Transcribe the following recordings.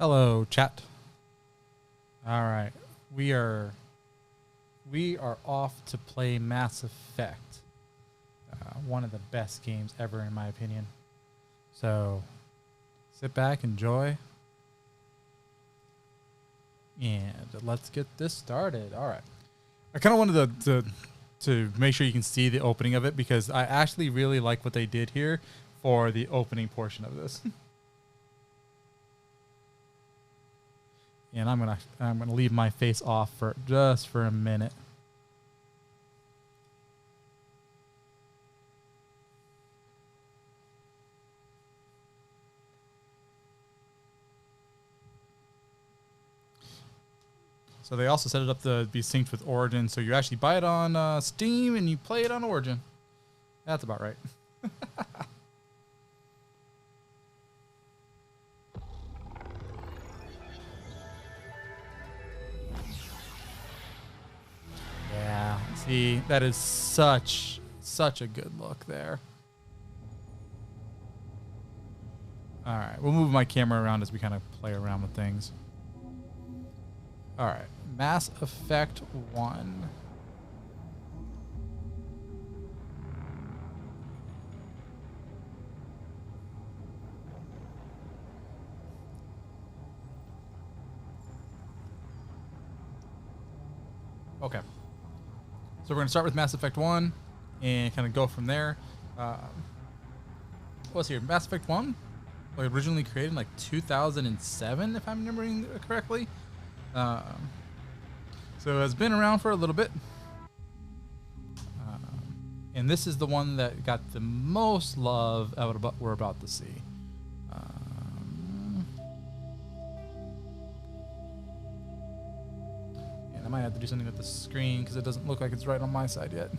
Hello, chat. All right, we are off to play Mass Effect, one of the best games ever, in my opinion. So, sit back, enjoy, and let's get this started. All right, I kind of wanted to make sure you can see the opening of it because I actually really like what they did here for the opening portion of this. And I'm gonna leave my face off for just for a minute. So they also set it up to be synced with Origin, so you actually buy it on Steam and you play it on Origin. That's about right. Yeah, see, that is such a good look there. All right, we'll move my camera around as we kind of play around with things. All right, Mass Effect 1. Okay. So we're going to start with Mass Effect 1 and kind of go from there. What's here? Mass Effect 1 was originally created in like 2007, if I'm remembering correctly. So it has been around for a little bit. And this is the one that got the most love out of what we're about to see. And I might have to do something with the screen because it doesn't look like it's right on my side yet.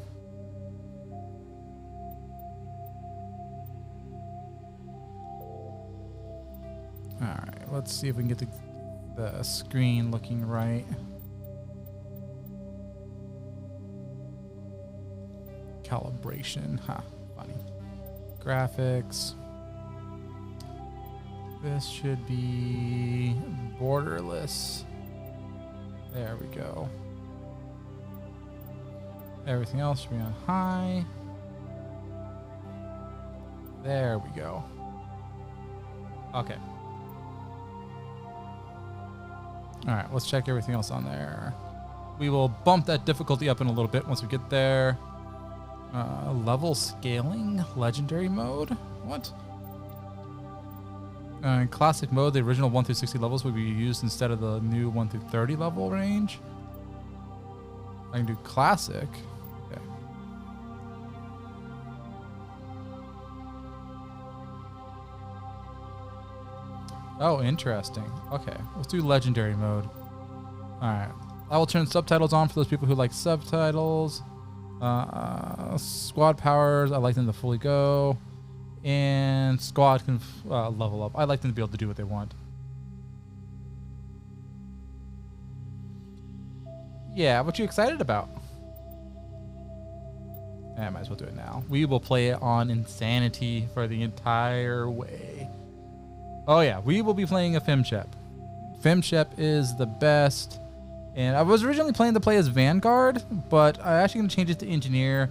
Alright, let's see if we can get the screen looking right. Calibration, funny. Graphics. This should be borderless. There we go. Everything else should be on high. There we go. Okay. All right, let's check everything else on there. We will bump that difficulty up in a little bit once we get there. Level scaling, legendary mode. What? In classic mode, the original 1 through 60 levels would be used instead of the new 1 through 30 level range. I can do classic. Okay. Oh, interesting. Okay, let's do legendary mode. All right. I will turn subtitles on for those people who like subtitles. Squad powers, I like them to fully go. And squad can level up. I like them to be able to do what they want. Yeah, what you excited about? I might as well do it now. We will play it on Insanity for the entire way. Oh yeah, we will be playing a FemShep. FemShep is the best. And I was originally planning to play as Vanguard, but I'm actually going to change it to Engineer.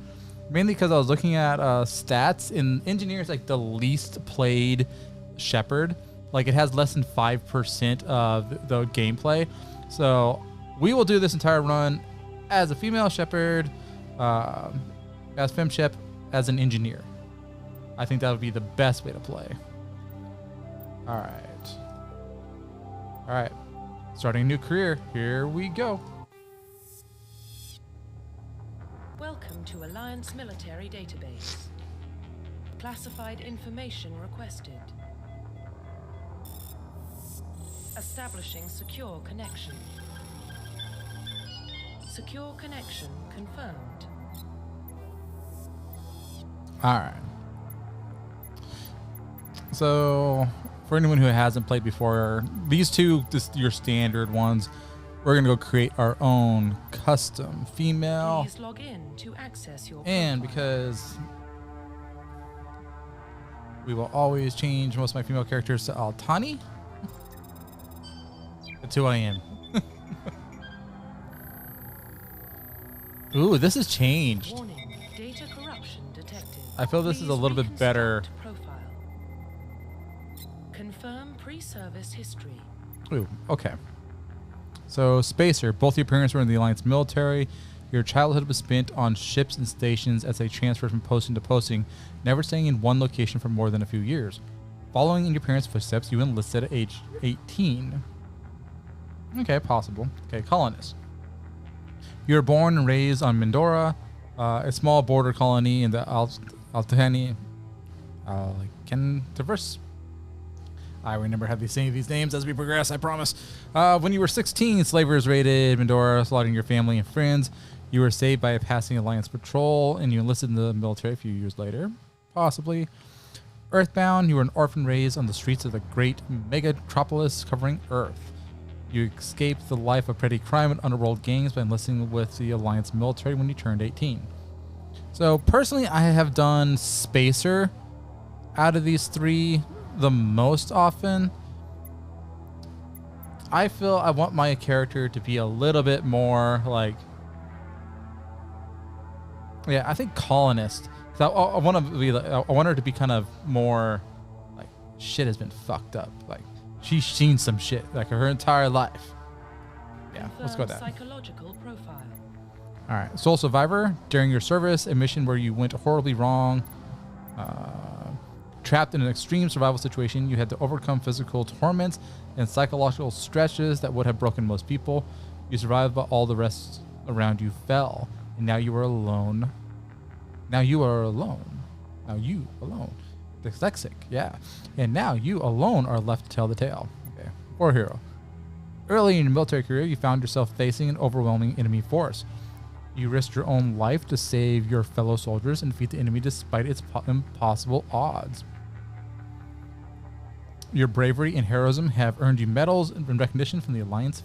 Mainly because I was looking at stats, and Engineer is like the least played Shepard. Like it has less than 5% of the gameplay. So we will do this entire run as a female Shepard, as FemShep, as an Engineer. I think that would be the best way to play. All right. All right. Starting a new career. Here we go. Welcome to Alliance Military Database. Classified information requested. Establishing secure connection. Secure connection confirmed. All right. So, for anyone who hasn't played before, these two, just your standard ones, we're going to go create our own custom female. Please log in to access your And profile. because we will always change most of my female characters to Altani. That's who I am. Ooh, this has changed. Warning, data corruption detected. I feel this is a Please little bit better. reconstruct profile. Confirm pre-service history. Ooh, okay. So, Spacer, both your parents were in the Alliance military. Your childhood was spent on ships and stations as they transferred from posting to posting, never staying in one location for more than a few years. Following in your parents' footsteps, you enlisted at age 18. Okay, possible. Okay, colonist. You were born and raised on Mindora, a small border colony in the Altani. Diverse. I remember how they say these names as we progress, I promise. When you were 16, slavers raided Mindora, slaughtering your family and friends. You were saved by a passing Alliance patrol, and you enlisted in the military a few years later. Possibly. Earthbound, you were an orphan raised on the streets of the great megatropolis covering Earth. You escaped the life of petty crime and underworld gangs by enlisting with the Alliance military when you turned 18. So, personally, I have done Spacer out of these three the most often. I feel I want my character to be a little bit more like, yeah, I think colonist. I want to be like, I want her to be kind of more like shit has been fucked up. Like she's seen some shit like her entire life. Yeah, let's go with that. Psychological profile. All right, sole survivor. During your service, a mission where you went horribly wrong. Trapped in an extreme survival situation, you had to overcome physical torments and psychological stretches that would have broken most people. You survived, but all the rest around you fell, and now you are alone. Now you alone. Dyslexic, yeah. And now you alone are left to tell the tale. Okay. War hero. Early in your military career, you found yourself facing an overwhelming enemy force. You risked your own life to save your fellow soldiers and defeat the enemy despite its impossible odds. Your bravery and heroism have earned you medals and recognition from the Alliance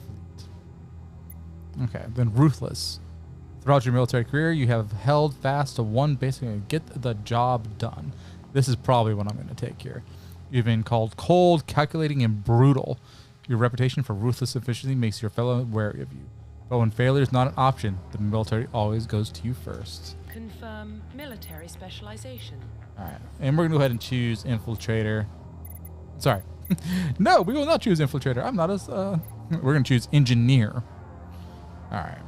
fleet. Okay, then ruthless. Throughout your military career, you have held fast to one basic thing: get the job done. This is probably what I'm going to take here. You've been called cold, calculating, and brutal. Your reputation for ruthless efficiency makes your fellow wary of you. But when failure is not an option, the military always goes to you first. Confirm military specialization. All right, and we're going to go ahead and choose Infiltrator. Sorry. No, we will not choose Infiltrator. I'm not as... we're going to choose Engineer. All right.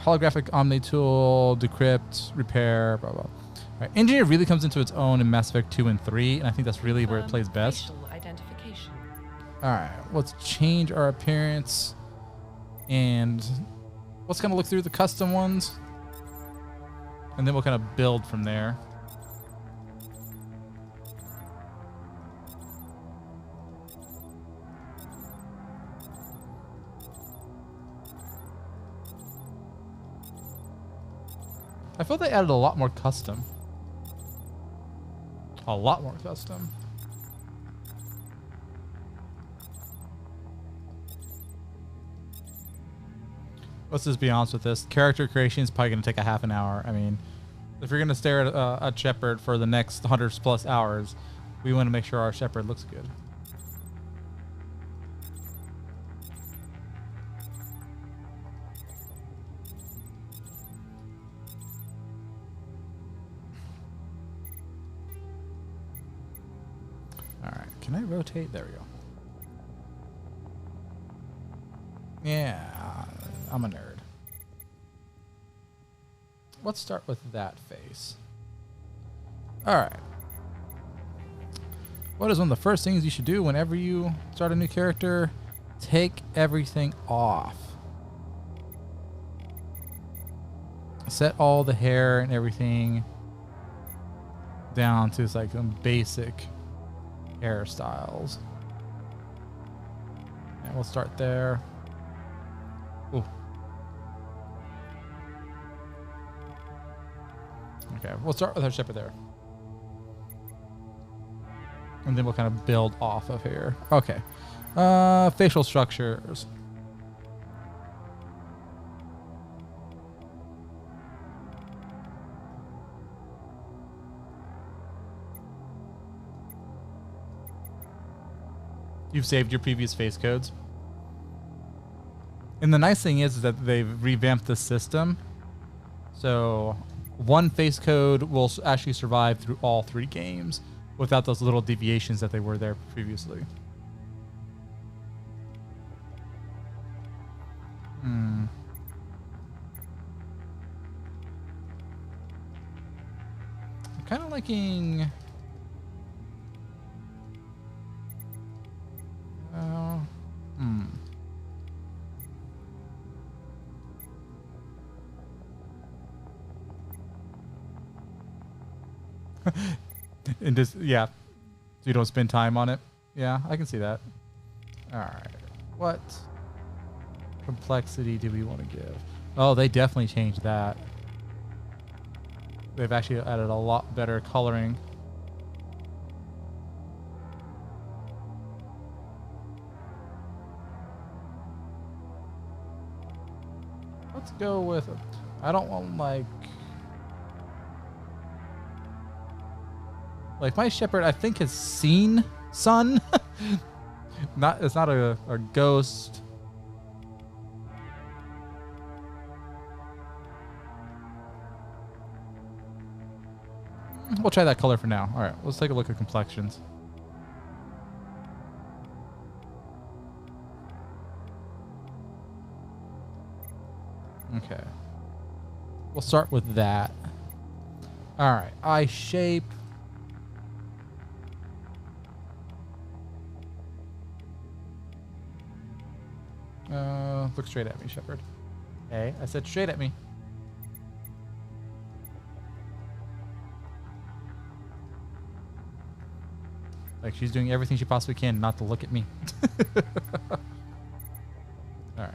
Holographic Omni Tool, Decrypt, Repair, blah, blah. All right. Engineer really comes into its own in Mass Effect 2 and 3, and I think that's really where it plays best. Facial identification. All right. Let's change our appearance, and let's kind of look through the custom ones, and then we'll kind of build from there. I feel they added a lot more custom. A lot more custom. Let's just be honest with this. Character creation is probably going to take a half an hour. I mean, if you're going to stare at a Shepherd for the next 100+ hours, we want to make sure our Shepherd looks good. Can I rotate? There we go. Yeah, I'm a nerd. Let's start with that face. All right. What is one of the first things you should do whenever you start a new character? Take everything off. Set all the hair and everything down to like some basic hairstyles. And we'll start there. Ooh. Okay, we'll start with our Shepherd there. And then we'll kind of build off of here. Okay. Facial structures. You've saved your previous face codes. And the nice thing is that they've revamped the system. So one face code will actually survive through all 3 games without those little deviations that they were there previously. I'm kind of liking... And just, yeah, so you don't spend time on it. Yeah, I can see that. All right, what complexity do we want to give? Oh, they definitely changed that. They've actually added a lot better coloring. Let's go with it. I don't want like my shepherd, I think, has seen sun. It's not a ghost. We'll try that color for now. All right, let's take a look at complexions. Okay. We'll start with that. All right, eye shape. Look straight at me, Shepherd. Hey, I said straight at me. Like she's doing everything she possibly can not to look at me. All right.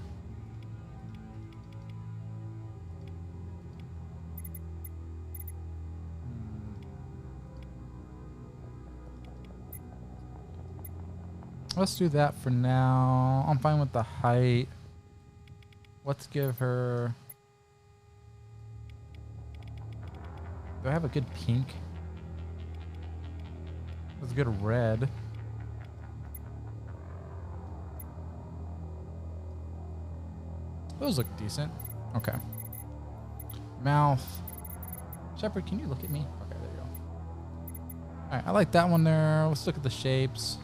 Let's do that for now. I'm fine with the height. Let's give her... Do I have a good pink? That's a good red. Those look decent. Okay. Mouth. Shepherd, can you look at me? Okay, there you go. Alright, I like that one there. Let's look at the shapes.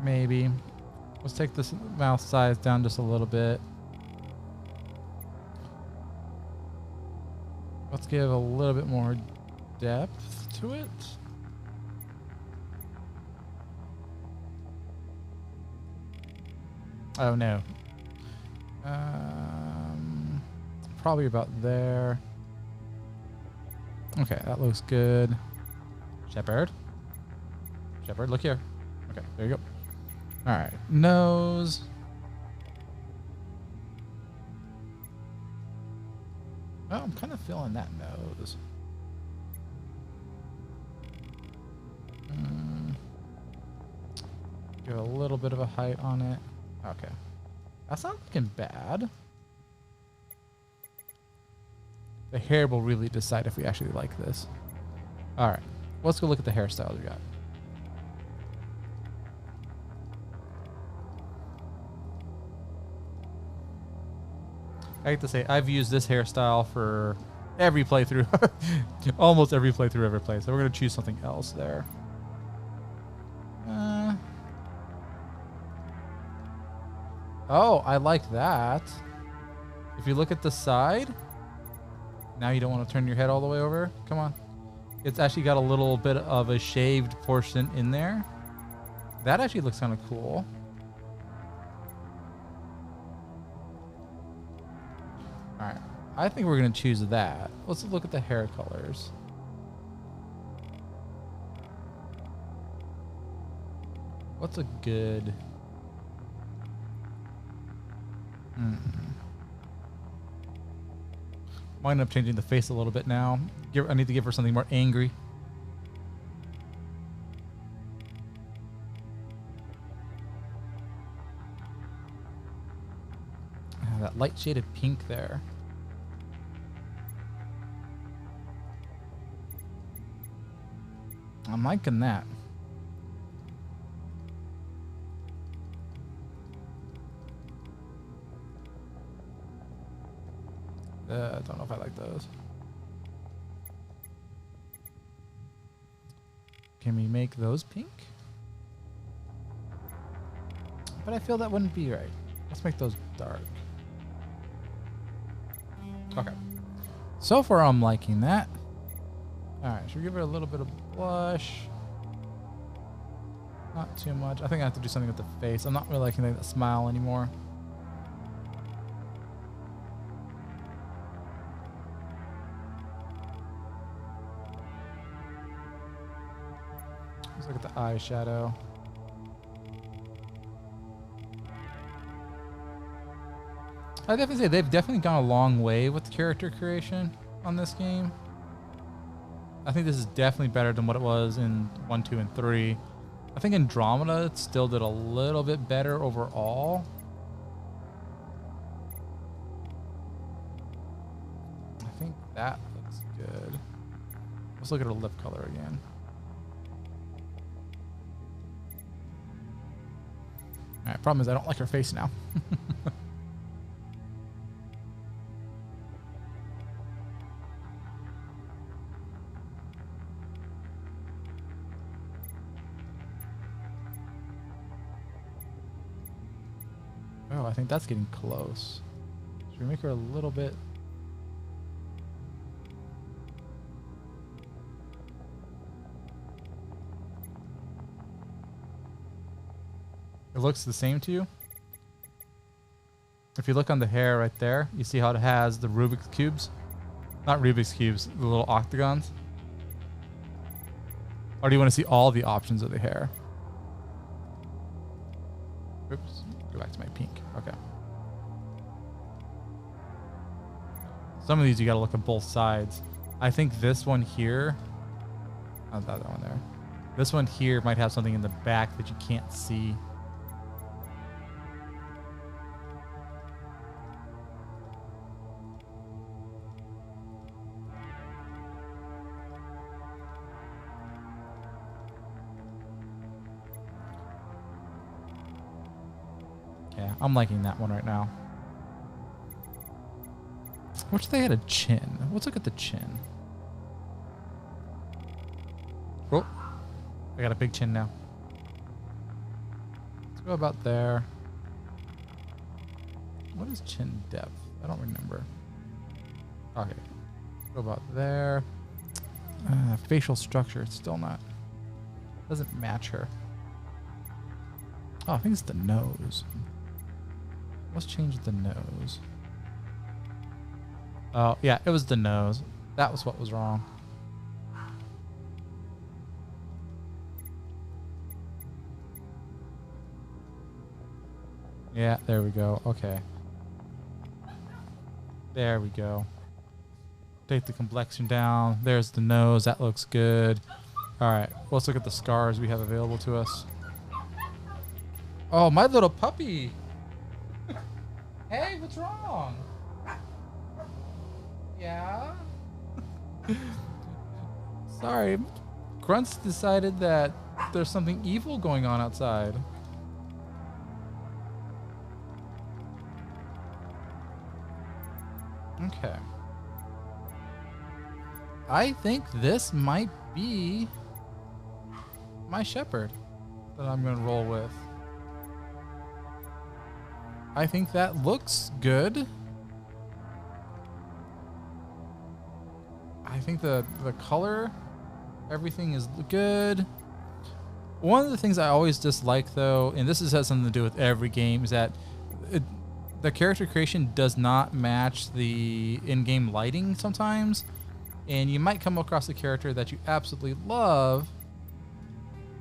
Maybe. Let's take this mouth size down just a little bit. Let's give a little bit more depth to it. Oh no. Probably about there. Okay, that looks good. Shepherd. Shepherd, look here. Okay, there you go. All right, nose. Oh, I'm kind of feeling that nose. Give a little bit of a height on it. Okay, that's not looking bad. The hair will really decide if we actually like this. All right, let's go look at the hairstyles we got. I hate to say, I've used this hairstyle for every playthrough, almost every playthrough ever played. So we're gonna choose something else there. Oh, I like that. If you look at the side, now you don't want to turn your head all the way over. Come on. It's actually got a little bit of a shaved portion in there. That actually looks kind of cool. All right, I think we're gonna choose that. Let's look at the hair colors. What's a good? Might end up changing the face a little bit now. I need to give her something more angry. That light shaded pink there. I'm liking that. I don't know if I like those. Can we make those pink? But I feel that wouldn't be right. Let's make those dark. Okay. So far, I'm liking that. All right, should we give her a little bit of blush? Not too much. I think I have to do something with the face. I'm not really liking that smile anymore. Let's look at the eyeshadow. I definitely say they've definitely gone a long way with character creation on this game. I think this is definitely better than what it was in 1, 2, and 3. I think Andromeda still did a little bit better overall. I think that looks good. Let's look at her lip color again. All right, problem is I don't like her face now. Oh, I think that's getting close. Should we make her a little bit? It looks the same to you? If you look on the hair right there, you see how it has the Rubik's cubes? Not Rubik's cubes, the little octagons. Or do you want to see all the options of the hair? Oops, go back to my pink. Okay. Some of these you gotta look at both sides. I think this one here, not that one there. This one here might have something in the back that you can't see. Yeah, I'm liking that one right now. Which they had a chin. Let's look at the chin. Oh, I got a big chin now. Let's go about there. What is chin depth? I don't remember. Okay, let's go about there. Facial structure, it's still not. Doesn't match her. Oh, I think it's the nose. Let's change the nose. Oh, yeah, it was the nose. That was what was wrong. Yeah, there we go. Okay. There we go. Take the complexion down. There's the nose. That looks good. All right, let's look at the scars we have available to us. Oh, my little puppy. Hey, what's wrong? Yeah? Sorry. Grunts decided that there's something evil going on outside. Okay. I think this might be my shepherd that I'm going to roll with. I think that looks good. I think the color, everything is good. One of the things I always dislike, though, and this has something to do with every game, is that the character creation does not match the in-game lighting sometimes. And you might come across a character that you absolutely love.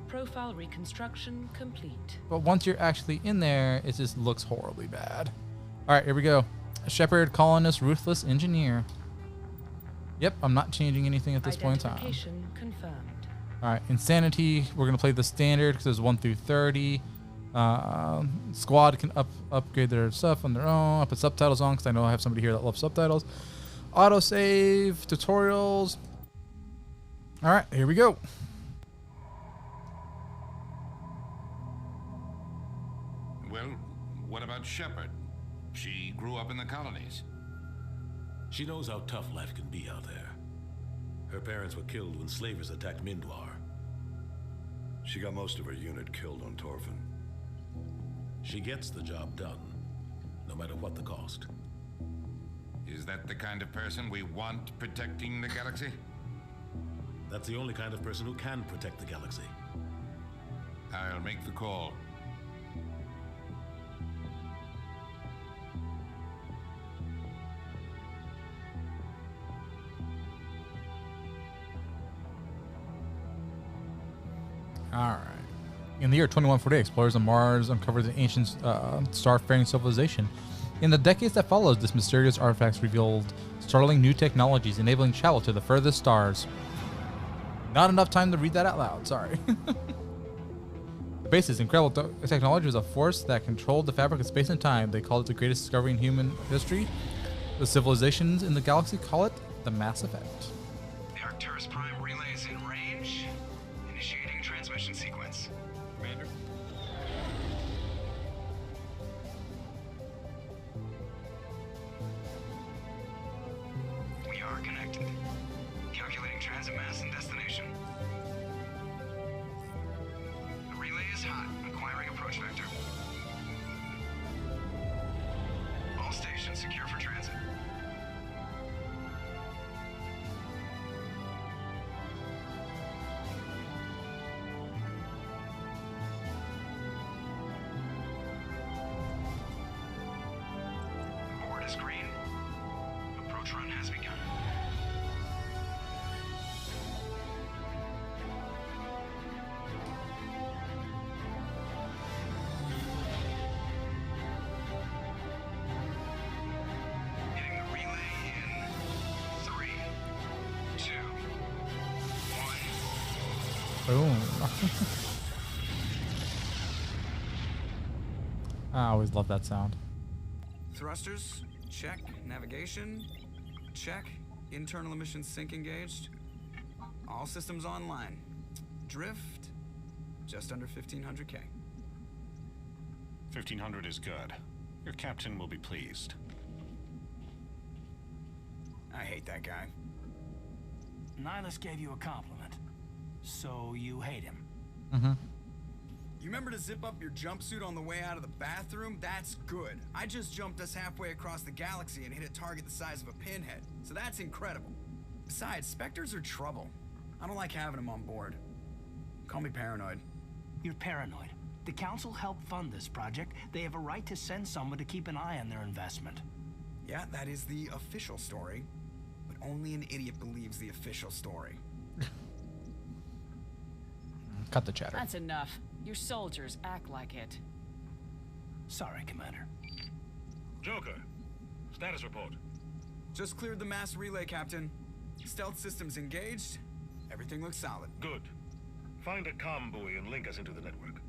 Profile reconstruction complete. But once you're actually in there, it just looks horribly bad. All right, here we go. Shepherd, colonist, ruthless engineer. Yep, I'm not changing anything at this point in time. Identification confirmed. All right, insanity. We're gonna play the standard because it's 1 through 30. Squad can upgrade their stuff on their own. I'll put subtitles on because I know I have somebody here that loves subtitles. Autosave, tutorials. All right, here we go. Well, what about Shepard? She grew up in the colonies. She knows how tough life can be out there. Her parents were killed when slavers attacked Mindwar. She got most of her unit killed on Torfin. She gets the job done, no matter what the cost. Is that the kind of person we want protecting the galaxy? That's the only kind of person who can protect the galaxy. I'll make the call. All right. In the year 2148, explorers on Mars uncovered an ancient starfaring civilization. In the decades that followed, this mysterious artifacts revealed startling new technologies, enabling travel to the furthest stars. Not enough time to read that out loud, sorry. The basis, incredible technology, was a force that controlled the fabric of space and time. They called it the greatest discovery in human history. The civilizations in the galaxy call it the Mass Effect. The Arcturus Prime relay is in range. Initiating transmission sequence. Commander? We are connected. Calculating transit mass and destination. The relay is hot. Acquiring approach vector. All stations secure for transit. Board is green. Approach run has begun. Hitting the relay in 3, 2, 1. Boom. I always love that sound. Thrusters, check. Navigation, check. Internal emission sync engaged. All systems online. Drift, just under 1500K. 1500 is good. Your captain will be pleased. I hate that guy. Nihilus gave you a compliment, so you hate him. Mm-hmm. You remember to zip up your jumpsuit on the way out of the bathroom? That's good. I just jumped us halfway across the galaxy and hit a target the size of a pinhead, so that's incredible. Besides, Spectres are trouble. I don't like having them on board. Call me paranoid. You're paranoid. The Council helped fund this project. They have a right to send someone to keep an eye on their investment. Yeah, that is the official story, but only an idiot believes the official story. Cut the chatter. That's enough. Your soldiers act like it. Sorry, Commander. Joker, status report. Just cleared the mass relay, Captain. Stealth systems engaged. Everything looks solid. Good. Find a comm buoy and link us into the network.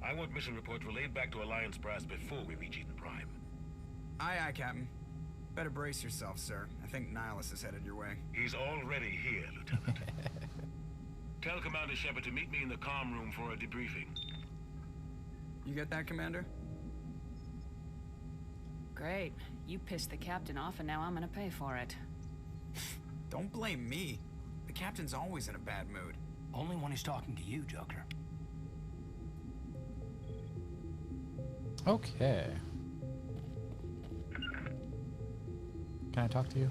I want mission reports relayed back to Alliance brass before we reach Eden Prime. Aye, aye, Captain. Better brace yourself, sir. I think Nihilus is headed your way. He's already here, Lieutenant. Tell Commander Shepard to meet me in the comm room for a debriefing. You get that, Commander? Great. You pissed the captain off and now I'm gonna pay for it. Don't blame me. The captain's always in a bad mood. Only when he's talking to you, Joker. Okay. Can I talk to you?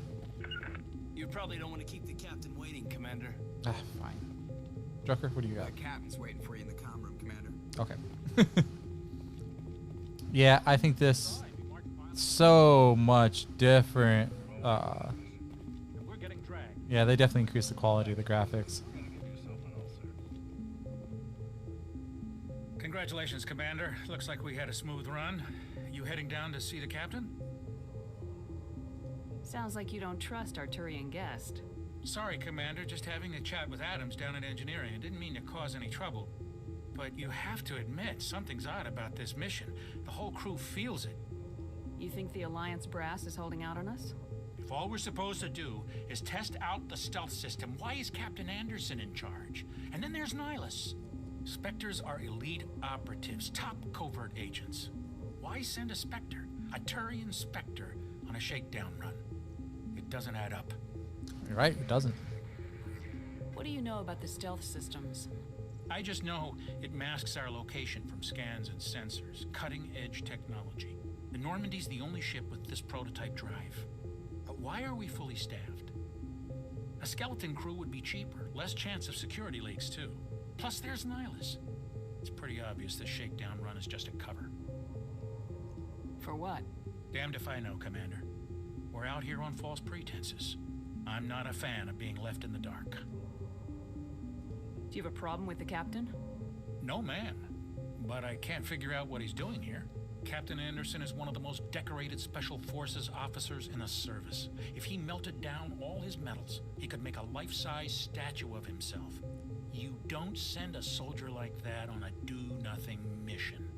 You probably don't want to keep the captain waiting, Commander. Ah, fine. Joker, what do you got? The captain's waiting for you in the comm room, Commander. Okay. Yeah, I think this so much different. Yeah, they definitely increased the quality of the graphics. Congratulations, Commander. Looks like we had a smooth run. You heading down to see the captain? Sounds like you don't trust Arturian guest. Sorry, Commander. Just having a chat with Adams down at engineering. Didn't mean to cause any trouble. but you have to admit something's odd about this mission. The whole crew feels it. You think the Alliance brass is holding out on us? If all we're supposed to do is test out the stealth system, why is Captain Anderson in charge? And then there's Nihilus. Spectres are elite operatives, top covert agents. Why send a Spectre, a Turian Spectre, on a shakedown run? It doesn't add up. You're right, it doesn't. What do you know about the stealth systems? I just know it masks our location from scans and sensors. Cutting-edge technology. The Normandy's the only ship with this prototype drive. But why are we fully staffed? A skeleton crew would be cheaper, less chance of security leaks too. Plus there's Nihilus. It's pretty obvious this shakedown run is just a cover. For what? Damned if I know, Commander. We're out here on false pretenses. I'm not a fan of being left in the dark. Do you have a problem with the captain? No, man. But I can't figure out what he's doing here. Captain Anderson is one of the most decorated Special Forces officers in the service. If he melted down all his medals, he could make a life-size statue of himself. You don't send a soldier like that on a do-nothing mission.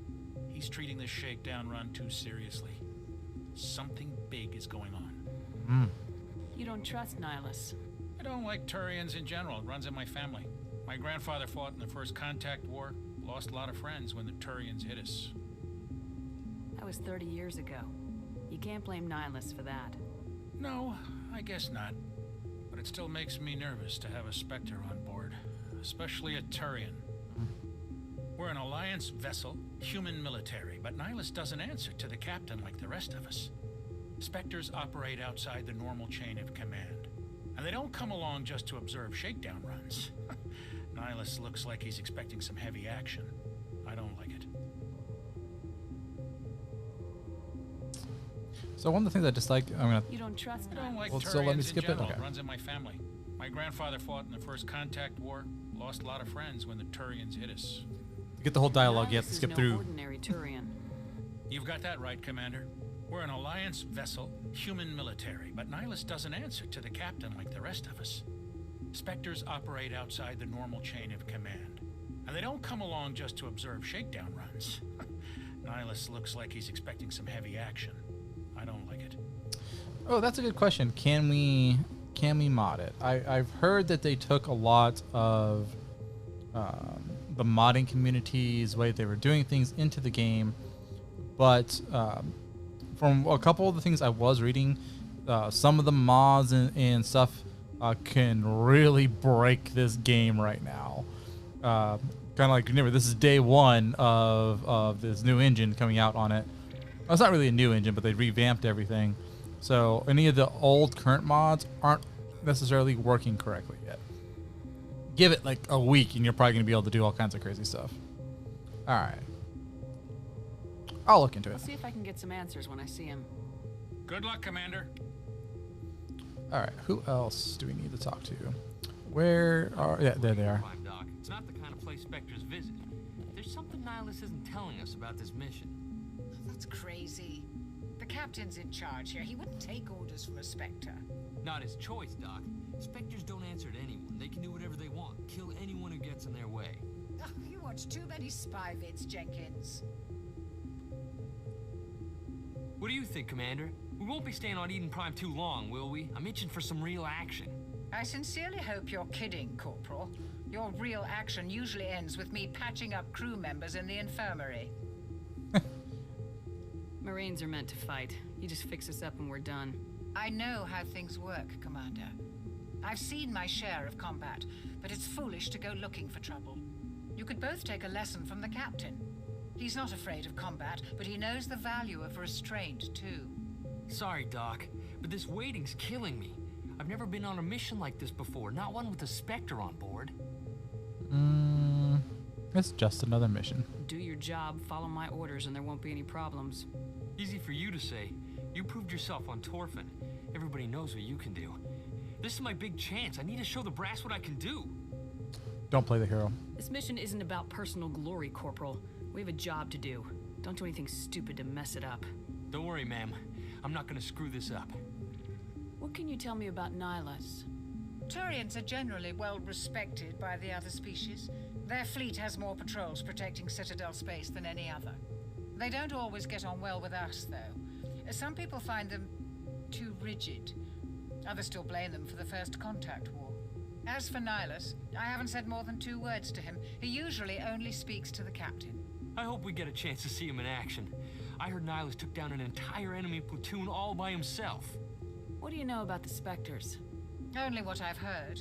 He's treating this shakedown run too seriously. Something big is going on. You don't trust Nihilus. I don't like Turians in general. It runs in my family. My grandfather fought in the First Contact War, lost a lot of friends when the Turians hit us. That was 30 years ago. You can't blame Nihilus for that. No, I guess not. But it still makes me nervous to have a Spectre on board, especially a Turian. We're an Alliance vessel, human military, but Nihilus doesn't answer to the captain like the rest of us. Spectres operate outside the normal chain of command. And they don't come along just to observe shakedown runs. Nihilus looks like he's expecting some heavy action. I don't like it. So one of the things I dislike, You don't trust I don't like Well, Turians so let me in skip it? general. Okay. It runs in my family. My grandfather fought in the First Contact War, lost a lot of friends when the Turians hit us. to get the whole dialogue, you have Nihilus to is skip no through. ordinary Turian. You've got that right, Commander. We're an Alliance vessel, human military, but Nihilus doesn't answer to the captain like the rest of us. Spectres operate outside the normal chain of command. And they don't come along just to observe shakedown runs. Nihilus looks like he's expecting some heavy action. I don't like it. Oh, that's a good question. Can we mod it? I've heard that they took a lot of the modding community's way they were doing things into the game, but from a couple of the things I was reading, some of the mods and stuff can really break this game right now. Kind of like, remember, this is day one of this new engine coming out on it. Well, it's not really a new engine, but they revamped everything. So any of the old current mods aren't necessarily working correctly yet. Give it like a week and you're probably going to be able to do all kinds of crazy stuff. All right. I'll look into it. I'll see if I can get some answers when I see him. Good luck, Commander. All right. Who else do we need to talk to? Where are... Yeah, there they are. Prime Doc. It's not the kind of place Spectres visit. There's something Nihilus isn't telling us about this mission. That's crazy. The captain's in charge here. He wouldn't take orders from a Spectre. Not his choice, Doc. Spectres don't answer to anyone. They can do whatever they want. Kill anyone who gets in their way. Oh, you watch too many spy vids, Jenkins. What do you think, Commander? We won't be staying on Eden Prime too long, will we? I'm itching for some real action. I sincerely hope you're kidding, Corporal. Your real action usually ends with me patching up crew members in the infirmary. Marines are meant to fight. You just fix us up and we're done. I know how things work, Commander. I've seen my share of combat, but it's foolish to go looking for trouble. You could both take a lesson from the captain. He's not afraid of combat, but he knows the value of restraint, too. Sorry, Doc, but this waiting's killing me. I've never been on a mission like this before, not one with a Spectre on board. It's just another mission. Do your job, follow my orders, and there won't be any problems. Easy for you to say. You proved yourself on Torfin. Everybody knows what you can do. This is my big chance. I need to show the brass what I can do. Don't play the hero. This mission isn't about personal glory, Corporal. We have a job to do. Don't do anything stupid to mess it up. Don't worry, ma'am. I'm not gonna screw this up. What can you tell me about Nihilus? Turians are generally well respected by the other species. Their fleet has more patrols protecting Citadel space than any other. They don't always get on well with us, though. Some people find them too rigid. Others still blame them for the First Contact War. As for Nihilus, I haven't said more than 2 words to him. He usually only speaks to the captain. I hope we get a chance to see him in action. I heard Nihilus took down an entire enemy platoon all by himself. What do you know about the Spectres? Only what I've heard.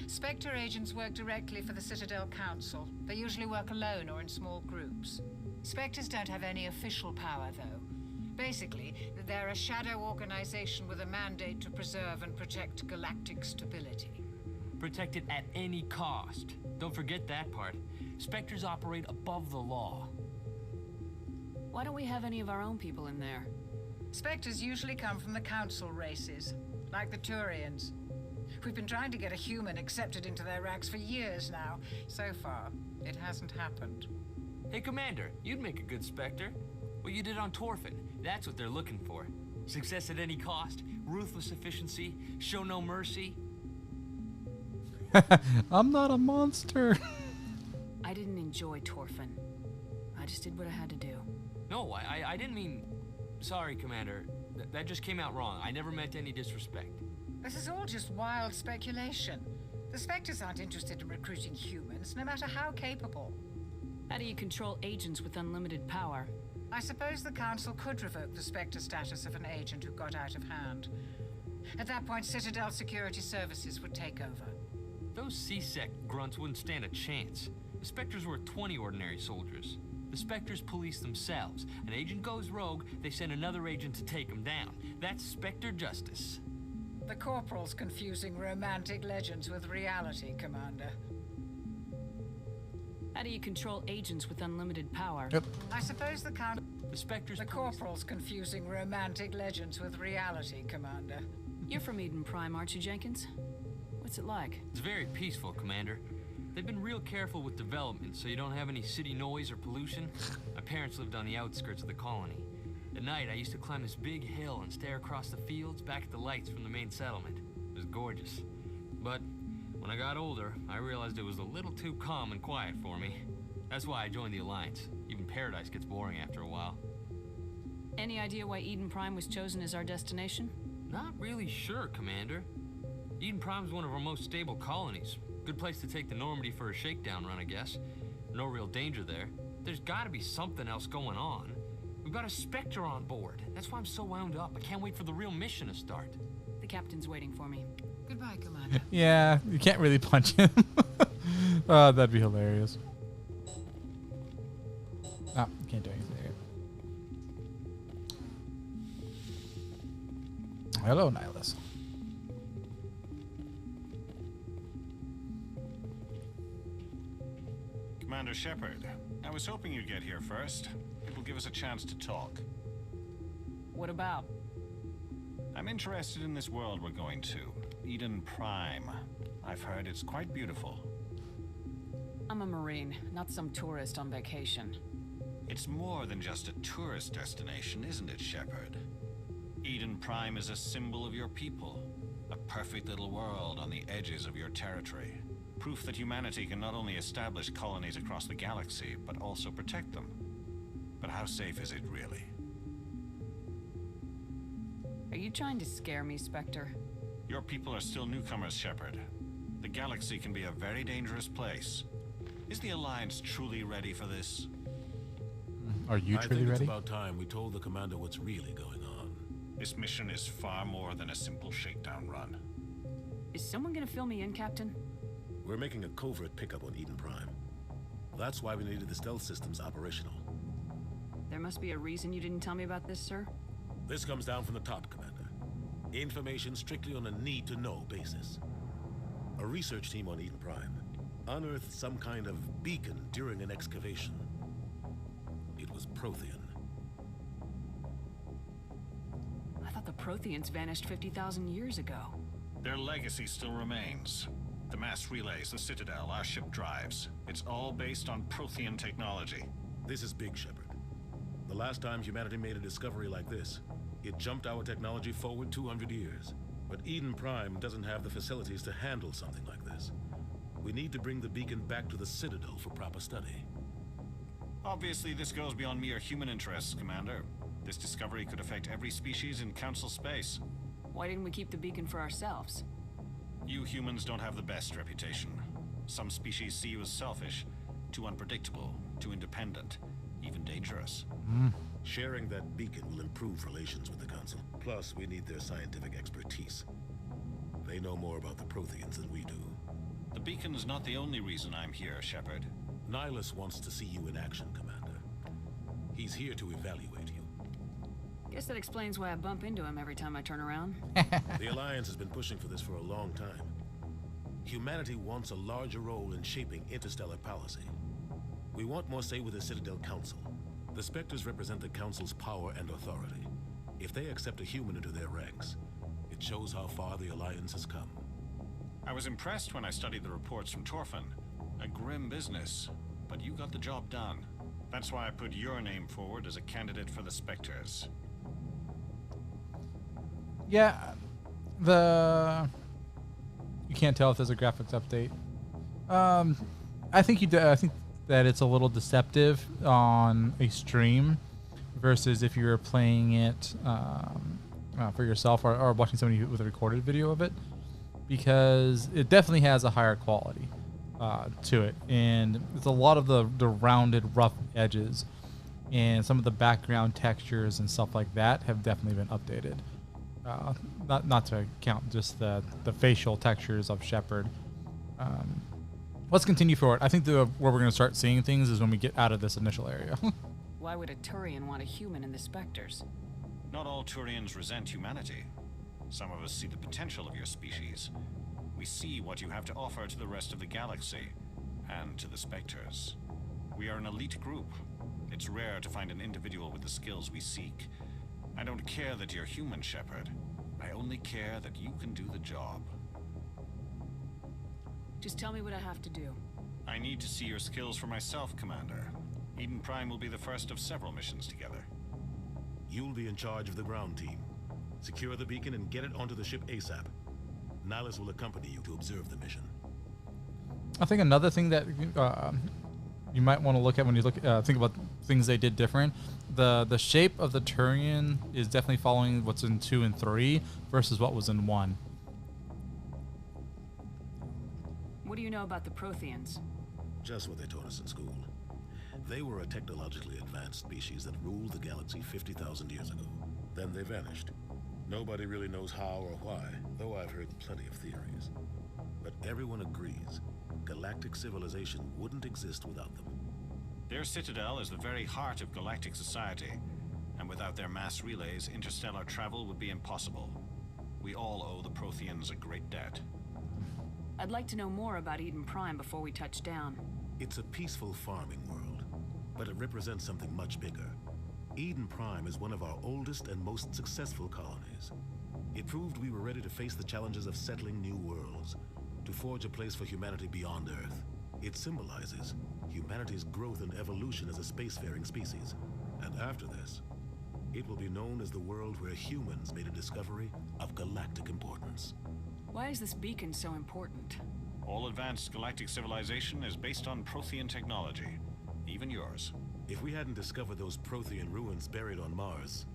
Spectre agents work directly for the Citadel Council. They usually work alone or in small groups. Spectres don't have any official power, though. Basically, they're a shadow organization with a mandate to preserve and protect galactic stability. Protect it at any cost. Don't forget that part. Spectres operate above the law. Why don't we have any of our own people in there? Spectres usually come from the Council races, like the Turians. We've been trying to get a human accepted into their ranks for years now. So far, it hasn't happened. Hey, Commander, you'd make a good Spectre. What you did on Torfin, that's what they're looking for. Success at any cost, ruthless efficiency, show no mercy. I'm not a monster. I didn't enjoy Torfin. I just did what I had to do. No, I didn't mean... Sorry, Commander. That just came out wrong. I never meant any disrespect. This is all just wild speculation. The Spectres aren't interested in recruiting humans, no matter how capable. How do you control agents with unlimited power? I suppose the Council could revoke the Spectre status of an agent who got out of hand. At that point, Citadel Security Services would take over. Those C-Sec grunts wouldn't stand a chance. The Spectres were 20 ordinary soldiers. The Spectres police themselves. An agent goes rogue, they send another agent to take him down. That's Spectre justice. The Corporal's confusing romantic legends with reality, Commander. How do you control agents with unlimited power? Yep. I suppose the Spectres... The Corporal's confusing romantic legends with reality, Commander. You're from Eden Prime, aren't you, Jenkins? What's it like? It's very peaceful, Commander. They've been real careful with development, so you don't have any city noise or pollution. My parents lived on the outskirts of the colony. At night, I used to climb this big hill and stare across the fields back at the lights from the main settlement. It was gorgeous. But when I got older, I realized it was a little too calm and quiet for me. That's why I joined the Alliance. Even Paradise gets boring after a while. Any idea why Eden Prime was chosen as our destination? Not really sure, Commander. Eden Prime's one of our most stable colonies. Good place to take the Normandy for a shakedown run, I guess. No real danger there. There's gotta be something else going on. We've got a Spectre on board. That's why I'm so wound up. I can't wait for the real mission to start. The captain's waiting for me. Goodbye, Commander. Yeah, you can't really punch him. Oh, that'd be hilarious. Ah, can't do anything there. Hello, Nihilus. Commander Shepard, I was hoping you'd get here first. It will give us a chance to talk. What about? I'm interested in this world we're going to, Eden Prime. I've heard it's quite beautiful. I'm a Marine, not some tourist on vacation. It's more than just a tourist destination, isn't it, Shepard? Eden Prime is a symbol of your people. A perfect little world on the edges of your territory. Proof that humanity can not only establish colonies across the galaxy, but also protect them. But how safe is it really? Are you trying to scare me, Spectre? Your people are still newcomers, Shepard. The galaxy can be a very dangerous place. Is the Alliance truly ready for this? Are you truly I think ready? it's about time we told the commander what's really going on. This mission is far more than a simple shakedown run. Is someone gonna fill me in, Captain? We're making a covert pickup on Eden Prime. That's why we needed the stealth systems operational. There must be a reason you didn't tell me about this, sir? This comes down from the top, Commander. Information strictly on a need-to-know basis. A research team on Eden Prime unearthed some kind of beacon during an excavation. It was Prothean. I thought the Protheans vanished 50,000 years ago. Their legacy still remains. The mass relays, the Citadel, our ship drives. It's all based on Prothean technology. This is big, Shepard. The last time humanity made a discovery like this, it jumped our technology forward 200 years. But Eden Prime doesn't have the facilities to handle something like this. We need to bring the beacon back to the Citadel for proper study. Obviously, this goes beyond mere human interests, Commander. This discovery could affect every species in Council space. Why didn't we keep the beacon for ourselves? You humans don't have the best reputation. Some species see you as selfish, too unpredictable, too independent, even dangerous. Sharing that beacon will improve relations with the Council. Plus, we need their scientific expertise. They know more about the Protheans than we do. The beacon's not the only reason I'm here, Shepard. Nihilus wants to see you in action, Commander. He's here to evaluate you. Guess that explains why I bump into him every time I turn around. The Alliance has been pushing for this for a long time. Humanity wants a larger role in shaping interstellar policy. We want more say with the Citadel Council. The Spectres represent the Council's power and authority. If they accept a human into their ranks, it shows how far the Alliance has come. I was impressed when I studied the reports from Torfin. A grim business, but you got the job done. That's why I put your name forward as a candidate for the Spectres. Yeah, you can't tell if there's a graphics update. I think I think that it's a little deceptive on a stream versus if you were playing it for yourself or watching somebody with a recorded video of it, because it definitely has a higher quality to it, and it's a lot of the rounded, rough edges, and some of the background textures and stuff like that have definitely been updated. Not to count just the facial textures of Shepard. Let's continue forward. I think where we're going to start seeing things is when we get out of this initial area. Why would a Turian want a human in the Spectres? Not all Turians resent humanity. Some of us see the potential of your species. We see what you have to offer to the rest of the galaxy, and to the Spectres. We are an elite group. It's rare to find an individual with the skills we seek. I don't care that you're human, Shepard. I only care that you can do the job. Just tell me what I have to do. I need to see your skills for myself, Commander. Eden Prime will be the first of several missions together. You'll be in charge of the ground team. Secure the beacon and get it onto the ship ASAP. Nihilus will accompany you to observe the mission. I think another thing that you might want to look at when you think about things they did different, the shape of the Turian is definitely following what's in 2 and 3 versus what was in 1. What do you know about the Protheans? Just what they taught us in school. They were a technologically advanced species that ruled the galaxy 50,000 years ago. Then they vanished. Nobody really knows how or why, though I've heard plenty of theories. But everyone agrees, galactic civilization wouldn't exist without them. Their citadel is the very heart of galactic society, and without their mass relays, interstellar travel would be impossible. We all owe the Protheans a great debt. I'd like to know more about Eden Prime before we touch down. It's a peaceful farming world, but it represents something much bigger. Eden Prime is one of our oldest and most successful colonies. It proved we were ready to face the challenges of settling new worlds, to forge a place for humanity beyond Earth. It symbolizes humanity's growth and evolution as a spacefaring species. And after this, it will be known as the world where humans made a discovery of galactic importance. Why is this beacon so important? All advanced galactic civilization is based on Prothean technology, even yours. If we hadn't discovered those Prothean ruins buried on Mars,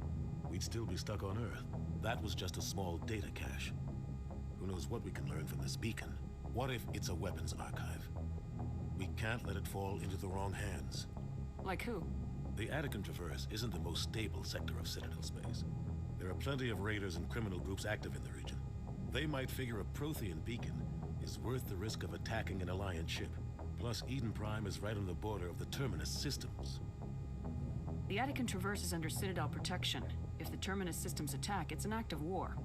we'd still be stuck on Earth. That was just a small data cache. Who knows what we can learn from this beacon? What if it's a weapons archive? We can't let it fall into the wrong hands. Like who? The Attican Traverse isn't the most stable sector of Citadel space. There are plenty of raiders and criminal groups active in the region. They might figure a Prothean beacon is worth the risk of attacking an Alliance ship. Plus, Eden Prime is right on the border of the Terminus systems. The Attican Traverse is under Citadel protection. If the Terminus systems attack, it's an act of war.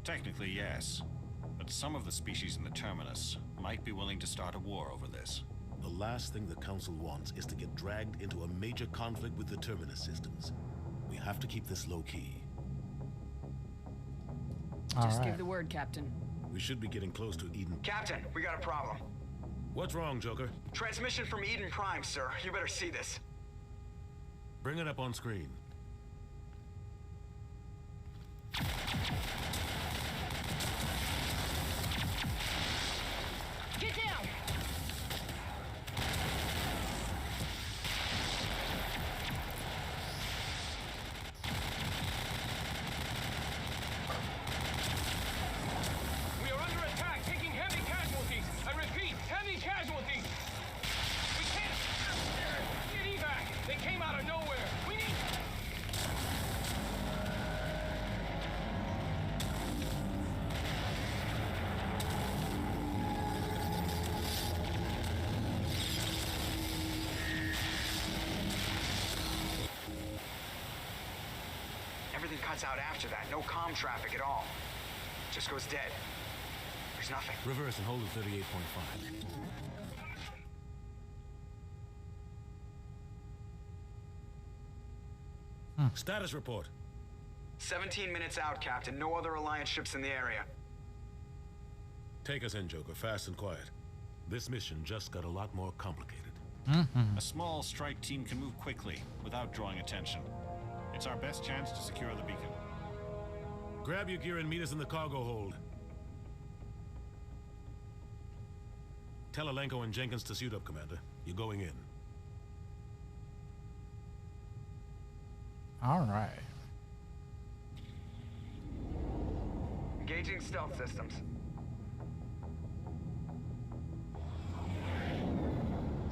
Technically, yes. But some of the species in the Terminus might be willing to start a war over this. The last thing the Council wants is to get dragged into a major conflict with the Terminus systems. We have to keep this low-key. Just give the word, Captain. We should be getting close to Eden. Captain, we got a problem. What's wrong, Joker? Transmission from Eden Prime, sir. You better see this. Bring it up on screen. Get down! cuts out after that. No comm traffic at all. Just goes dead. There's nothing. Reverse and hold at 38.5. Status report. 17 minutes out, Captain. No other Alliance ships in the area. Take us in, Joker, fast and quiet. This mission just got a lot more complicated. A small strike team can move quickly without drawing attention. It's our best chance to secure the beacon. Grab your gear and meet us in the cargo hold. Tell Alenko and Jenkins to suit up, Commander. You're going in. All right. Engaging stealth systems.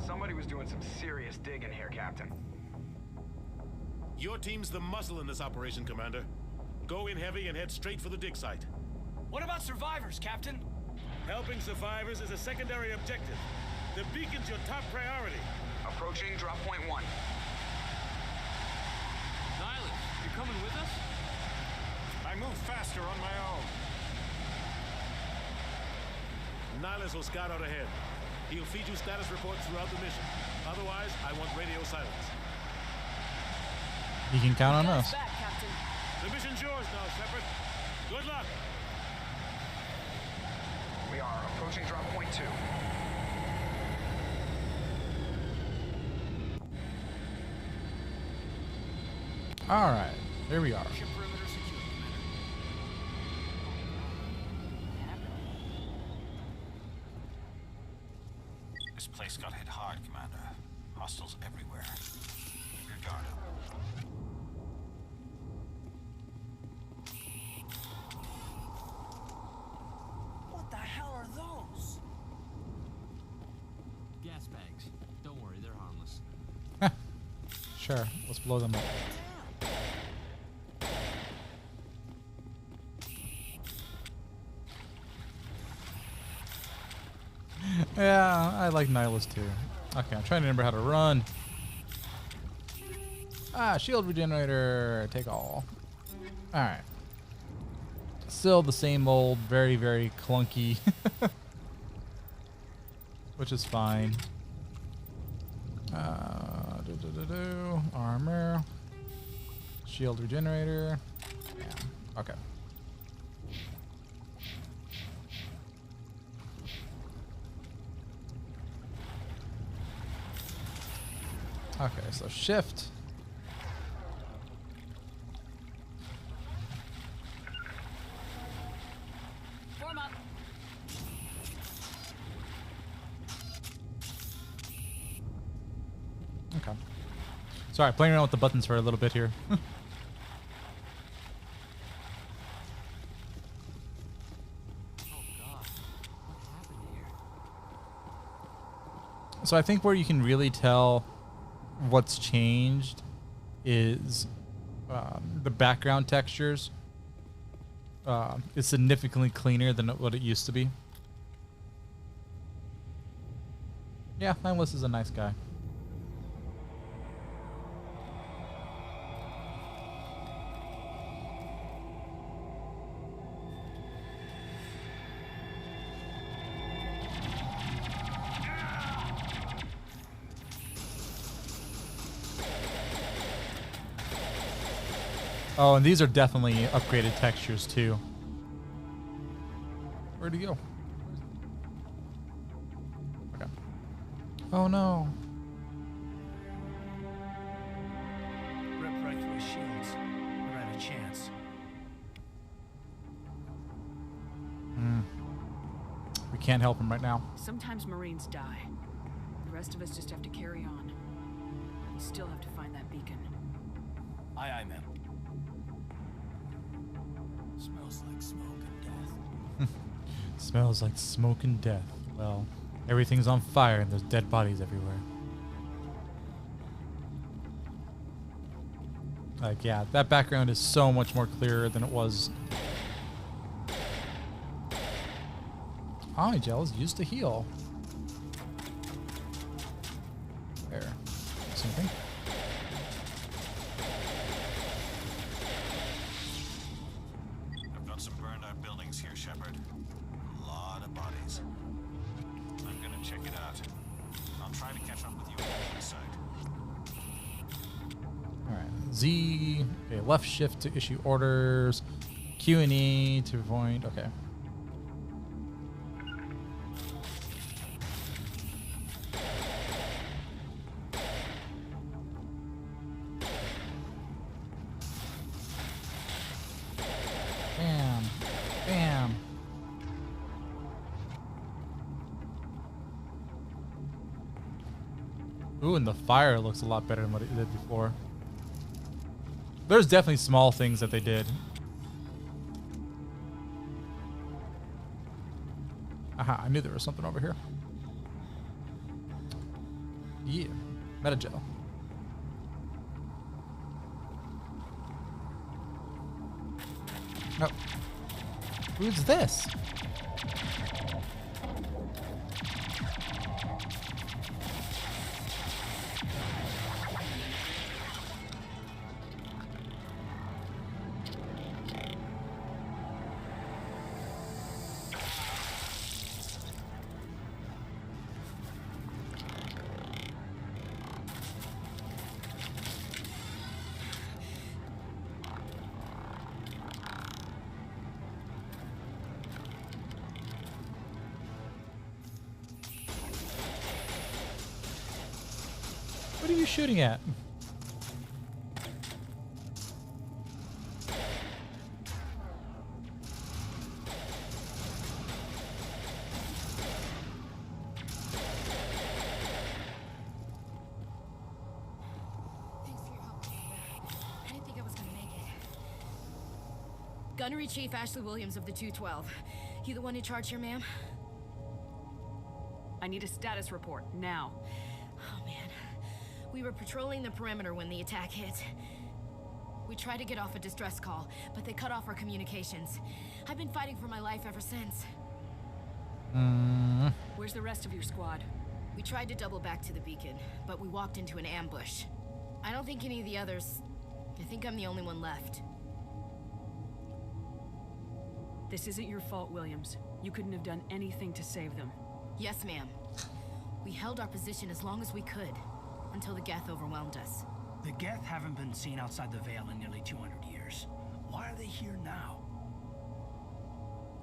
Somebody was doing some serious digging here, Captain. Your team's the muscle in this operation, Commander. Go in heavy and head straight for the dig site. What about survivors, Captain? Helping survivors is a secondary objective. The beacon's your top priority. Approaching drop point 1. Nihilus, you coming with us? I move faster on my own. Nihilus will scout out ahead. He'll feed you status reports throughout the mission. Otherwise, I want radio silence. You can count on us. Back, Captain. The mission's yours now, Shepard. Good luck. We are approaching drop point 2. All right, here we are. Ship perimeter secure, This place got hit hard, Commander. Hostiles everywhere. Keep your guard up. What the hell are those? Gas bags. Don't worry, they're harmless. Sure, let's blow them up. Yeah, I like Nihilus too. Okay, I'm trying to remember how to run. Ah, shield regenerator. Take all. Alright. Still the same old, very, very clunky. Which is fine. Armor. Shield regenerator. Yeah. Okay. Okay, so shift. Form up. Okay. Sorry, playing around with the buttons for a little bit here. So I think where you can really tell what's changed is the background textures is significantly cleaner than what it used to be. Yeah, Nihilus is a nice guy. Oh, and these are definitely upgraded textures too. Where'd he go? Okay. Oh no. Rip right through his shields. Never had a chance. We can't help him right now. Sometimes Marines die. The rest of us just have to carry on. We still have to find that beacon. Aye, aye, ma'am. Smells like smoke and death. Smells like smoke and death. Well, everything's on fire and there's dead bodies everywhere. Like, yeah, that background is so much more clearer than it was. Eye gel is used to heal. There. Something. Z. Okay, left shift to issue orders. Q and E to point. Okay. Bam. Bam. Ooh, and the fire looks a lot better than what it did before. There's definitely small things that they did. Aha, I knew there was something over here. Yeah, Metagel. Oh. Who's this? What are you shooting at? Gunnery Chief Ashley Williams of the 212. You the one in charge here, ma'am? I need a status report, now. Oh, man. We were patrolling the perimeter when the attack hit. We tried to get off a distress call, but they cut off our communications. I've been fighting for my life ever since. Where's the rest of your squad? We tried to double back to the beacon, but we walked into an ambush. I don't think any of the others... I think I'm the only one left. This isn't your fault, Williams. You couldn't have done anything to save them. Yes, ma'am. We held our position as long as we could, until the Geth overwhelmed us. The Geth haven't been seen outside the Veil in nearly 200 years. Why are they here now?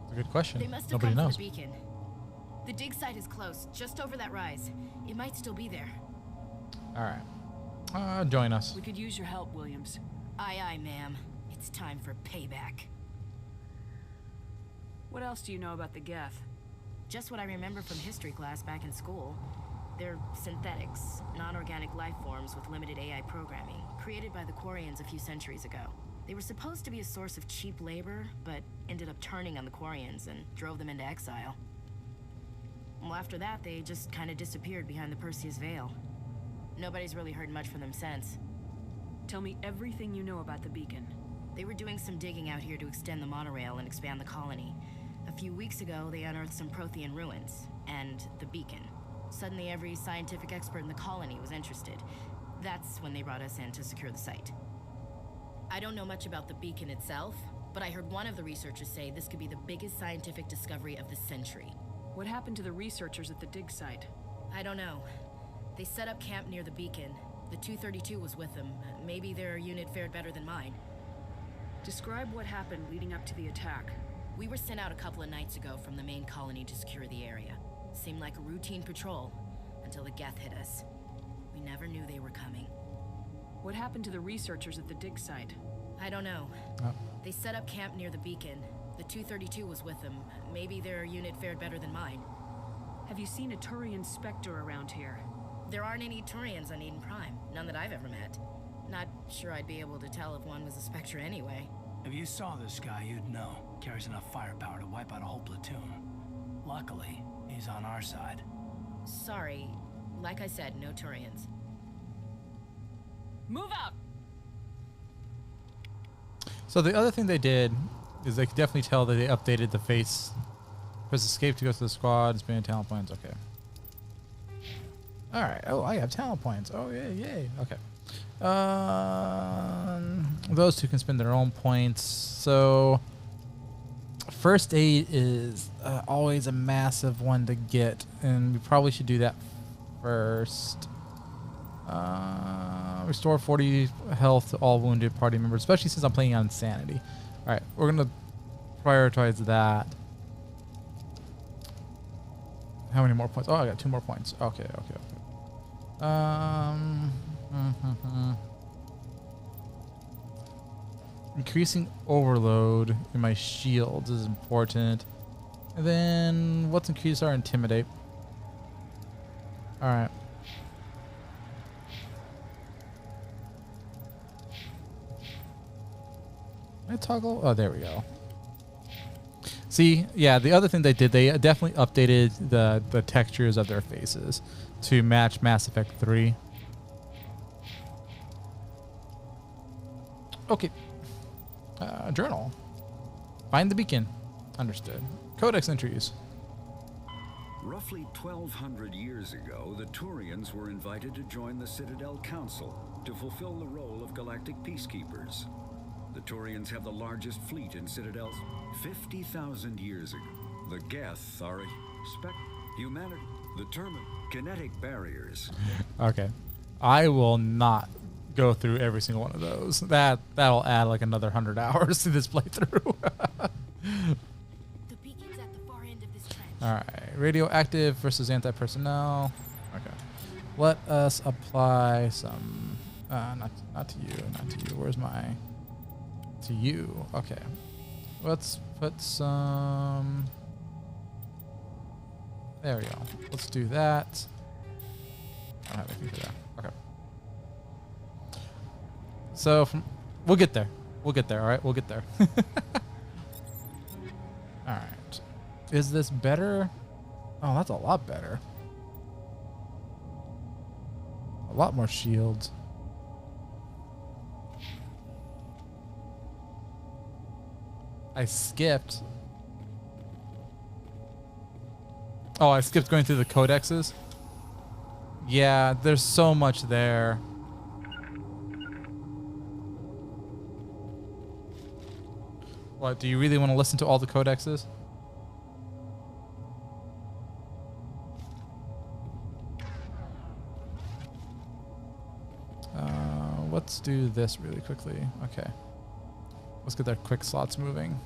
It's a good question. They must have Nobody come knows. for the beacon. The dig site is close, just over that rise. It might still be there. All right. Join us. We could use your help, Williams. Aye, aye, ma'am. It's time for payback. What else do you know about the Geth? Just what I remember from history class back in school. They're synthetics, non-organic life forms with limited AI programming, created by the Quarians a few centuries ago. They were supposed to be a source of cheap labor, but ended up turning on the Quarians and drove them into exile. Well, after that, they just kind of disappeared behind the Perseus Veil. Nobody's really heard much from them since. Tell me everything you know about the beacon. They were doing some digging out here to extend the monorail and expand the colony. A few weeks ago, they unearthed some Prothean ruins, and the beacon. Suddenly, every scientific expert in the colony was interested. That's when they brought us in to secure the site. I don't know much about the beacon itself, but I heard one of the researchers say this could be the biggest scientific discovery of the century. What happened to the researchers at the dig site? I don't know. They set up camp near the beacon. The 232 was with them. Maybe their unit fared better than mine. Describe what happened leading up to the attack. We were sent out a couple of nights ago from the main colony to secure the area. Seemed like a routine patrol, until the Geth hit us. We never knew they were coming. What happened to the researchers at the dig site? I don't know. They set up camp near the beacon. The 232 was with them. Maybe their unit fared better than mine. Have you seen a Turian Spectre around here? There aren't any Turians on Eden Prime. None that I've ever met. Not sure I'd be able to tell if one was a Spectre anyway. If you saw this guy, you'd know. Carries enough firepower to wipe out a whole platoon. Luckily, he's on our side. Sorry. Like I said, no Turians. Move out! So the other thing they did is they could definitely tell that they updated the face. Press escape to go to the squad. Expand talent points. Okay. All right. Oh, I have talent points. Oh, yay. Okay. Those two can spend their own points. So first aid is always a massive one to get, and we probably should do that first. Restore 40 health to all wounded party members, especially since I'm playing on Insanity. Alright, we're going to prioritize that. How many more points? Oh, I got 2 more points. Okay. Increasing overload in my shields is important. And then let's increase our Intimidate. Alright. I toggle? Oh, there we go. See, yeah, the other thing they did, they definitely updated the textures of their faces to match Mass Effect 3. Okay. Journal. Find the beacon. Understood. Codex entries. Roughly 1,200 years ago, the Turians were invited to join the Citadel Council to fulfill the role of galactic peacekeepers. The Turians have the largest fleet in Citadel's 50,000 years ago. The Geth are a humanity, determined kinetic barriers. Okay. I will not go through every single one of those. That'll add like another 100 hours to this playthrough. The beacon's at the far end of this trench. Alright. Radioactive versus anti-personnel. Okay. Let us apply some not to you, not to you. Where's my to you? Okay. Let's put some. There we go. Let's do that. I don't have anything for that. Okay. So we'll get there. We'll get there. All right. We'll get there. All right. Is this better? Oh, that's a lot better. A lot more shields. I skipped. Oh, I skipped going through the codexes. Yeah, there's so much there. What, do you really want to listen to all the codexes? Let's do this really quickly. Okay. Let's get their quick slots moving.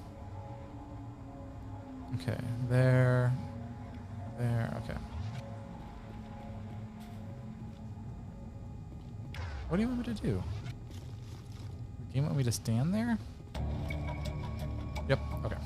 Okay, there, okay. What do you want me to do? Do you want me to stand there? Yep, okay.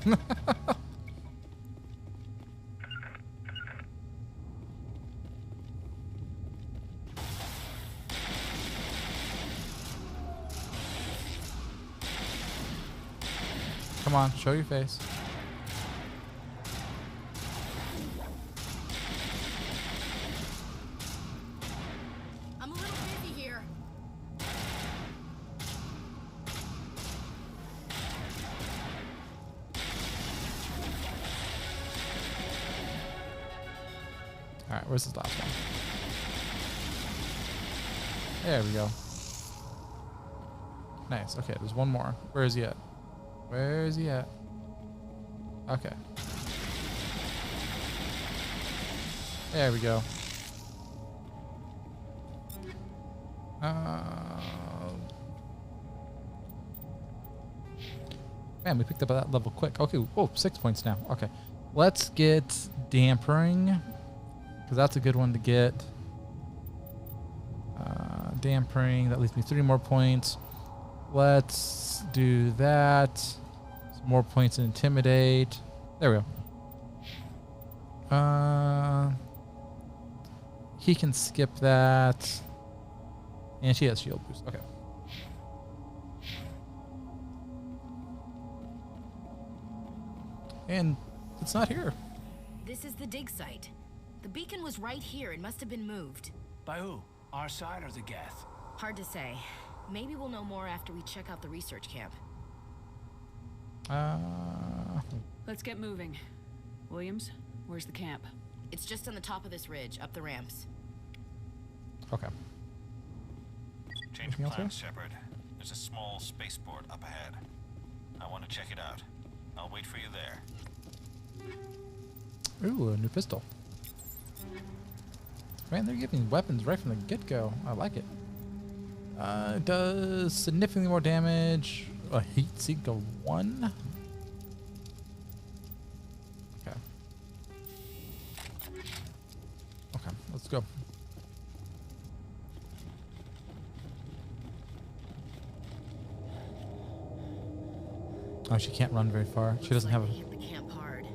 Come on, show your face. I'm a little busy here. All right, where's this last one? There we go. Nice. Okay, there's one more. Where is he at? Where is he at? Okay. There we go. Man, we picked up that level quick. Okay, whoa, 6 points now. Okay. Let's get dampering, because that's a good one to get. Dampering, that leaves me 3 more points. Let's do that. Some more points in Intimidate. There we go. He can skip that. And she has shield boost. Okay. And it's not here. This is the dig site. The beacon was right here. It must have been moved. By who? Our side or the Geth? Hard to say. Maybe we'll know more after we check out the research camp. Let's get moving. Williams, where's the camp? It's just on the top of this ridge, up the ramps. Okay. Change of plans, Shepard. There's a small spaceport up ahead. I want to check it out. I'll wait for you there. Ooh, a new pistol. Man, they're giving weapons right from the get-go. I like it. It does significantly more damage. A heat sink of 1. Okay. Okay, let's go. Oh, she can't run very far. She doesn't have a... Hit the camp hard.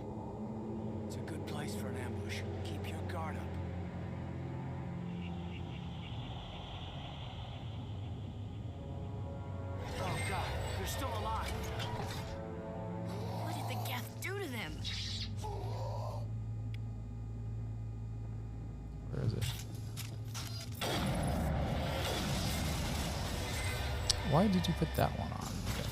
It's a good place for an ambush. Keep your guard up. Oh God, they're still alive. What did the Geth do to them? Where is it? Why did you put that one on? Okay.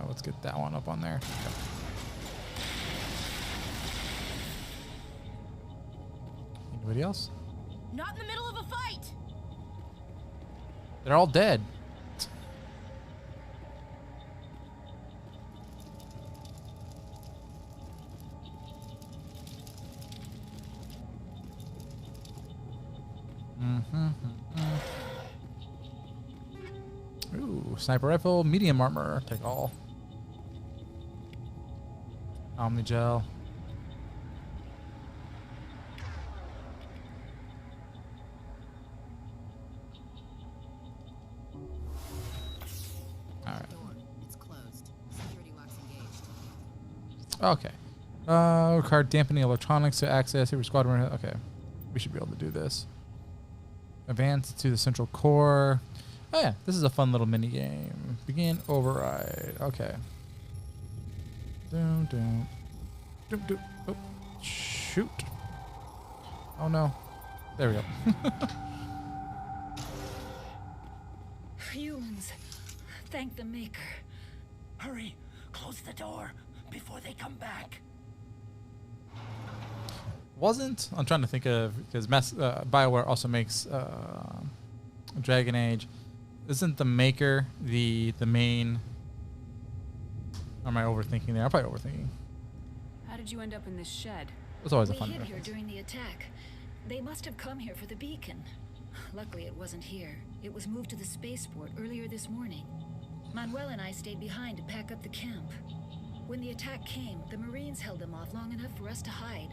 Let's get that one up on there. Okay. Anybody else? Not in the middle of a fight. They're all dead. Ooh, sniper rifle, medium armor, take all. Omni gel. All right. It's closed. Security locks engaged. Okay. Required dampening electronics to access every squadron. Okay. We should be able to do this. Advance to the central core. Oh yeah, this is a fun little mini game. Begin override. Okay. Doom, doom. Doom, doom. Oh, shoot. Oh no. There we go. Humans. Thank the Maker. Hurry, close the door before they come back. I'm trying to think of, because BioWare also makes Dragon Age. Isn't the Maker the main? Or am I overthinking there? I'm probably overthinking. How did you end up in this shed? It's always a We fun hid here reference. during the attack. They must have come here for the beacon. Luckily, it wasn't here. It was moved to the spaceport earlier this morning. Manuel and I stayed behind to pack up the camp. When the attack came, the Marines held them off long enough for us to hide.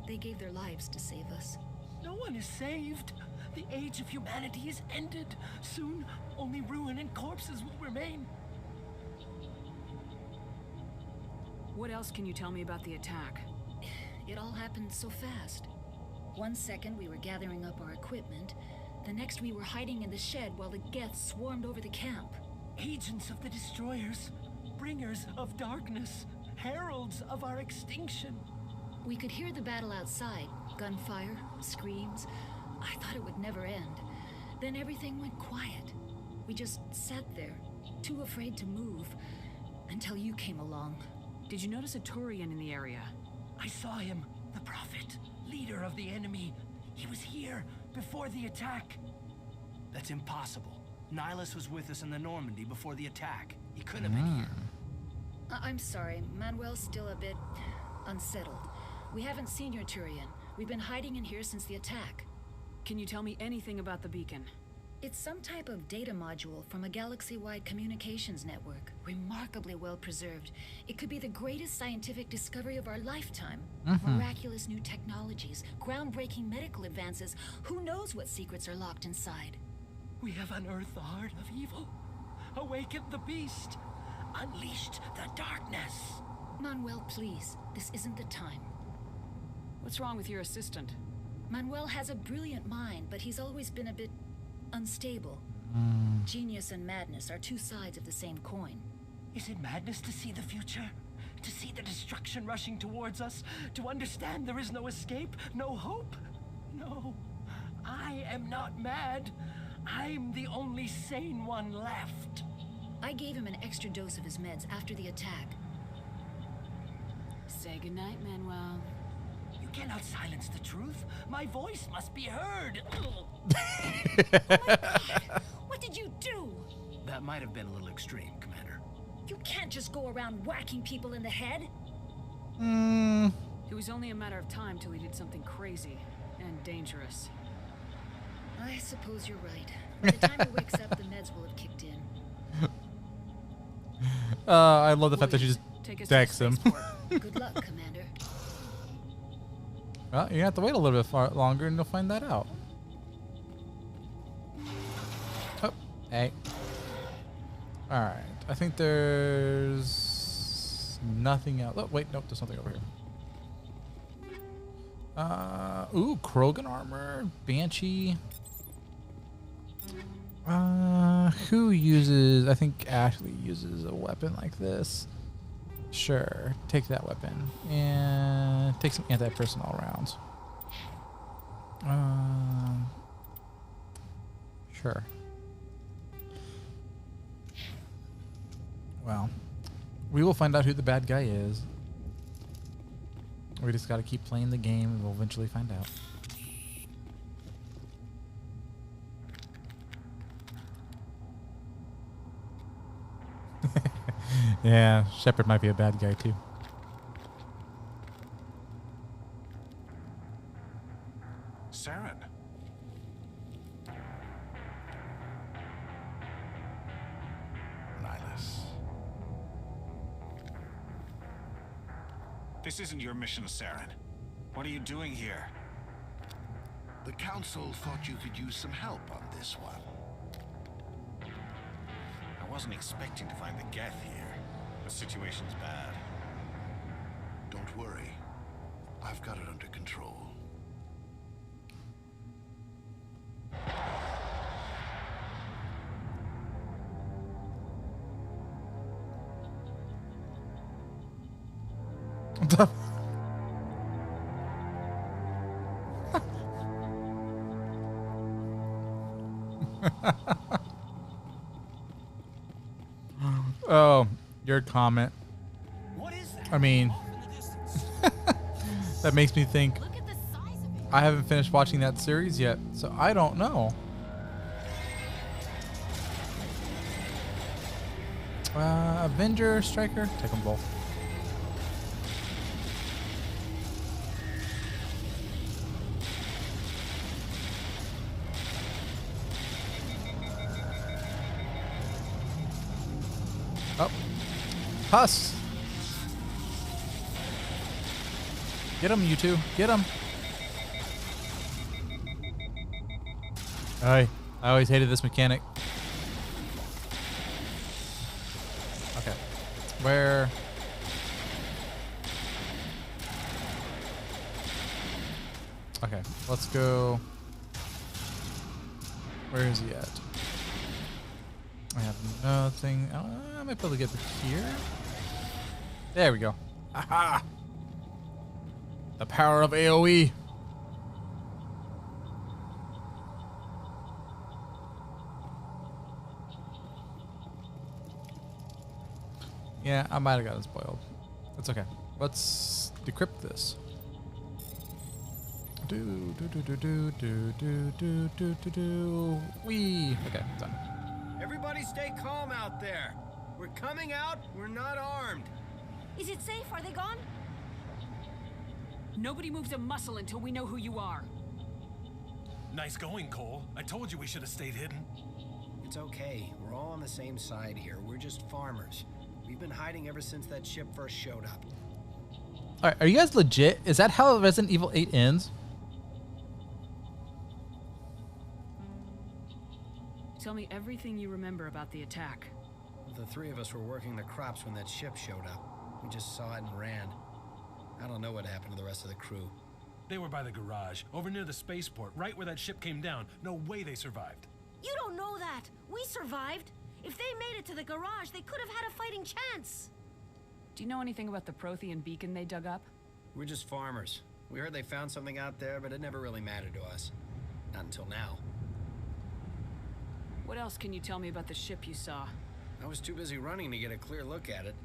They gave their lives to save us. No one is saved. The age of humanity is ended. Soon, only ruin and corpses will remain. What else can you tell me about the attack? It all happened so fast. 1 second we were gathering up our equipment. The next we were hiding in the shed while the Geth swarmed over the camp. Agents of the destroyers, bringers of darkness, heralds of our extinction. We could hear the battle outside. Gunfire, screams. I thought it would never end. Then everything went quiet. We just sat there, too afraid to move, until you came along. Did you notice a Turian in the area? I saw him, the Prophet, leader of the enemy. He was here before the attack. That's impossible. Nihilus was with us in the Normandy before the attack. He couldn't have been here. I'm sorry, Manuel's still a bit unsettled. We haven't seen your Turian. We've been hiding in here since the attack. Can you tell me anything about the beacon? It's some type of data module from a galaxy-wide communications network. Remarkably well preserved. It could be the greatest scientific discovery of our lifetime. Miraculous new technologies, groundbreaking medical advances. Who knows what secrets are locked inside? We have unearthed the heart of evil, awakened the beast, unleashed the darkness. Manuel, please. This isn't the time. What's wrong with your assistant? Manuel has a brilliant mind, but he's always been a bit unstable. Genius and madness are two sides of the same coin. Is it madness to see the future? To see the destruction rushing towards us? To understand there is no escape? No hope? No. I am not mad. I'm the only sane one left. I gave him an extra dose of his meds after the attack. Say goodnight, Manuel. You cannot silence the truth. My voice must be heard. Oh my God. might have been a little extreme, Commander. You can't just go around whacking people in the head. It was only a matter of time till he did something crazy and dangerous. I suppose you're right. By the time he wakes up, the meds will have kicked in. I love the fact that she just Take us decks him. Good luck, Commander. Well, you have to wait a little bit longer and you'll find that out. Oh, hey. Alright. I think there's nothing else. Oh, wait, nope, there's something over here. Ooh, Krogan armor, Banshee. Who uses, I think Ashley uses a weapon like this. Sure, take that weapon and take some anti-personnel rounds. Sure. Well, we will find out who the bad guy is. We just got to keep playing the game and we'll eventually find out. Yeah, Shepard might be a bad guy too. Saren. Nihilus. This isn't your mission, Saren. What are you doing here? The Council thought you could use some help on this one. I wasn't expecting to find the Geth here. The situation's bad. Don't worry. I've got it under control. Oh, your comment. What is that? I mean, that makes me think. I haven't finished watching that series yet, so I don't know. Avenger, Striker, take them both. Oh, Huss! Get him, you two. Get him. I always hated this mechanic. Okay. Where? Okay, let's go. Where is he at? I have nothing. I might be able to get here. There we go. Aha! The power of AoE. Yeah, I might have gotten spoiled. That's okay. Let's decrypt this. Wee. Okay, done. Everybody stay calm out there. We're coming out. We're not armed. Is it safe? Are they gone? Nobody moves a muscle until we know who you are. Nice going, Cole. I told you we should have stayed hidden. It's okay. We're all on the same side here. We're just farmers. We've been hiding ever since that ship first showed up. Alright, are you guys legit? Is that how Resident Evil 8 ends? Tell me everything you remember about the attack. The three of us were working the crops when that ship showed up. We just saw it and ran. I don't know what happened to the rest of the crew. They were by the garage, over near the spaceport, right where that ship came down. No way they survived. You don't know that. We survived. If they made it to the garage, they could have had a fighting chance. Do you know anything about the Prothean beacon they dug up? We're just farmers. We heard they found something out there, but it never really mattered to us. Not until now. What else can you tell me about the ship you saw? I was too busy running to get a clear look at it.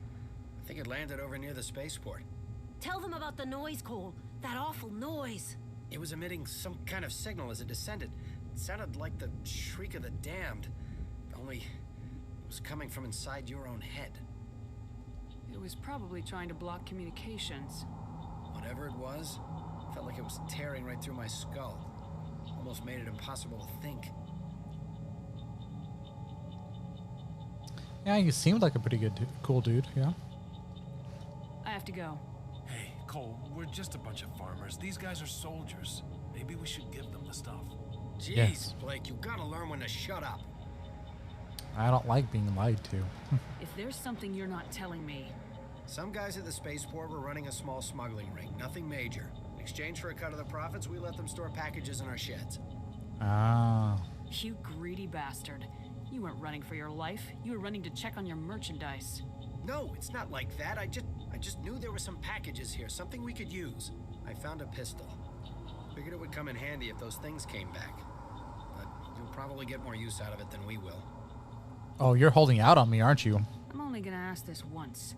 I think it landed over near the spaceport. Tell them about the noise, Cole. That awful noise. It was emitting some kind of signal as it descended. It sounded like the shriek of the damned. Only it was coming from inside your own head. It was probably trying to block communications. Whatever it was, felt like it was tearing right through my skull. Almost made it impossible to think. Yeah, he seemed like a pretty good, cool dude. Yeah. I have to go. Hey, Cole, we're just a bunch of farmers. These guys are soldiers. Maybe we should give them the stuff. Jeez, Yes. Blake, you gotta learn when to shut up. I don't like being lied to. If there's something you're not telling me. Some guys at the spaceport were running a small smuggling ring, nothing major. In exchange for a cut of the profits, we let them store packages in our sheds. Ah. You greedy bastard. You weren't running for your life. You were running to check on your merchandise. No, it's not like that. I just knew there were some packages here, something we could use. I found a pistol. Figured it would come in handy if those things came back. But you'll probably get more use out of it than we will. Oh, you're holding out on me, aren't you? I'm only gonna ask this once.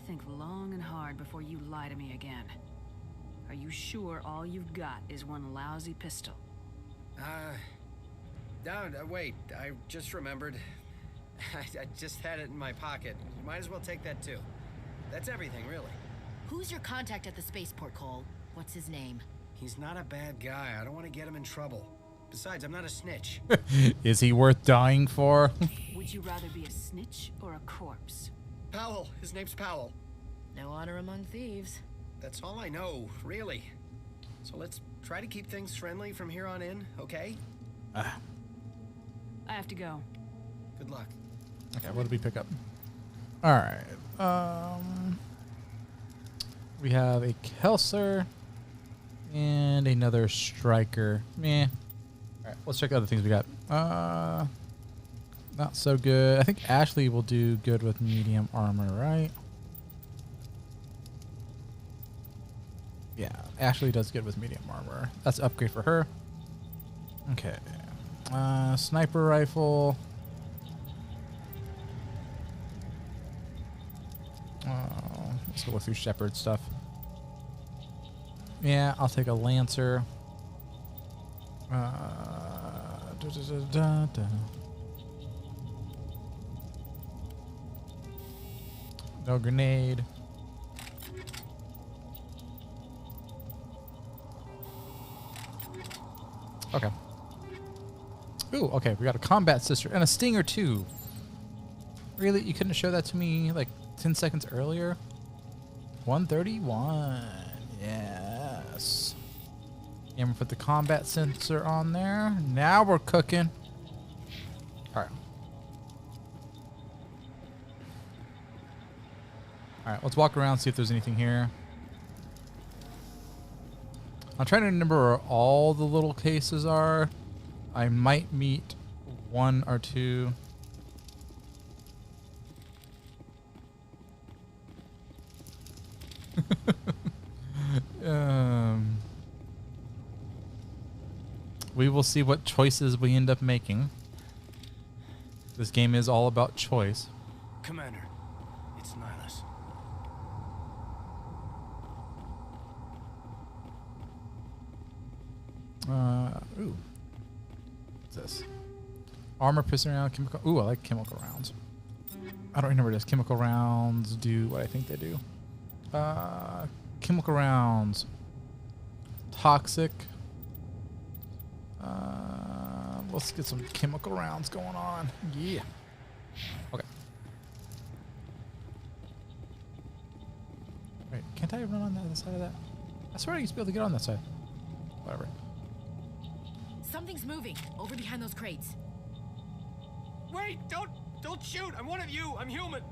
Think long and hard before you lie to me again. Are you sure all you've got is one lousy pistol? No, wait. I just remembered. I just had it in my pocket. You might as well take that too. That's everything, really. Who's your contact at the spaceport, Cole? What's his name? He's not a bad guy. I don't want to get him in trouble. Besides, I'm not a snitch. Is he worth dying for? Would you rather be a snitch or a corpse? Powell. His name's Powell. No honor among thieves. That's all I know, really. So let's try to keep things friendly from here on in, okay? I have to go. Good luck. Okay, what did we pick up? All right. We have a Kelser and another Striker. Meh. All right, let's check out the things we got. Not so good. I think Ashley will do good with medium armor, right? Yeah, Ashley does good with medium armor. That's an upgrade for her. Okay. Sniper rifle. Let's go through Shepard stuff. Yeah, I'll take a Lancer. No grenade. Okay. Ooh, okay, we got a combat sister and a stinger too. Really? You couldn't show that to me like 10 seconds earlier? 131. Yes. And we put the combat sensor on there. Now we're cooking. Alright. Alright, let's walk around, see if there's anything here. I'm trying to remember where all the little cases are. I might meet one or two. We will see what choices we end up making. This game is all about choice. Commander, it's Nihilus. Ooh. What's this? Armor, piston round, chemical. Ooh, I like chemical rounds. I don't remember this. Chemical rounds do what I think they do. Chemical rounds. Toxic. Let's get some chemical rounds going on. Yeah. Okay. Wait, can't I run on the other side of that? I swear I used to be able to get on that side. Whatever. Something's moving over behind those crates. Wait! Don't shoot! I'm one of you! I'm human!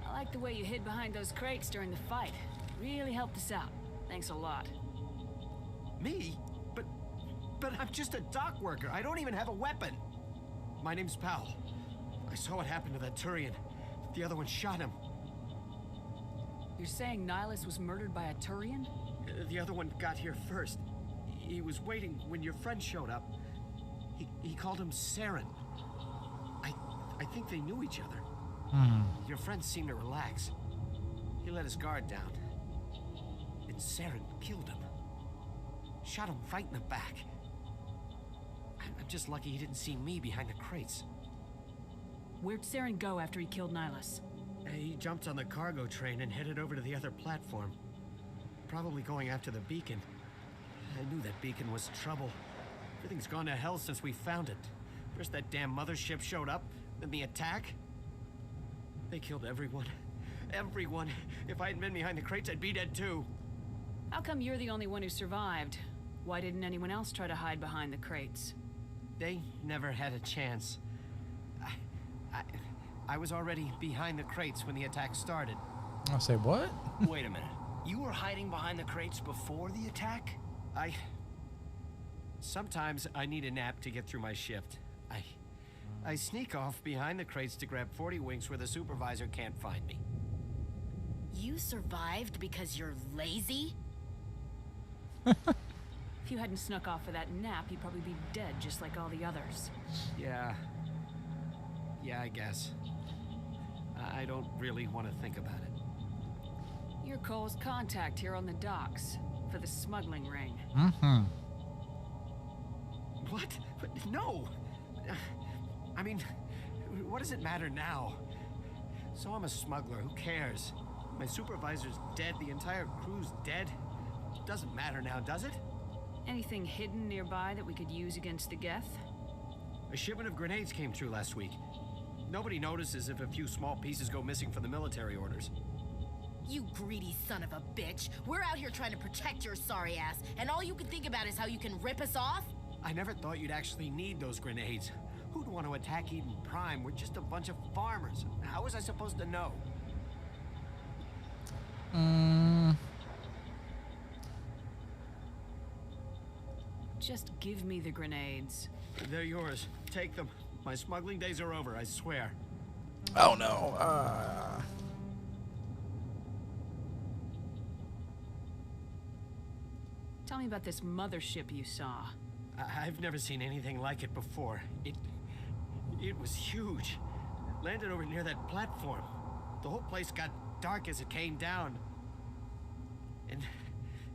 I like the way you hid behind those crates during the fight. Really helped us out. Thanks a lot. Me? But I'm just a dock worker. I don't even have a weapon. My name's Powell. I saw what happened to that Turian. The other one shot him. You're saying Nihilus was murdered by a Turian? The other one got here first. He was waiting when your friend showed up. He called him Saren. I think they knew each other. Your friend seemed to relax. He let his guard down. And Saren killed him. Shot him right in the back. I'm I'm just lucky he didn't see me behind the crates. Where'd Saren go after he killed Nihilus? He jumped on the cargo train and headed over to the other platform. Probably going after the beacon. I knew that beacon was trouble. Everything's gone to hell since we found it. First that damn mothership showed up, then the attack. They killed everyone. Everyone. If I hadn't been behind the crates, I'd be dead too. How come you're the only one who survived? Why didn't anyone else try to hide behind the crates? They never had a chance. I was already behind the crates when the attack started. I'll say what? Wait a minute. You were hiding behind the crates before the attack? Sometimes I need a nap to get through my shift. I sneak off behind the crates to grab 40 winks where the supervisor can't find me. You survived because you're lazy? If you hadn't snuck off for that nap, you'd probably be dead just like all the others. Yeah, I guess. I don't really want to think about it. You're Cole's contact here on the docks for the smuggling ring. Mm-hmm. What? No! I mean, what does it matter now? So I'm a smuggler, who cares? My supervisor's dead, the entire crew's dead. Doesn't matter now, does it? Anything hidden nearby that we could use against the Geth? A shipment of grenades came through last week. Nobody notices if a few small pieces go missing from the military orders. You greedy son of a bitch. We're out here trying to protect your sorry ass, and all you can think about is how you can rip us off? I never thought you'd actually need those grenades. Who'd want to attack Eden Prime? We're just a bunch of farmers. How was I supposed to know? Just give me the grenades. They're yours. Take them. My smuggling days are over, I swear. Oh no. Tell me about this mothership you saw. I've never seen anything like it before. It was huge. Landed over near that platform. The whole place got dark as it came down. And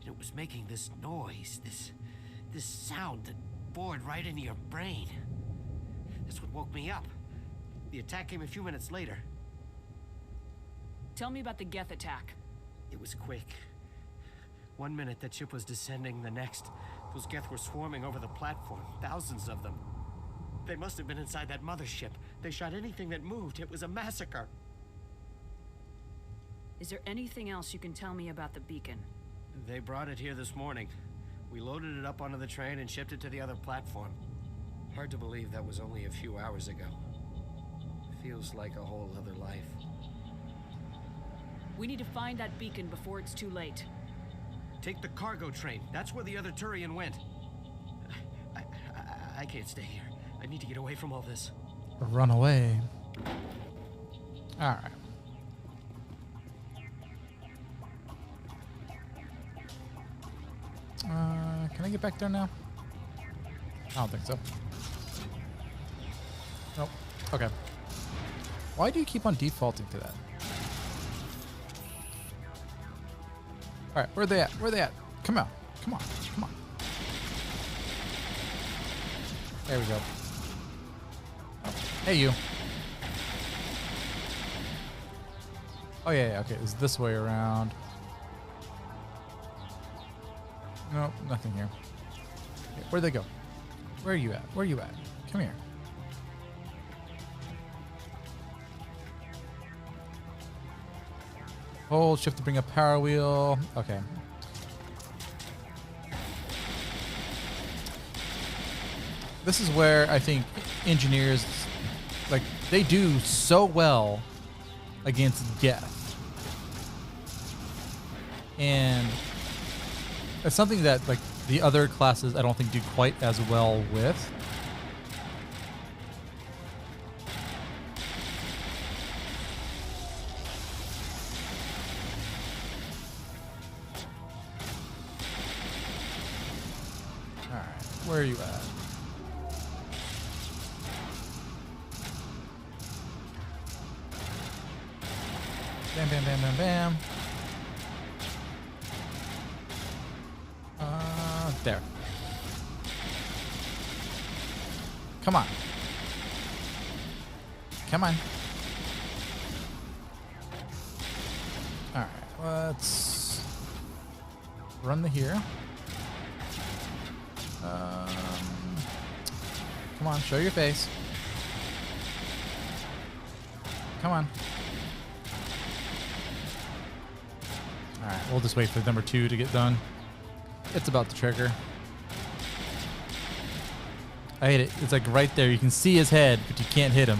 it was making this noise, this sound that bored right into your brain. That's what woke me up. The attack came a few minutes later. Tell me about the Geth attack. It was quick. 1 minute that ship was descending, the next, those Geth were swarming over the platform, thousands of them. They must have been inside that mothership. They shot anything that moved. It was a massacre. Is there anything else you can tell me about the beacon? They brought it here this morning. We loaded it up onto the train and shipped it to the other platform. Hard to believe that was only a few hours ago. Feels like a whole other life. We need to find that beacon before it's too late. Take the cargo train. That's where the other Turian went. I can't stay here. I need to get away from all this. Run away. All right. Can I get back there now? I don't think so. Nope. Okay. Why do you keep on defaulting to that? All right, where are they at? Where are they at? Come on. Come on. Come on. There we go. Oh, hey, you. Oh, yeah, okay. It's this way around. Nope, nothing here. Okay, where'd they go? Where are you at? Where are you at? Come here. Hold shift to bring up power wheel. Okay. This is where I think engineers, like, they do so well against Geth. And it's something that, like, the other classes I don't think do quite as well with. Alright, where are you at? Bam, bam, bam, bam, bam. There. Come on. Come on. Alright, let's run the here. Come on, show your face. Come on. Alright, we'll just wait for number 2 to get done. It's about to trigger. I hate it. It's like right there. You can see his head, but you can't hit him.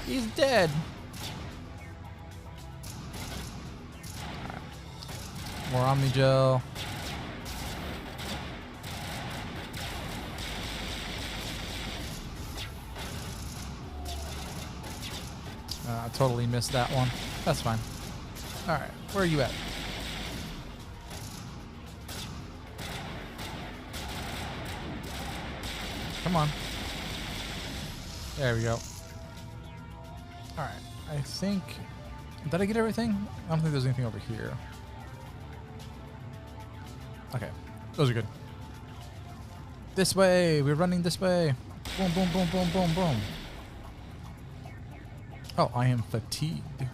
He's dead. Right. More Omni Gel. I totally missed that one. That's fine. Alright, where are you at? Come on. There we go. Alright, I think... Did I get everything? I don't think there's anything over here. Okay, those are good. This way! We're running this way! Boom, boom, boom, boom, boom, boom. Oh, I am fatigued.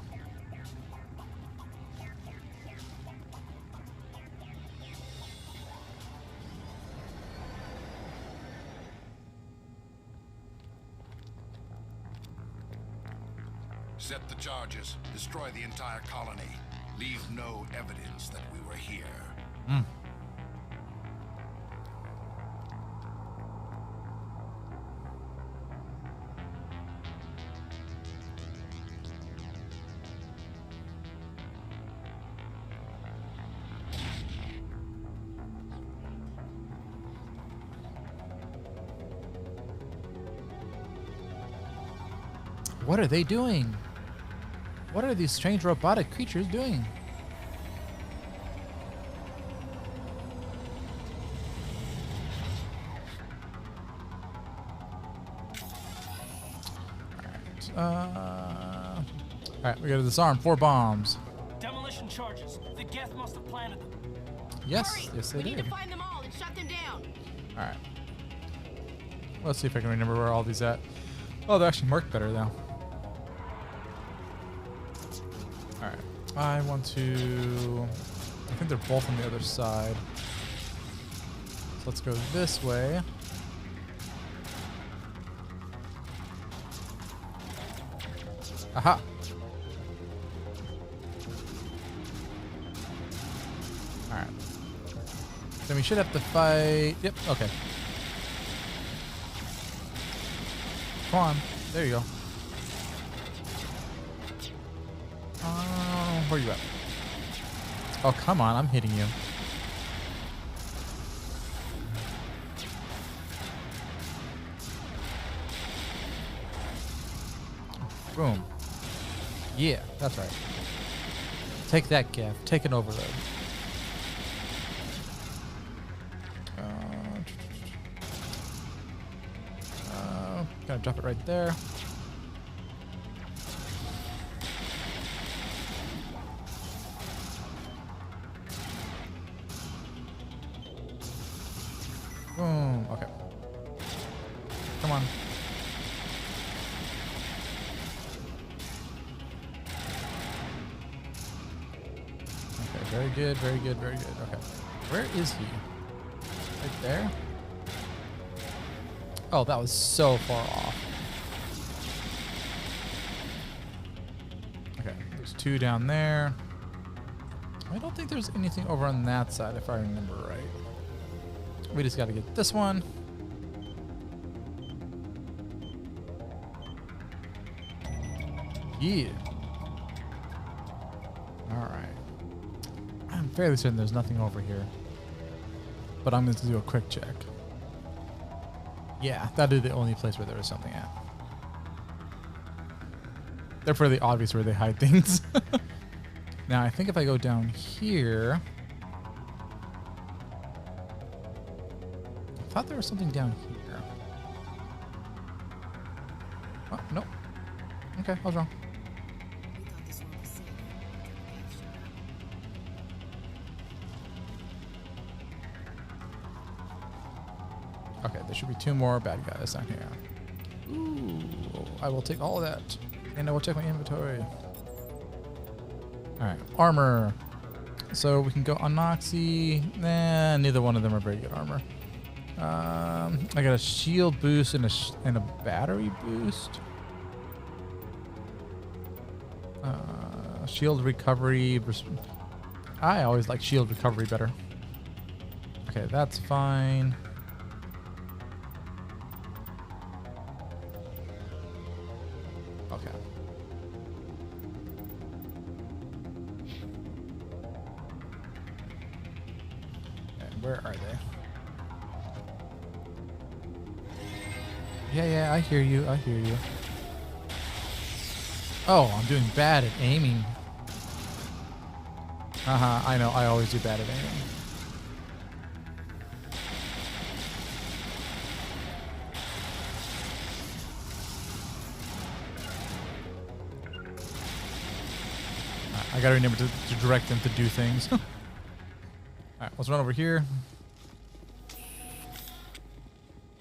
Set the charges. Destroy the entire colony. Leave no evidence that we were here. Mm. What are they doing? What are these strange robotic creatures doing? Alright, we gotta disarm 4 bombs. Demolition charges. The Geth must have planted them. Yes, Hurry! yes they We need did. to find them all and shut them down. Alright. Let's see if I can remember where all these at. Oh, they're actually marked better now. Alright. I want to... I think they're both on the other side. So let's go this way. Aha! Alright. Then we should have to fight... Yep, okay. Come on. There you go. Where you at? Oh, come on. I'm hitting you. Boom. Yeah, that's right. Take that, Gav. Take an overload. Gonna drop it right there. Boom. Okay. Come on. Okay, very good, very good, very good. Okay. Where is he? Right there? Oh, that was so far off. Okay, there's 2 down there. I don't think there's anything over on that side, if I remember right. We just got to get this one. Yeah. Alright. I'm fairly certain there's nothing over here. But I'm going to do a quick check. Yeah, that is the only place where there is something at. They're fairly obvious where they hide things. Now, I think if I go down here... I thought there was something down here. Oh, nope. Okay, I was wrong. Okay, there should be 2 more bad guys down here. Ooh, I will take all of that. And I will check my inventory. Alright, armor. So we can go on Noxy. Nah, neither one of them are very good armor. I got a shield boost and a battery boost. Shield recovery. I always like shield recovery better. Okay, that's fine. Okay. Where are they? Yeah, I hear you. I hear you. Oh, I'm doing bad at aiming. I know. I always do bad at aiming. I gotta remember to direct them to do things. Alright, let's run over here.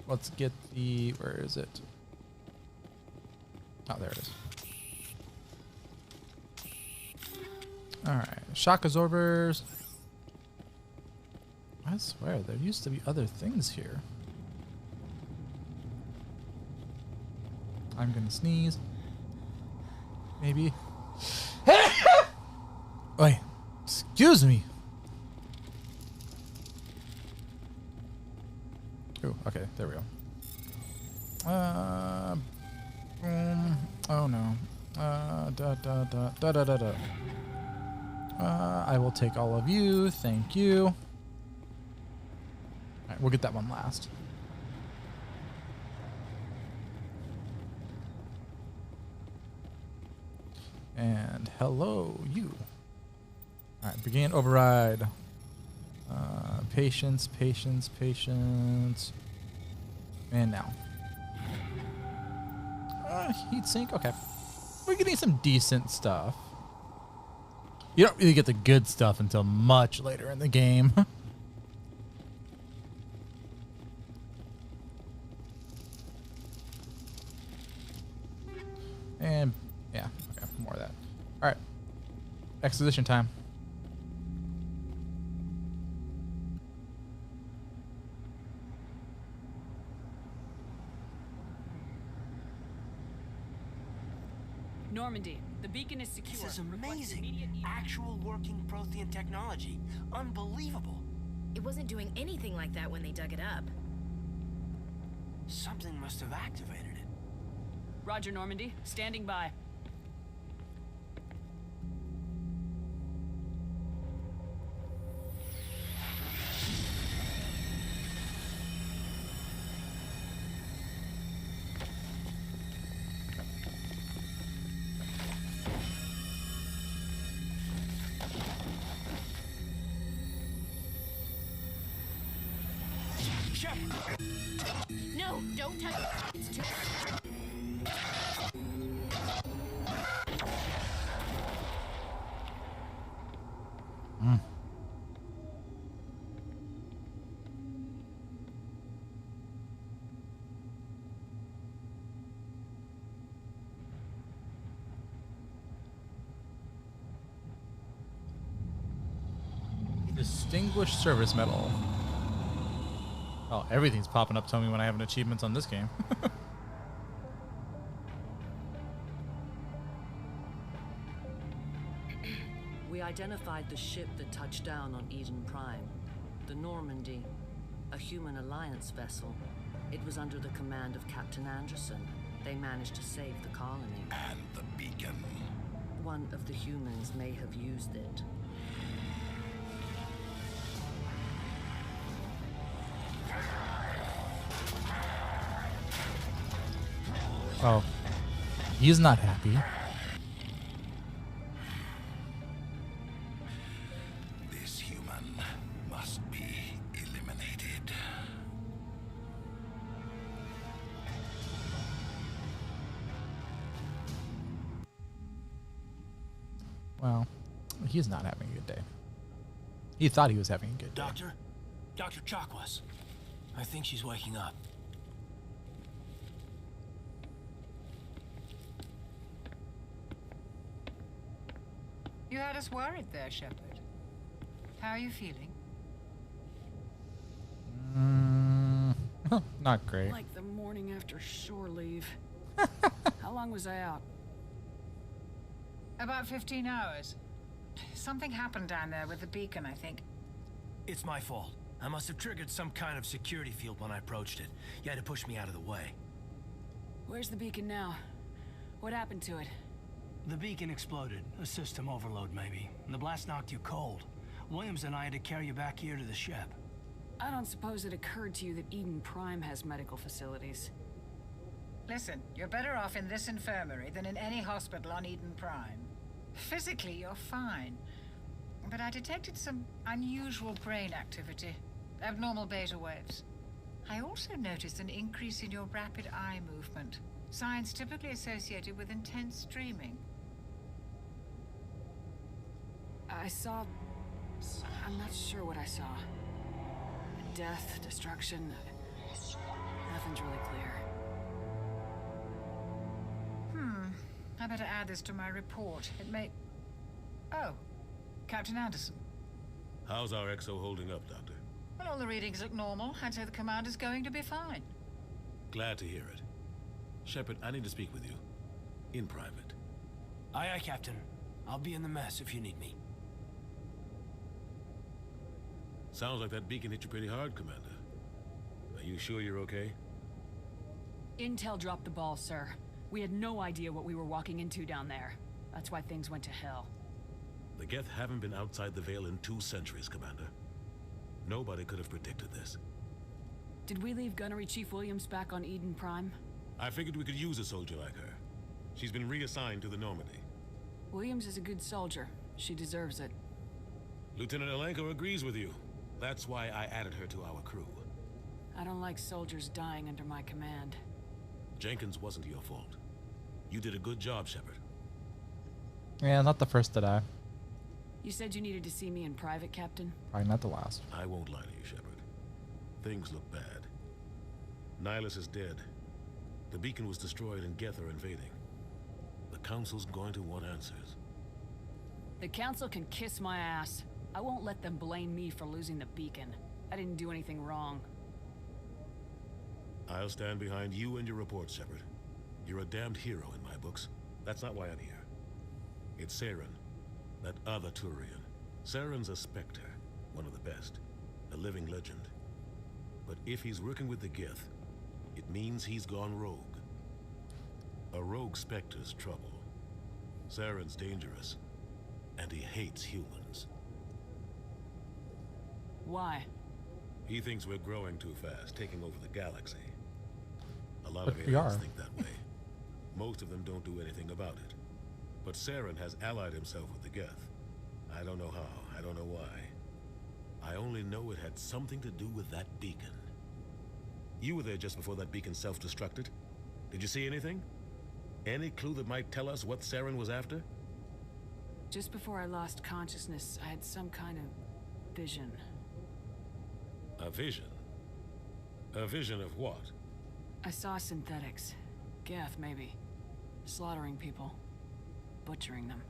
Let's get the... Where is it? Oh, there it is. Alright, shock absorbers. I swear, there used to be other things here. I'm gonna sneeze. Maybe. Wait, excuse me. Oh, okay, there we go. Oh no. I will take all of you. Thank you. All right, we'll get that one last. And hello, you. All right, begin override. Patience, patience, patience. And now. Heat sink. Okay. We're getting some decent stuff. You don't really get the good stuff until much later in the game. And yeah, okay, more of that. All right. Exposition time. Normandy, the beacon is secure. This is amazing. Actual working Prothean technology. Unbelievable. It wasn't doing anything like that when they dug it up. Something must have activated it. Roger, Normandy. Standing by. No, don't touch it. It's too... Distinguished Service Medal. Oh, everything's popping up telling me when I have an achievements on this game. We identified the ship that touched down on Eden Prime. The Normandy, a human alliance vessel. It was under the command of Captain Anderson. They managed to save the colony. And the beacon. One of the humans may have used it. Oh, he's not happy. This human must be eliminated. Well, he's not having a good day. He thought he was having a good day. Doctor? Dr. Chakwas. I think she's waking up. You had us worried there, Shepard. How are you feeling? Not great. Like the morning after shore leave. How long was I out? About 15 hours. Something happened down there with the beacon, I think. It's my fault. I must have triggered some kind of security field when I approached it. You had to push me out of the way. Where's the beacon now? What happened to it? The beacon exploded. A system overload, maybe. The blast knocked you cold. Williams and I had to carry you back here to the ship. I don't suppose it occurred to you that Eden Prime has medical facilities. Listen, you're better off in this infirmary than in any hospital on Eden Prime. Physically, you're fine. But I detected some unusual brain activity. Abnormal beta waves. I also noticed an increase in your rapid eye movement. Signs typically associated with intense dreaming. I saw... I'm not sure what I saw. Death, destruction... Nothing's really clear. I better add this to my report. It may... Oh, Captain Anderson. How's our XO holding up, Doctor? Well, all the readings look normal. I'd say the commander's going to be fine. Glad to hear it. Shepard, I need to speak with you. In private. Aye, aye, Captain. I'll be in the mess if you need me. Sounds like that beacon hit you pretty hard, Commander. Are you sure you're okay? Intel dropped the ball, sir. We had no idea what we were walking into down there. That's why things went to hell. The Geth haven't been outside the Veil in 2 centuries, Commander. Nobody could have predicted this. Did we leave Gunnery Chief Williams back on Eden Prime? I figured we could use a soldier like her. She's been reassigned to the Normandy. Williams is a good soldier. She deserves it. Lieutenant Alenko agrees with you. That's why I added her to our crew. I don't like soldiers dying under my command. Jenkins wasn't your fault. You did a good job, Shepard. Yeah, not the first to die. You said you needed to see me in private, Captain? Probably not the last. I won't lie to you, Shepard. Things look bad. Nihilus is dead. The beacon was destroyed and Geth are invading. The Council's going to want answers. The Council can kiss my ass. I won't let them blame me for losing the beacon. I didn't do anything wrong. I'll stand behind you and your reports, Shepard. You're a damned hero in my books. That's not why I'm here. It's Saren, that other Turian. Saren's a Spectre, one of the best, a living legend. But if he's working with the Geth, it means he's gone rogue. A rogue Spectre's trouble. Saren's dangerous, and he hates humans. Why? He thinks we're growing too fast, taking over the galaxy. A lot But of we aliens are. think that way. Most of them don't do anything about it. But Saren has allied himself with the Geth. I don't know how, I don't know why. I only know it had something to do with that beacon. You were there just before that beacon self-destructed. Did you see anything? Any clue that might tell us what Saren was after? Just before I lost consciousness, I had some kind of vision. A vision? A vision of what? I saw synthetics. Geth, maybe. Slaughtering people. Butchering them.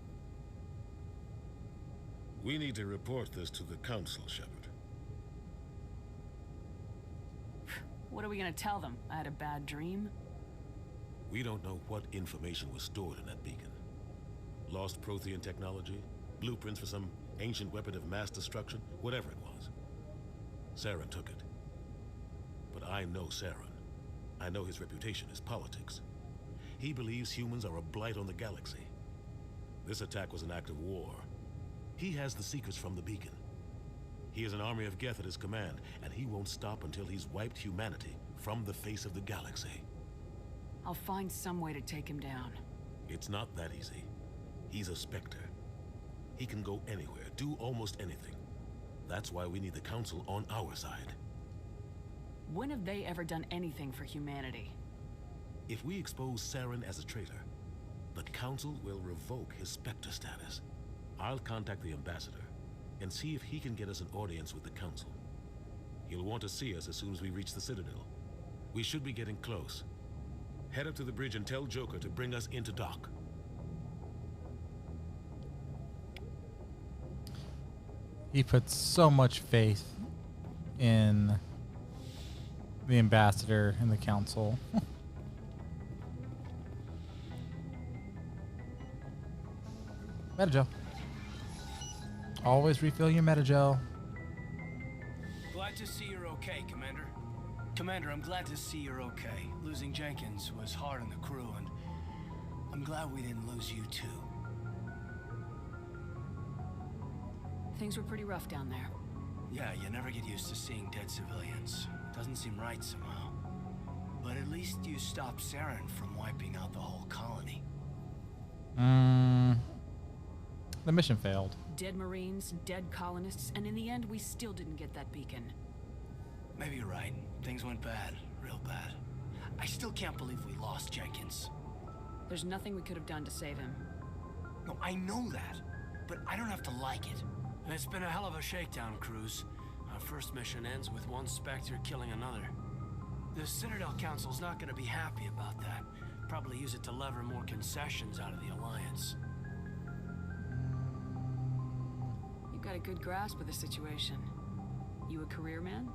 We need to report this to the Council, Shepard. What are we gonna tell them? I had a bad dream? We don't know what information was stored in that beacon. Lost Prothean technology? Blueprints for some ancient weapon of mass destruction? Whatever it was. Saren took it. But I know Saren. I know his reputation is politics. He believes humans are a blight on the galaxy. This attack was an act of war. He has the secrets from the beacon. He has an army of Geth at his command, and he won't stop until he's wiped humanity from the face of the galaxy. I'll find some way to take him down. It's not that easy. He's a Spectre. He can go anywhere, do almost anything. That's why we need the Council on our side. When have they ever done anything for humanity? If we expose Saren as a traitor, the Council will revoke his Spectre status. I'll contact the Ambassador and see if he can get us an audience with the Council. You'll want to see us as soon as we reach the Citadel. We should be getting close. Head up to the bridge and tell Joker to bring us into dock. He puts so much faith in the ambassador and the council. Metagel. Always refill your Metagel. Glad to see you're okay, Commander. Commander, I'm glad to see you're okay. Losing Jenkins was hard on the crew, and I'm glad we didn't lose you too. Things were pretty rough down there. Yeah, you never get used to seeing dead civilians. Doesn't seem right somehow. But at least you stopped Saren from wiping out the whole colony. The mission failed. Dead Marines, dead colonists, and in the end, we still didn't get that beacon. Maybe you're right. Things went bad. Real bad. I still can't believe we lost Jenkins. There's nothing we could have done to save him. No, I know that. But I don't have to like it. It's been a hell of a shakedown, Cruz. Our first mission ends with one Spectre killing another. The Citadel Council's not going to be happy about that. Probably use it to lever more concessions out of the Alliance. You've got a good grasp of the situation. You a career man?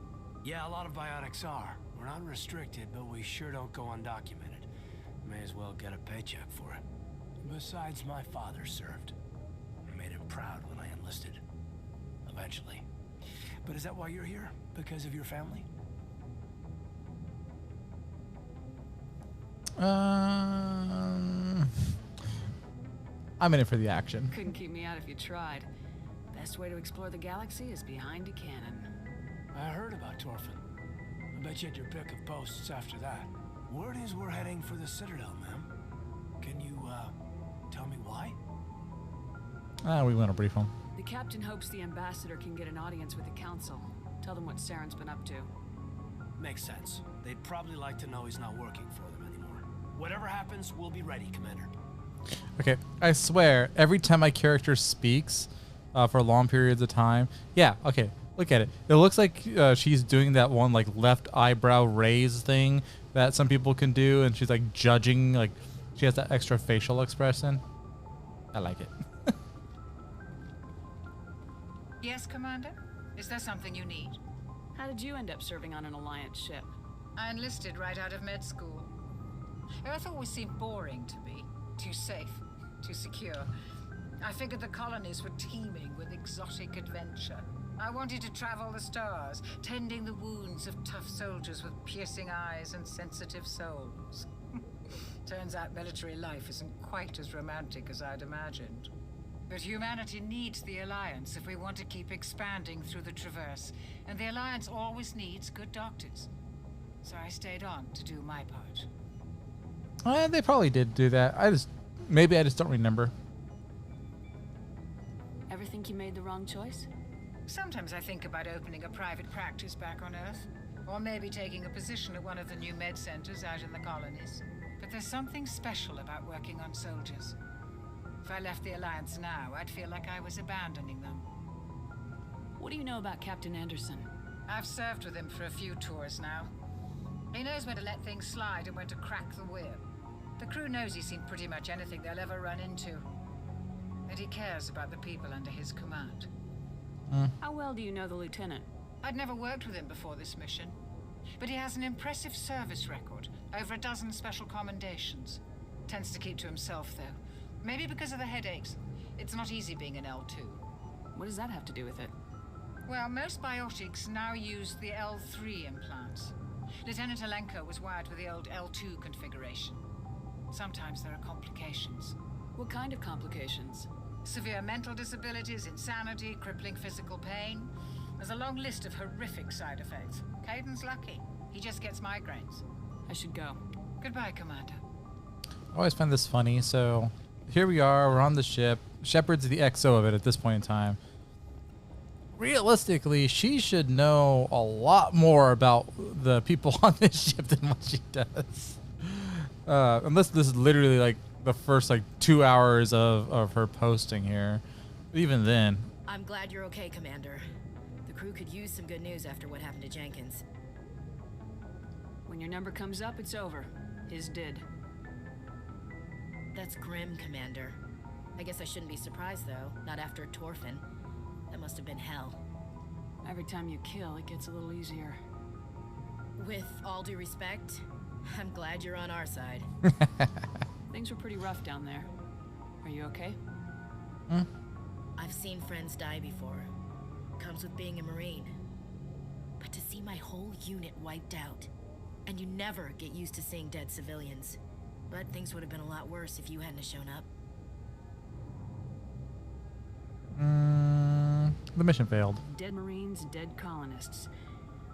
Yeah, a lot of biotics are. We're not restricted, but we sure don't go undocumented. May as well get a paycheck for it. Besides, my father served. I made him proud when I enlisted. Eventually. But is that why you're here? Because of your family? I'm in it for the action. Couldn't keep me out if you tried. Best way to explore the galaxy is behind a cannon. I heard about Torfin. I bet you had your pick of posts after that. Word is we're heading for the Citadel, ma'am. Can you, tell me why? We want to brief him. The captain hopes the ambassador can get an audience with the council. Tell them what Saren's been up to. Makes sense. They'd probably like to know he's not working for them anymore. Whatever happens, we'll be ready, Commander. Okay, I swear, every time my character speaks for long periods of time, yeah, okay, look at it. It looks like she's doing that one like left eyebrow raise thing that some people can do, and she's like judging, like she has that extra facial expression. I like it. Yes, Commander? Is there something you need? How did you end up serving on an Alliance ship? I enlisted right out of med school. Earth always seemed boring to me. Too safe, too secure. I figured the colonies were teeming with exotic adventure. I wanted to travel the stars, tending the wounds of tough soldiers with piercing eyes and sensitive souls. Turns out military life isn't quite as romantic as I'd imagined. But humanity needs the Alliance if we want to keep expanding through the Traverse, and the Alliance always needs good doctors. So I stayed on to do my part. They probably did do that. Maybe I just don't remember. Ever think you made the wrong choice? Sometimes I think about opening a private practice back on Earth, or maybe taking a position at one of the new med centers out in the colonies. But there's something special about working on soldiers. If I left the Alliance now, I'd feel like I was abandoning them. What do you know about Captain Anderson? I've served with him for a few tours now. He knows when to let things slide and when to crack the whip. The crew knows he's seen pretty much anything they'll ever run into. And he cares about the people under his command. How well do you know the lieutenant? I'd never worked with him before this mission. But he has an impressive service record, over a dozen special commendations. Tends to keep to himself, though. Maybe because of the headaches. It's not easy being an L2. What does that have to do with it? Well, most biotics now use the L3 implants. Lieutenant Alenko was wired with the old L2 configuration. Sometimes there are complications. What kind of complications? Severe mental disabilities, insanity, crippling physical pain. There's a long list of horrific side effects. Caden's lucky. He just gets migraines. I should go. Goodbye, Commander. I always find this funny. So here we are. We're on the ship. Shepard's the XO of it at this point in time. Realistically, she should know a lot more about the people on this ship than what she does. Unless this is literally like the first like 2 hours of her posting here. But even then. I'm glad you're okay, Commander. The crew could use some good news after what happened to Jenkins. When your number comes up, it's over. His did. That's grim, Commander. I guess I shouldn't be surprised, though. Not after Torfin. That must have been hell. Every time you kill, it gets a little easier. With all due respect, I'm glad you're on our side. Things were pretty rough down there. Are you okay? I've seen friends die before. Comes with being a Marine. But to see my whole unit wiped out, and you never get used to seeing dead civilians. But things would have been a lot worse if you hadn't shown up. The mission failed. Dead Marines, dead colonists.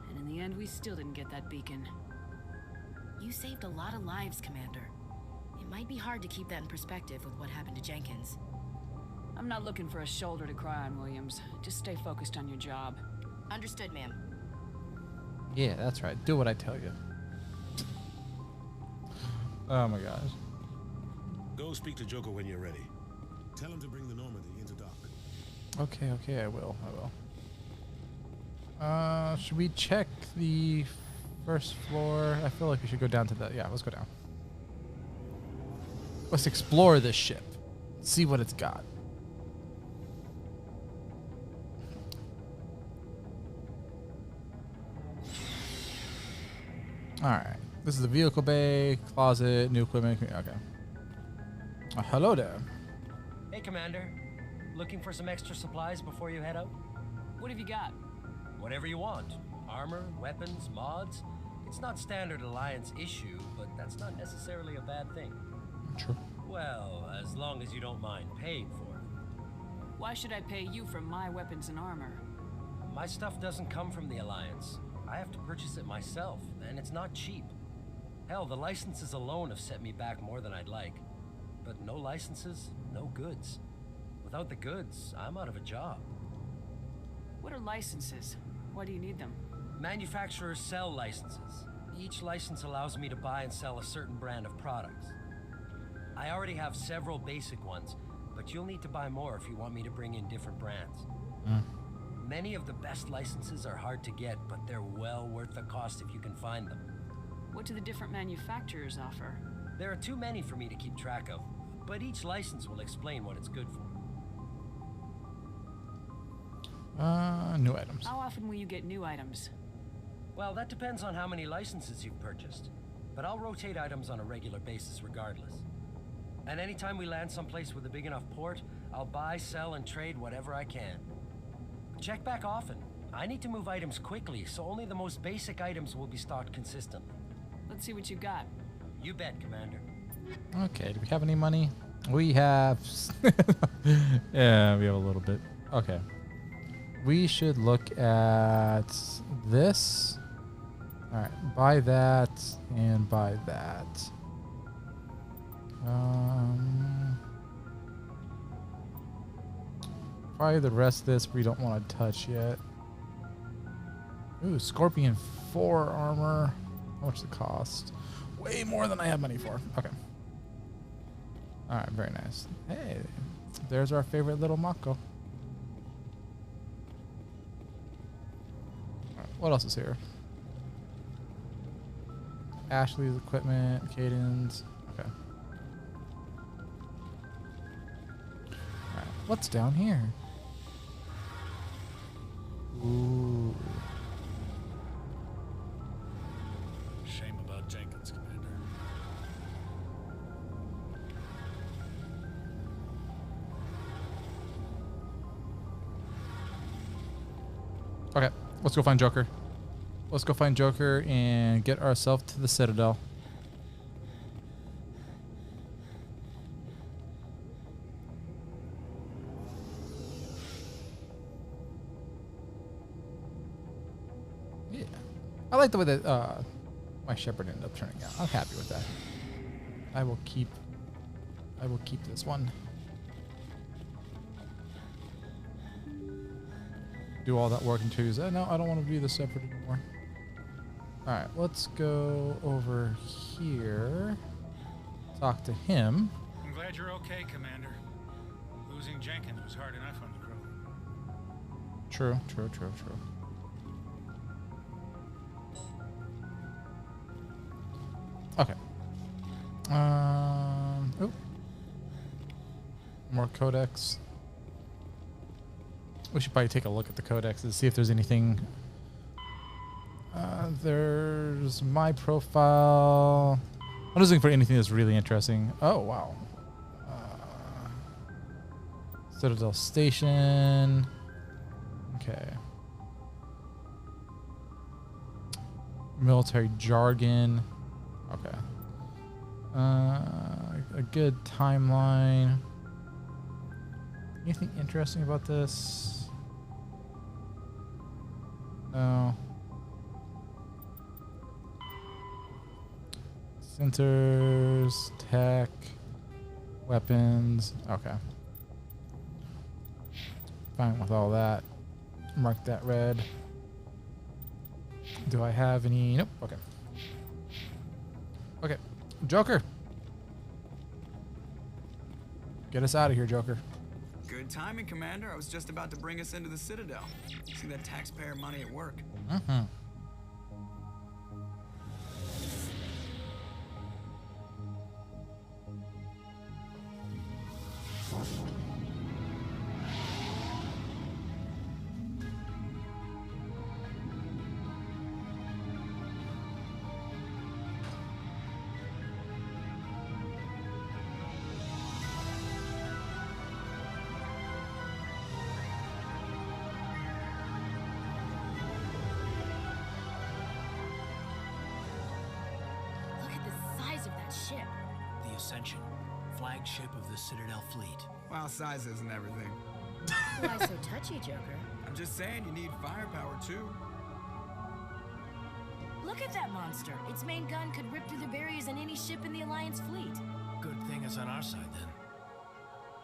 And in the end, we still didn't get that beacon. You saved a lot of lives, Commander. It might be hard to keep that in perspective with what happened to Jenkins. I'm not looking for a shoulder to cry on, Williams. Just stay focused on your job. Understood, ma'am. Yeah, that's right. Do what I tell you. Oh my gosh. Go speak to Joker when you're ready. Tell him to bring the Normandy into dock. Okay, I will. Should we check the first floor? I feel like we should go down to the... Yeah, let's go down. Let's explore this ship. See what it's got. Alright. This is the vehicle bay, closet, new equipment. Okay. Hello there. Hey, Commander. Looking for some extra supplies before you head out? What have you got? Whatever you want. Armor, weapons, mods. It's not standard Alliance issue, but that's not necessarily a bad thing. True. Well, as long as you don't mind paying for it. Why should I pay you for my weapons and armor? My stuff doesn't come from the Alliance. I have to purchase it myself, and it's not cheap. Hell, the licenses alone have set me back more than I'd like. But no licenses, no goods. Without the goods, I'm out of a job. What are licenses? Why do you need them? Manufacturers sell licenses. Each license allows me to buy and sell a certain brand of products. I already have several basic ones, but you'll need to buy more if you want me to bring in different brands. Many of the best licenses are hard to get, but they're well worth the cost if you can find them. What do the different manufacturers offer? There are too many for me to keep track of, but each license will explain what it's good for. New items. How often will you get new items? Well, that depends on how many licenses you've purchased, but I'll rotate items on a regular basis regardless. And anytime we land someplace with a big enough port, I'll buy, sell, and trade whatever I can. Check back often. I need to move items quickly, so only the most basic items will be stocked consistently. Let's see what you got. You bet, Commander. Okay, do we have any money? We have... yeah, we have a little bit. Okay. We should look at this. Alright, buy that and buy that. Probably the rest of this we don't want to touch yet. Ooh, Scorpion 4 armor. How much does it cost? Way more than I have money for. Okay. Alright, very nice. Hey, there's our favorite little Mako. Alright, what else is here? Ashley's equipment, Caden's. Okay. Alright, what's down here? Ooh. Shame about Jenkins, Commander. Okay, let's go find Joker. Let's go find Joker and get ourselves to the Citadel. Yeah, I like the way that my Shepherd ended up turning out. I'm happy with that. I will keep this one. Do all that work until you say, no, I don't want to be the Shepherd anymore. Alright, let's go over here. Talk to him. I'm glad you're okay, Commander. Losing Jenkins was hard enough on the crew. True. Okay. Oh. More codex. We should probably take a look at the codex and see if there's anything. There's my profile. I'm just looking for anything that's really interesting. Oh, wow. Citadel Station. Okay. Military jargon. Okay. A good timeline. Anything interesting about this? No. Sensors, tech, weapons. Okay. Fine with all that. Mark that red. Do I have any? Nope. Okay. Okay. Joker. Get us out of here, Joker. Good timing, Commander. I was just about to bring us into the Citadel. See that taxpayer money at work. Mm-hmm. Ship. The Ascension, flagship of the Citadel fleet. Well, size isn't everything. Why so touchy, Joker? I'm just saying you need firepower too. Look at that monster. Its main gun could rip through the barriers in any ship in the Alliance fleet. Good thing it's on our side then.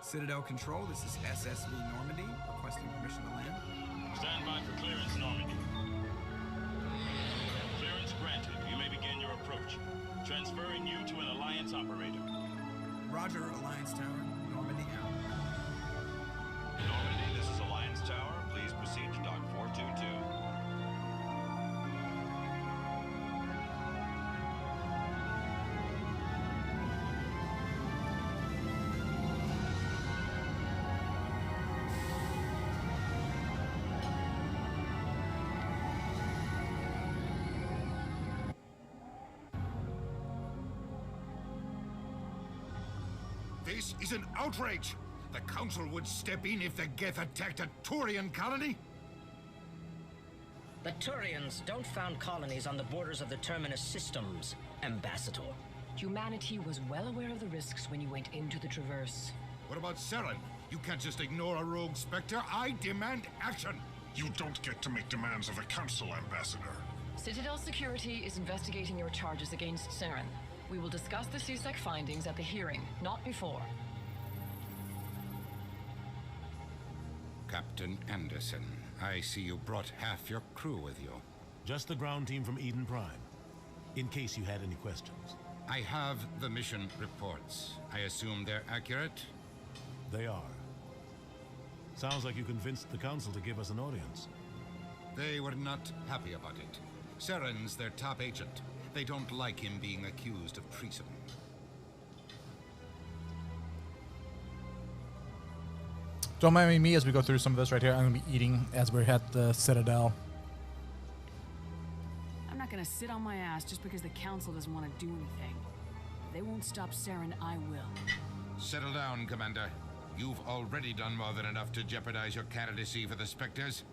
Citadel Control, this is SSV Normandy, requesting permission to land. Stand by for clearance, Normandy. Clearance granted. You may begin your approach. Transferring you to an Alliance operator. Roger, Alliance Tower. Normandy out. Normandy, this is Alliance Tower. Please proceed to Dock 422. This is an outrage! The Council would step in if the Geth attacked a Turian colony? The Turians don't found colonies on the borders of the Terminus systems, Ambassador. Humanity was well aware of the risks when you went into the Traverse. What about Saren? You can't just ignore a rogue Spectre. I demand action! You don't get to make demands of the Council, Ambassador. Citadel Security is investigating your charges against Saren. We will discuss the CSEC findings at the hearing, not before. Captain Anderson, I see you brought half your crew with you. Just the ground team from Eden Prime, in case you had any questions. I have the mission reports. I assume they're accurate? They are. Sounds like you convinced the Council to give us an audience. They were not happy about it. Saren's their top agent. They don't like him being accused of treason. Don't mind me as we go through some of this right here. I'm going to be eating as we're at the Citadel. I'm not going to sit on my ass just because the Council doesn't want to do anything. If they won't stop Saren, I will. Settle down, Commander. You've already done more than enough to jeopardize your candidacy for the Spectres.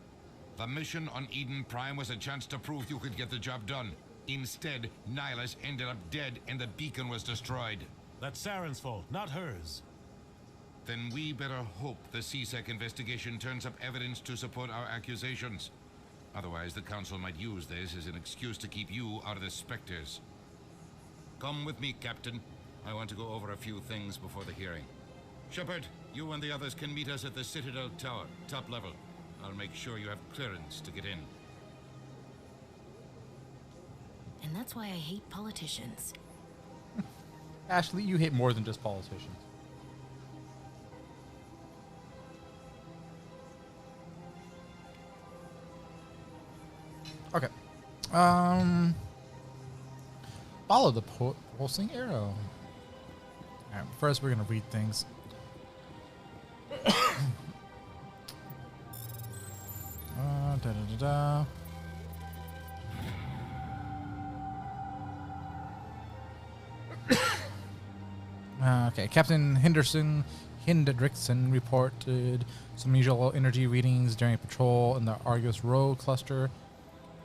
The mission on Eden Prime was a chance to prove you could get the job done. Instead, Nihilus ended up dead and the beacon was destroyed. That's Saren's fault, not hers. Then we better hope the CSEC investigation turns up evidence to support our accusations. Otherwise, the Council might use this as an excuse to keep you out of the Spectres. Come with me, Captain. I want to go over a few things before the hearing. Shepard, you and the others can meet us at the Citadel Tower, top level. I'll make sure you have clearance to get in. And that's why I hate politicians. Ashley, you hate more than just politicians. Okay. Follow the pulsing arrow. Alright, first we're gonna read things. Da, da, da, da. Okay, Captain Hendrickson reported some unusual energy readings during a patrol in the Argus Row cluster.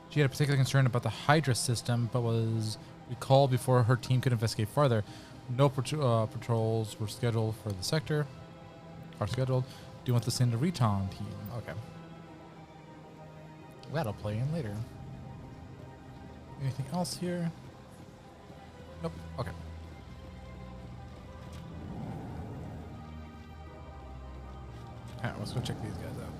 She had a particular concern about the Hydra system, but was recalled before her team could investigate farther. No patrols were scheduled for the sector. Are scheduled. Do you want to send a recon team? Okay. That'll play in later. Anything else here? Nope. Okay. Alright, let's go check these guys out.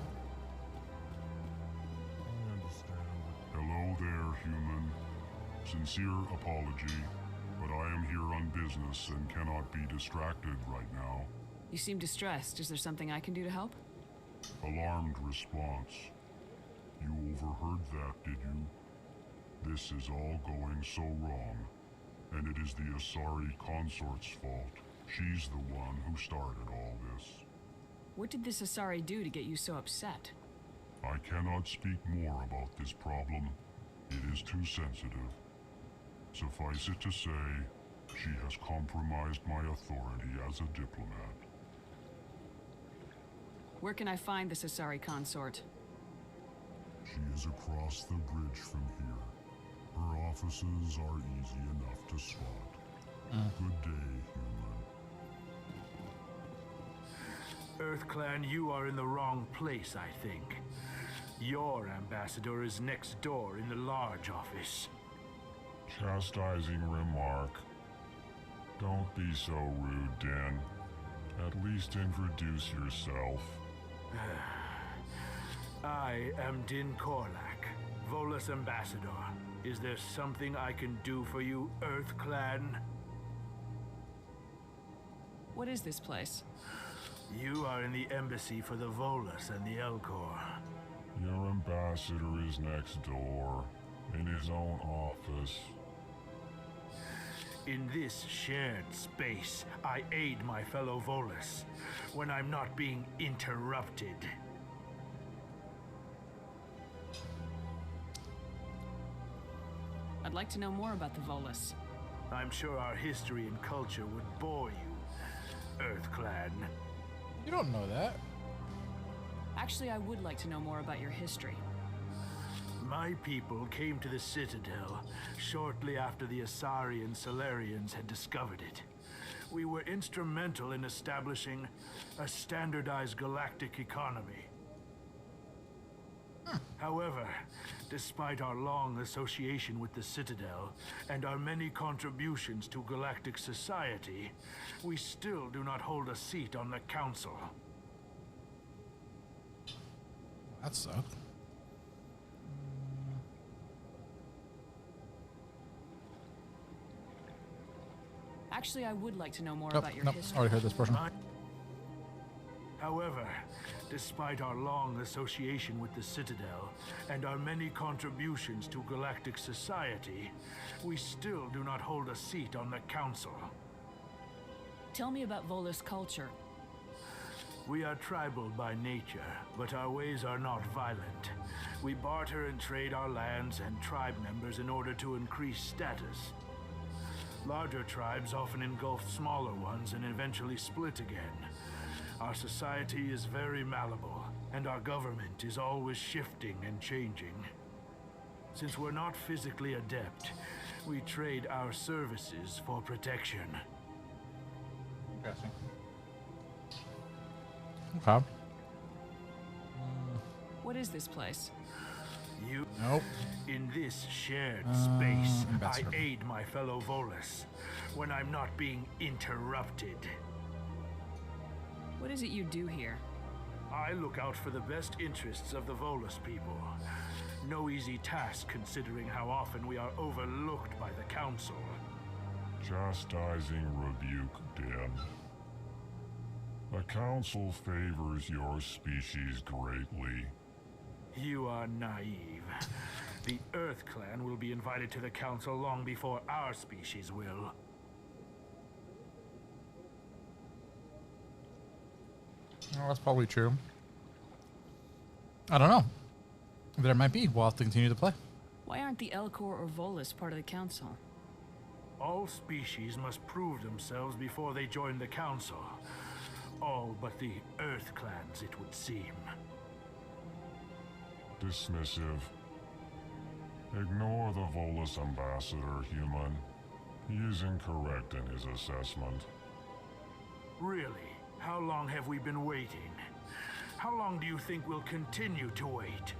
Hello there, human. Sincere apology, but I am here on business and cannot be distracted right now. You seem distressed. Is there something I can do to help? Alarmed response. You overheard that, did you? This is all going so wrong, and it is the Asari consort's fault. She's the one who started all this. What did this Asari do to get you so upset? I cannot speak more about this problem. It is too sensitive. Suffice it to say, she has compromised my authority as a diplomat. Where can I find this Asari consort? She is across the bridge from here. Her offices are easy enough to spot. Good day, human. EarthClan, you are in the wrong place, I think. Your ambassador is next door in the large office. Chastising remark. Don't be so rude, Den. At least introduce yourself. I am Din Korlak, Volus ambassador. Is there something I can do for you, EarthClan? What is this place? You are in the embassy for the Volus and the Elcor. Your ambassador is next door, in his own office. In this shared space, I aid my fellow Volus when I'm not being interrupted. I'd like to know more about the Volus. I'm sure our history and culture would bore you, EarthClan. You don't know that. Actually, I would like to know more about your history. My people came to the Citadel shortly after the Asari and Solarians had discovered it. We were instrumental in establishing a standardized galactic economy. However, despite our long association with the Citadel and our many contributions to galactic society, we still do not hold a seat on the Council. That sucks. Actually, I would like to know more about your history. Already heard this portion. However, despite our long association with the Citadel and our many contributions to galactic society, we still do not hold a seat on the Council. Tell me about Volus culture. We are tribal by nature, but our ways are not violent. We barter and trade our lands and tribe members in order to increase status. Larger tribes often engulf smaller ones and eventually split again. Our society is very malleable, and our government is always shifting and changing. Since we're not physically adept, we trade our services for protection. Interesting. Okay. What is this place? You. Nope. In this shared space, I ambassador. aid my fellow Volus when I'm not being interrupted. What is it you do here? I look out for the best interests of the Volus people. No easy task considering how often we are overlooked by the Council. Chastising rebuke, Den. The Council favors your species greatly. You are naive. The Earth Clan will be invited to the Council long before our species will. Well, that's probably true. I don't know. There might be. We'll have to continue to play. Why aren't the Elcor or Volus part of the Council? All species must prove themselves before they join the Council. All but the Earth Clans, it would seem. Dismissive. Ignore the Volus ambassador, human. He is incorrect in his assessment. Really? How long have we been waiting? How long do you think we'll continue to wait?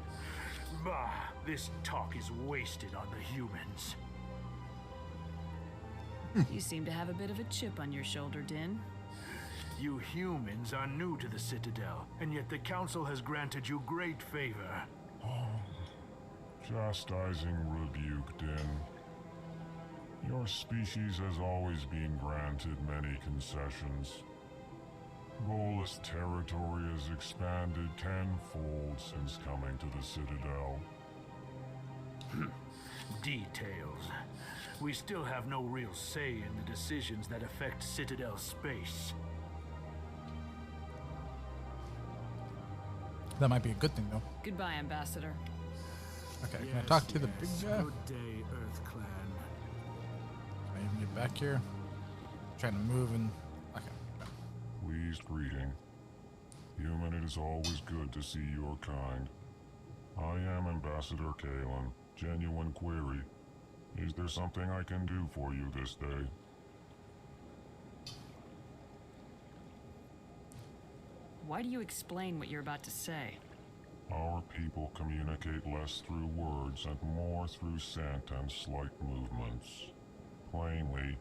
Bah, this talk is wasted on the humans. You seem to have a bit of a chip on your shoulder, Din. You humans are new to the Citadel, and yet the Council has granted you great favor. Chastising rebuke, Din. Your species has always been granted many concessions. Volus territory has expanded tenfold since coming to the Citadel. Details. We still have no real say in the decisions that affect Citadel space. That might be a good thing, though. Goodbye, Ambassador. Okay, can I talk to the big guy? Good day, Earth Clan. Can I even get back here? I'm trying to move and... Okay. Pleased greeting. Human, it is always good to see your kind. I am Ambassador Kalen. Genuine query. Is there something I can do for you this day? Why do you explain what you're about to say? Our people communicate less through words and more through scent and slight movements. Plainly,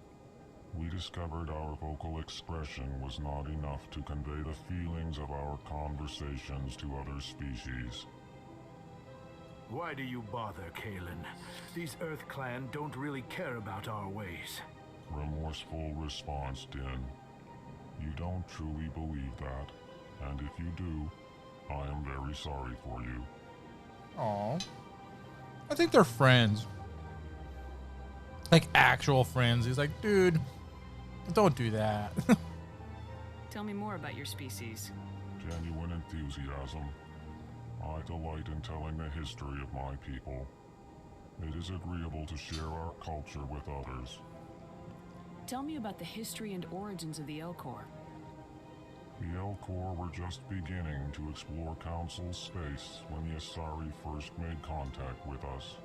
we discovered our vocal expression was not enough to convey the feelings of our conversations to other species. Why do you bother, Kalen? These Earth Clan don't really care about our ways. Remorseful response, Din. You don't truly believe that, and if you do, I am very sorry for you. Aww. I think they're friends. Like actual friends. He's like, dude, don't do that. Tell me more about your species. Genuine enthusiasm. I delight in telling the history of my people. It is agreeable to share our culture with others. Tell me about the history and origins of the Elcor. The Elcor were just beginning to explore Council space when the Asari first made contact with us.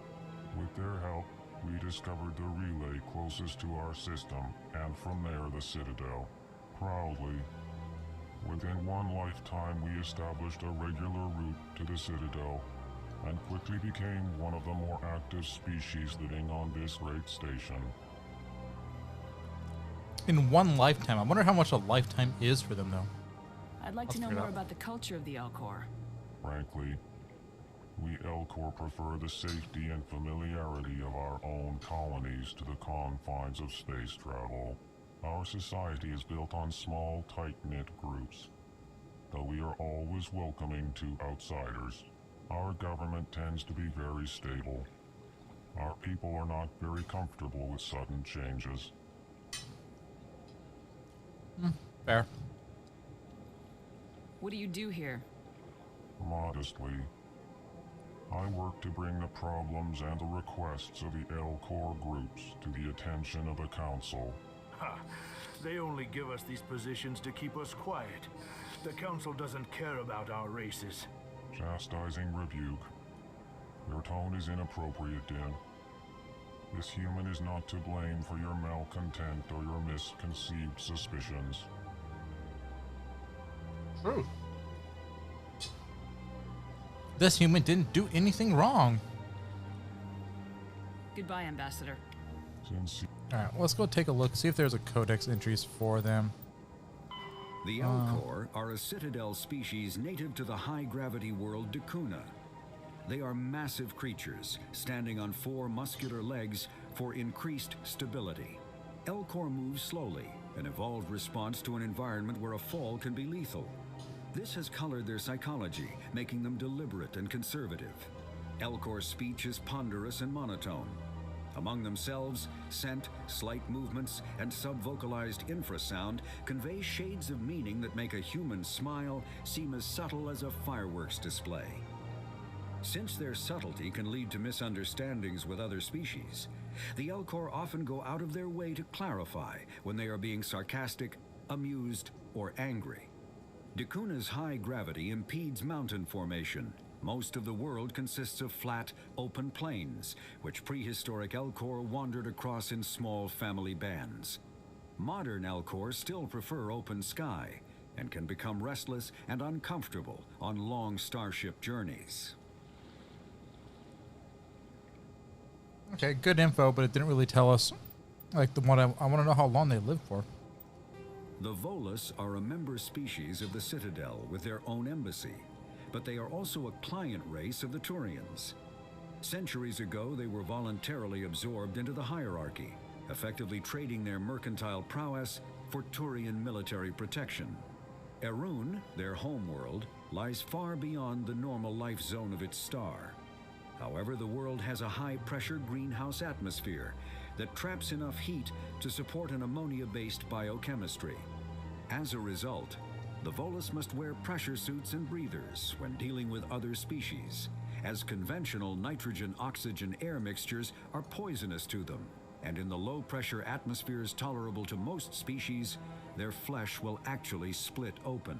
With their help, we discovered the relay closest to our system, and from there the Citadel. Proudly, within one lifetime we established a regular route to the Citadel, and quickly became one of the more active species living on this great station. In one lifetime. I wonder how much a lifetime is for them, though. I'd like to know more about the culture of the Elcor. Frankly, we Elcor prefer the safety and familiarity of our own colonies to the confines of space travel. Our society is built on small, tight-knit groups. Though we are always welcoming to outsiders, our government tends to be very stable. Our people are not very comfortable with sudden changes. Fair. What do you do here? Modestly, I work to bring the problems and the requests of the Elcor groups to the attention of the Council. Ha! They only give us these positions to keep us quiet. The Council doesn't care about our races. Chastising rebuke. Your tone is inappropriate, Din. This human is not to blame for your malcontent or your misconceived suspicions. True. This human didn't do anything wrong. Goodbye, Ambassador. Alright, let's go take a look, see if there's a codex entries for them. The Elcor are a Citadel species native to the high-gravity world Dakuna. They are massive creatures, standing on 4 muscular legs for increased stability. Elcor move slowly, an evolved response to an environment where a fall can be lethal. This has colored their psychology, making them deliberate and conservative. Elcor speech is ponderous and monotone. Among themselves, scent, slight movements, and subvocalized infrasound convey shades of meaning that make a human smile seem as subtle as a fireworks display. Since their subtlety can lead to misunderstandings with other species, the Elcor often go out of their way to clarify when they are being sarcastic, amused, or angry. Dacuna's high gravity impedes mountain formation. Most of the world consists of flat, open plains, which prehistoric Elcor wandered across in small family bands. Modern Elcor still prefer open sky and can become restless and uncomfortable on long starship journeys. Okay, good info, but it didn't really tell us, like, the one I want to know how long they live for. The Volus are a member species of the Citadel with their own embassy, but they are also a client race of the Turians. Centuries ago, they were voluntarily absorbed into the hierarchy, effectively trading their mercantile prowess for Turian military protection. Erun, their homeworld, lies far beyond the normal life zone of its star. However, the world has a high-pressure greenhouse atmosphere that traps enough heat to support an ammonia-based biochemistry. As a result, the Volus must wear pressure suits and breathers when dealing with other species, as conventional nitrogen-oxygen air mixtures are poisonous to them, and in the low-pressure atmospheres tolerable to most species, their flesh will actually split open.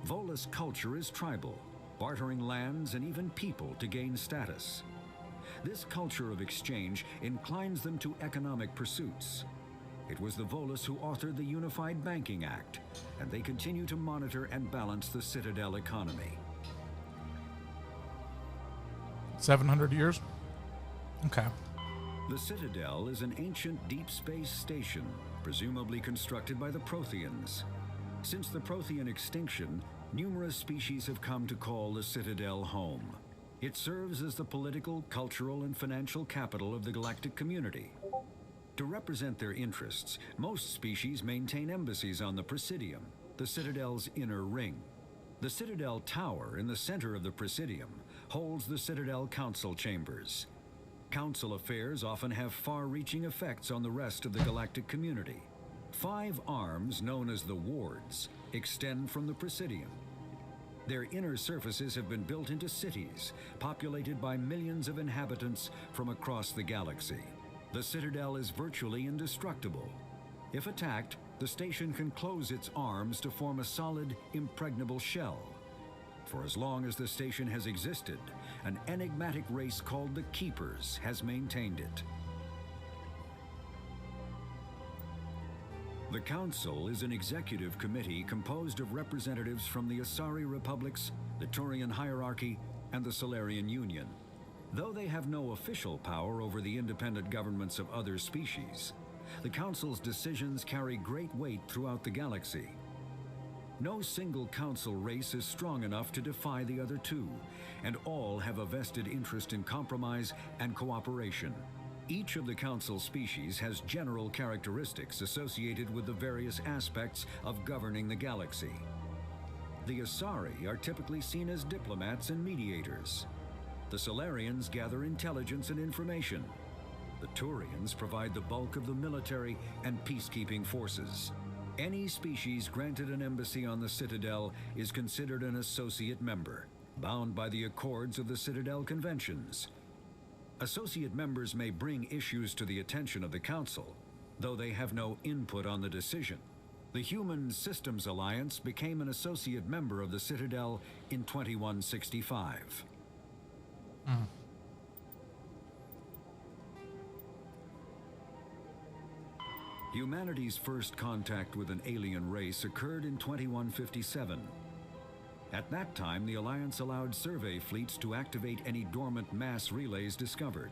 Volus culture is tribal, bartering lands and even people to gain status. This culture of exchange inclines them to economic pursuits. It was the Volus who authored the Unified Banking Act, and they continue to monitor and balance the Citadel economy. 700 years? Okay. The Citadel is an ancient deep space station, presumably constructed by the Protheans. Since the Prothean extinction, numerous species have come to call the Citadel home. It serves as the political, cultural, and financial capital of the galactic community. To represent their interests, most species maintain embassies on the Presidium, the Citadel's inner ring. The Citadel Tower in the center of the Presidium holds the Citadel Council Chambers. Council affairs often have far-reaching effects on the rest of the galactic community. 5 arms, known as the Wards, extend from the Presidium. Their inner surfaces have been built into cities, populated by millions of inhabitants from across the galaxy. The Citadel is virtually indestructible. If attacked, the station can close its arms to form a solid, impregnable shell. For as long as the station has existed, an enigmatic race called the Keepers has maintained it. The Council is an executive committee composed of representatives from the Asari Republics, the Turian Hierarchy, and the Solarian Union. Though they have no official power over the independent governments of other species, the Council's decisions carry great weight throughout the galaxy. No single Council race is strong enough to defy the other two, and all have a vested interest in compromise and cooperation. Each of the Council species has general characteristics associated with the various aspects of governing the galaxy. The Asari are typically seen as diplomats and mediators. The Solarians gather intelligence and information. The Turians provide the bulk of the military and peacekeeping forces. Any species granted an embassy on the Citadel is considered an associate member, bound by the accords of the Citadel Conventions. Associate members may bring issues to the attention of the Council, though they have no input on the decision. The Human Systems Alliance became an associate member of the Citadel in 2165. Humanity's first contact with an alien race occurred in 2157. At that time, the Alliance allowed survey fleets to activate any dormant mass relays discovered,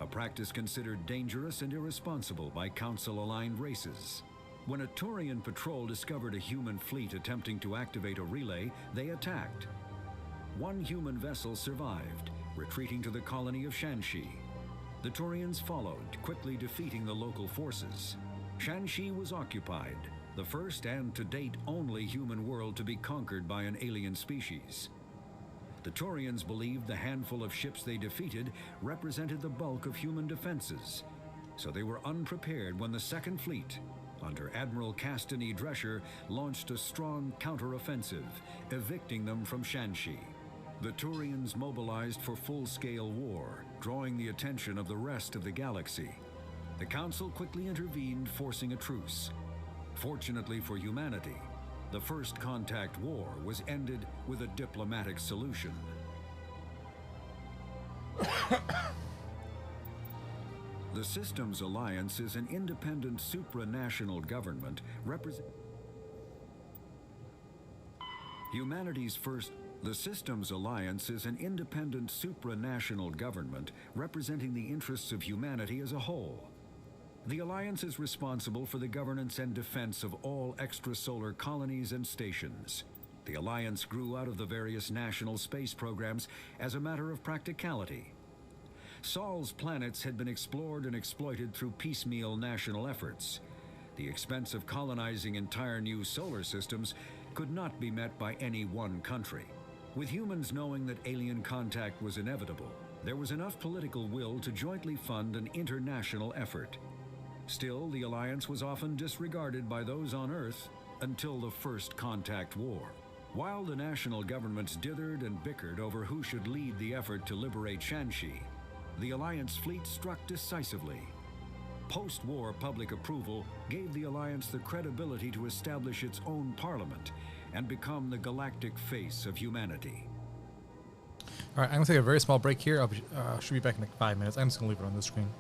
a practice considered dangerous and irresponsible by Council-aligned races. When a Turian patrol discovered a human fleet attempting to activate a relay, they attacked. One human vessel survived, retreating to the colony of Shanxi. The Turians followed, quickly defeating the local forces. Shanxi was occupied, the first and to date only human world to be conquered by an alien species. The Turians believed the handful of ships they defeated represented the bulk of human defenses, so they were unprepared when the Second Fleet, under Admiral Castanet Drescher, launched a strong counteroffensive, evicting them from Shanxi. The Turians mobilized for full-scale war, drawing the attention of the rest of the galaxy. The Council quickly intervened, forcing a truce. Fortunately for humanity, the First Contact War was ended with a diplomatic solution. The Systems Alliance is an independent supranational government Humanity's first... The Systems Alliance is an independent supranational government representing the interests of humanity as a whole. The Alliance is responsible for the governance and defense of all extrasolar colonies and stations. The Alliance grew out of the various national space programs as a matter of practicality. Sol's planets had been explored and exploited through piecemeal national efforts. The expense of colonizing entire new solar systems could not be met by any one country. With humans knowing that alien contact was inevitable, there was enough political will to jointly fund an international effort. Still, the Alliance was often disregarded by those on Earth until the First Contact War. While the national governments dithered and bickered over who should lead the effort to liberate Shanxi, the Alliance fleet struck decisively. Post-war public approval gave the Alliance the credibility to establish its own parliament and become the galactic face of humanity. All right, I'm going to take a very small break here. Should be back in like 5 minutes. I'm just going to leave it on the screen.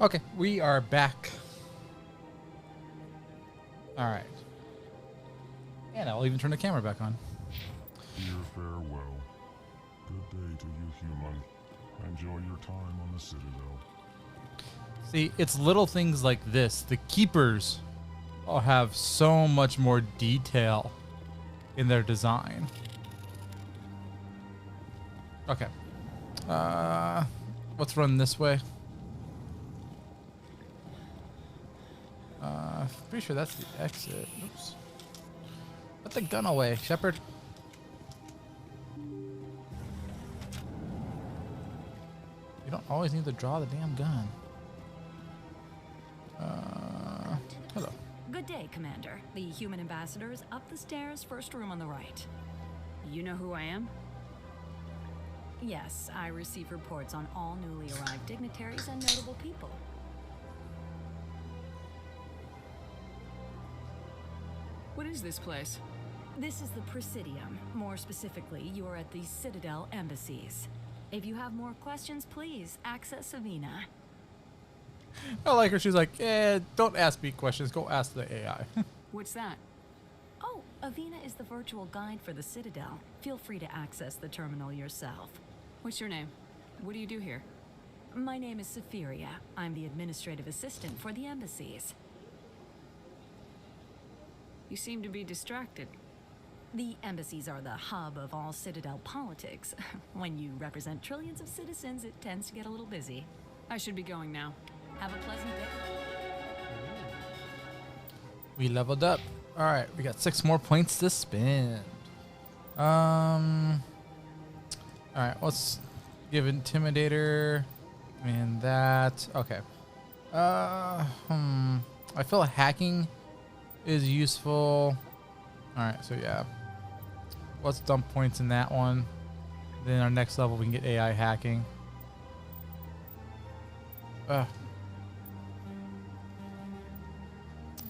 Okay, we are back. All right. And I'll even turn the camera back on. Dear farewell. Good day to you, human. Enjoy your time on the Citadel. See, it's little things like this. The Keepers all have so much more detail in their design. Okay. Let's run this way. Pretty sure that's the exit. Oops. Put the gun away, Shepard. You don't always need to draw the damn gun. Hello. Good day, Commander. The human ambassador is up the stairs, first room on the right. You know who I am? Yes, I receive reports on all newly arrived dignitaries and notable people. What is this place? This is the Presidium. More specifically, you are at the Citadel embassies. If you have more questions, please access Avina. I like her. She's like, don't ask me questions. Go ask the AI. What's that? Oh, Avina is the virtual guide for the Citadel. Feel free to access the terminal yourself. What's your name? What do you do here? My name is Safiria. I'm the administrative assistant for the embassies. You seem to be distracted. The embassies are the hub of all Citadel politics. When you represent trillions of citizens, it tends to get a little busy. I should be going now. Have a pleasant day. We leveled up. All right, we got 6 more points to spend. All right, let's give Intimidator and that. Okay. I feel like hacking is useful. All right, so yeah, let's dump points in that one. Then our next level we can get AI hacking.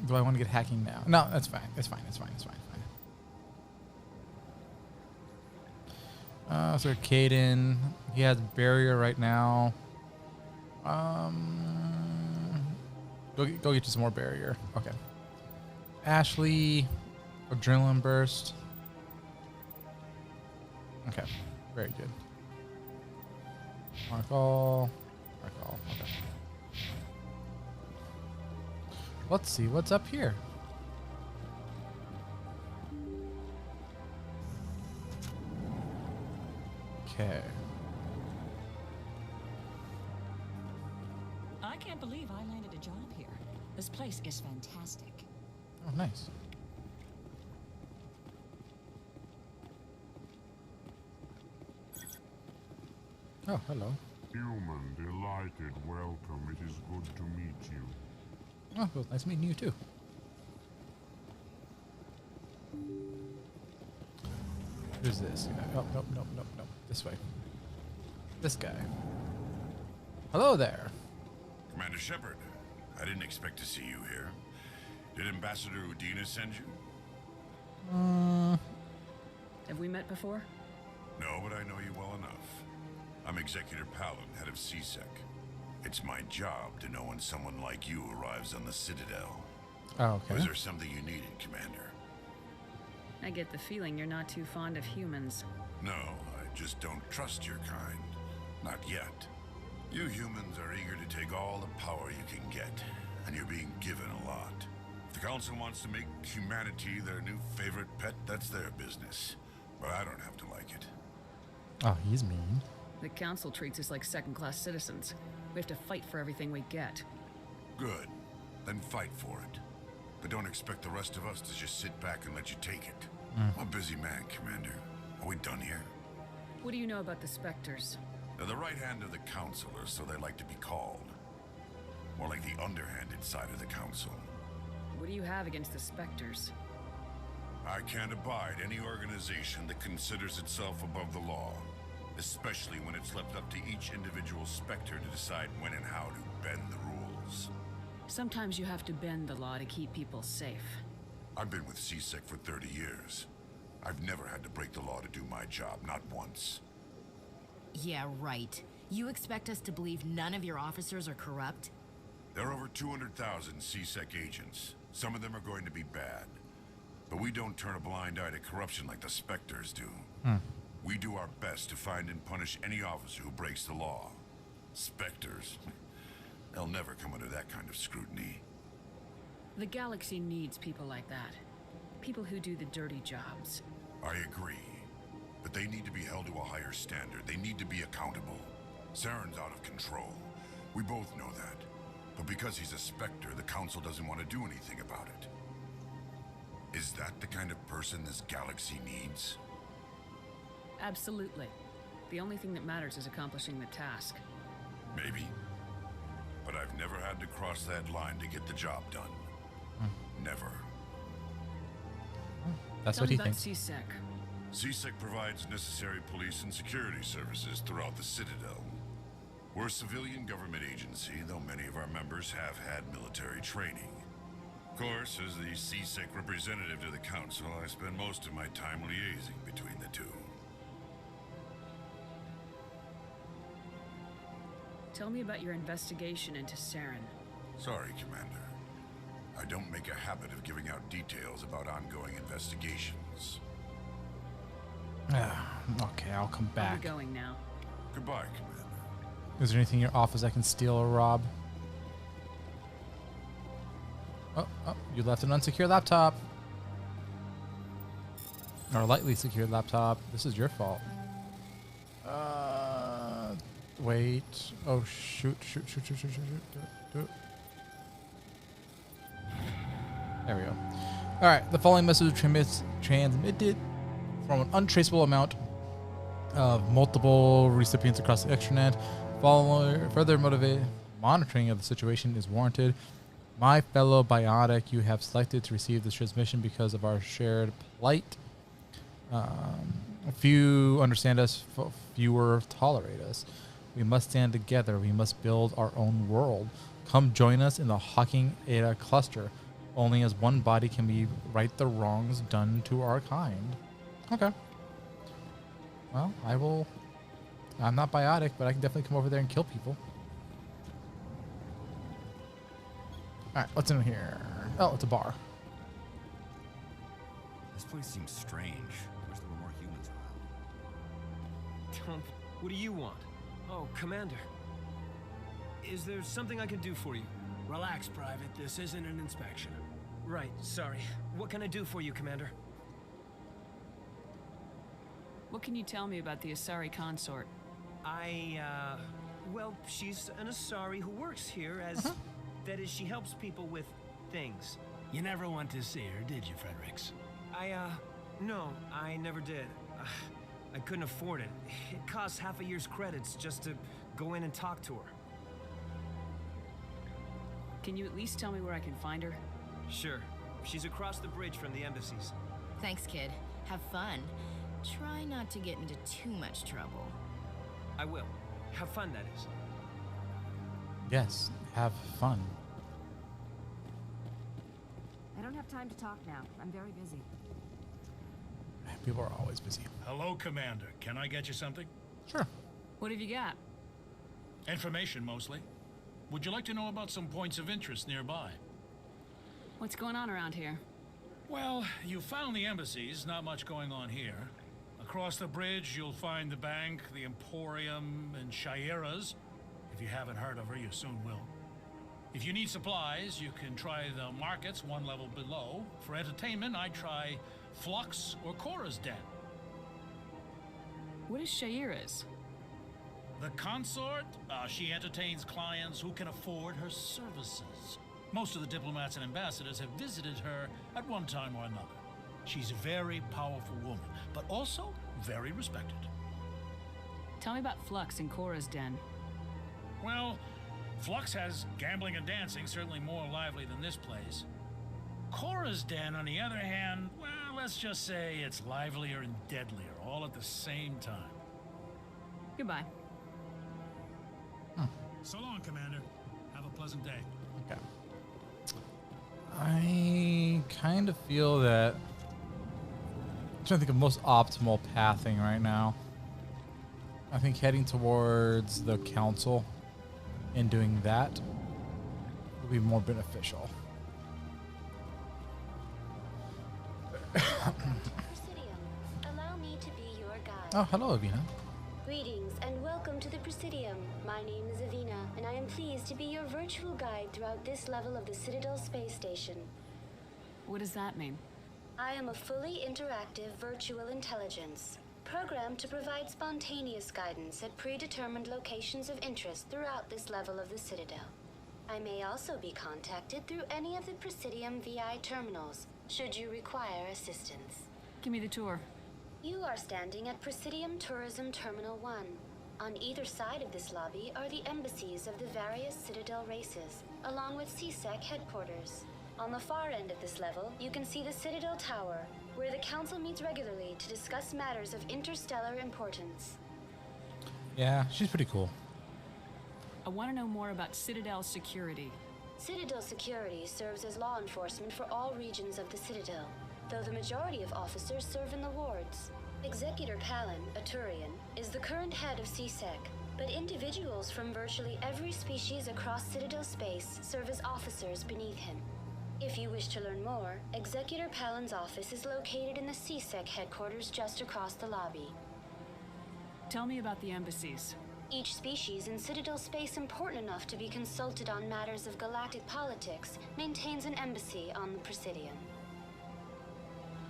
Do I want to get hacking now? No, that's fine. It's fine. It's fine. It's fine. It's fine. So Caden, he has barrier right now. Go get you some more barrier. Okay. Ashley, adrenaline burst. Okay, very good. Mark all. Okay. Let's see what's up here. Okay. I can't believe I landed a job here. This place is fantastic. Oh, nice. Oh, hello. Human, delighted, welcome. It is good to meet you. Oh, well, nice meeting you too. Who's this? Oh, nope. This way. This guy. Hello there. Commander Shepard, I didn't expect to see you here. Did Ambassador Udina send you? Have we met before? No, but I know you well enough. I'm Executor Palin, head of CSEC. It's my job to know when someone like you arrives on the Citadel. Oh, okay. Was there something you needed, Commander? I get the feeling you're not too fond of humans. No, I just don't trust your kind. Not yet. You humans are eager to take all the power you can get, and you're being given a lot. If the Council wants to make humanity their new favorite pet, that's their business. But I don't have to like it. Oh, he's mean. The Council treats us like second-class citizens. We have to fight for everything we get. Good. Then fight for it. But don't expect the rest of us to just sit back and let you take it. I'm a busy man, Commander. Are we done here? What do you know about the Spectres? They're the right hand of the Council, or so they like to be called. More like the underhanded side of the Council. What do you have against the Spectres? I can't abide any organization that considers itself above the law. Especially when it's left up to each individual Spectre to decide when and how to bend the rules. Sometimes you have to bend the law to keep people safe. I've been with CSEC for 30 years. I've never had to break the law to do my job, not once. Yeah, right. You expect us to believe none of your officers are corrupt? There are over 200,000 CSEC agents. Some of them are going to be bad. But we don't turn a blind eye to corruption like the Spectres do. We do our best to find and punish any officer who breaks the law. Spectres. They'll never come under that kind of scrutiny. The galaxy needs people like that. People who do the dirty jobs. I agree. But they need to be held to a higher standard. They need to be accountable. Saren's out of control. We both know that. But because he's a Spectre, the Council doesn't want to do anything about it. Is that the kind of person this galaxy needs? Absolutely. The only thing that matters is accomplishing the task. Maybe. But I've never had to cross that line to get the job done. Never. That's Tell what me he about thinks. CSEC. CSEC provides necessary police and security services throughout the Citadel. We're a civilian government agency, though many of our members have had military training. Of course, as the CSEC representative to the Council, I spend most of my time liaising between the two. Tell me about your investigation into Saren. Sorry, Commander. I don't make a habit of giving out details about ongoing investigations. Okay, I'll come back. I'm going now. Goodbye, Commander. Is there anything in your office I can steal or rob? Oh, you left an unsecured laptop. Or a lightly secured laptop. This is your fault. Wait. Oh, shoot. Do it. There we go. Alright, the following message transmitted from an untraceable amount of multiple recipients across the extranet. Further monitoring of the situation is warranted. My fellow biotic, you have selected to receive this transmission because of our shared plight. Few understand us, fewer tolerate us. We must stand together. We must build our own world. Come join us in the Hawking Eta cluster. Only as one body can we right the wrongs done to our kind. Okay. Well, I will. I'm not biotic, but I can definitely come over there and kill people. Alright, what's in here? Oh, it's a bar. This place seems strange. Wish there were more humans around. What do you want? Oh, Commander. Is there something I can do for you? Relax, Private. This isn't an inspection. Right, sorry. What can I do for you, Commander? What can you tell me about the Asari consort? Well, she's an Asari who works here as... That is, she helps people with things. You never went to see her, did you, Fredericks? No, I never did. I couldn't afford it. It costs half a year's credits just to go in and talk to her. Can you at least tell me where I can find her? Sure. She's across the bridge from the embassies. Thanks, kid. Have fun. Try not to get into too much trouble. I will. Have fun, that is. Yes, have fun. I don't have time to talk now. I'm very busy. People are always busy. Hello, Commander. Can I get you something? Sure. What have you got? Information, mostly. Would you like to know about some points of interest nearby? What's going on around here? Well, you found the embassies. Not much going on here. Across the bridge, you'll find the bank, the Emporium, and Shaira's. If you haven't heard of her, you soon will. If you need supplies, you can try the markets one level below. For entertainment, I'd try Flux or Cora's Den. What is Shaira's? The consort? She entertains clients who can afford her services. Most of the diplomats and ambassadors have visited her at one time or another. She's a very powerful woman, but also very respected. Tell me about Flux and Cora's Den. Well, Flux has gambling and dancing, certainly more lively than this place. Cora's Den, on the other hand, well, let's just say it's livelier and deadlier, all at the same time. Goodbye. So long, Commander. Have a pleasant day. Okay. I kind of feel that... I'm trying to think of most optimal pathing right now. I think heading towards the council and doing that will be more beneficial. Presidium, allow me to be your guide. Oh, hello, Avina. Greetings and welcome to the Presidium. My name is Avina, and I am pleased to be your virtual guide throughout this level of the Citadel space station. What does that mean? I am a fully interactive virtual intelligence, programmed to provide spontaneous guidance at predetermined locations of interest throughout this level of the Citadel. I may also be contacted through any of the Presidium VI terminals, should you require assistance. Give me the tour. You are standing at Presidium Tourism Terminal 1. On either side of this lobby are the embassies of the various Citadel races, along with CSEC headquarters. On the far end of this level, you can see the Citadel Tower, where the Council meets regularly to discuss matters of interstellar importance. Yeah, she's pretty cool. I want to know more about Citadel security. Citadel security serves as law enforcement for all regions of the Citadel, though the majority of officers serve in the wards. Executor Palin, a Turian, is the current head of CSEC, but individuals from virtually every species across Citadel space serve as officers beneath him. If you wish to learn more, Executor Palin's office is located in the CSEC headquarters just across the lobby. Tell me about the embassies. Each species in Citadel space important enough to be consulted on matters of galactic politics maintains an embassy on the Presidium.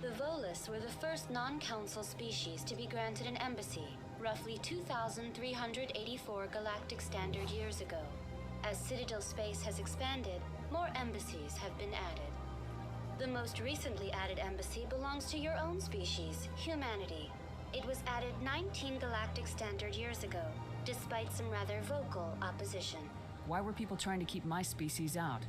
The Volus were the first non-council species to be granted an embassy, roughly 2,384 galactic standard years ago. As Citadel space has expanded, more embassies have been added. The most recently added embassy belongs to your own species, humanity. It was added 19 galactic standard years ago, despite some rather vocal opposition. Why were people trying to keep my species out?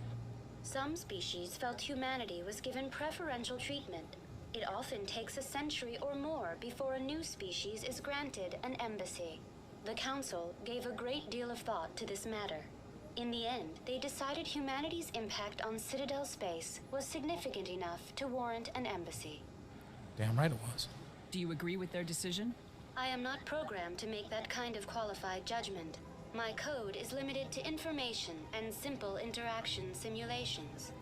Some species felt humanity was given preferential treatment. It often takes a century or more before a new species is granted an embassy. The Council gave a great deal of thought to this matter. In the end, they decided humanity's impact on Citadel space was significant enough to warrant an embassy. Damn right it was. Do you agree with their decision? I am not programmed to make that kind of qualified judgment. My code is limited to information and simple interaction simulations.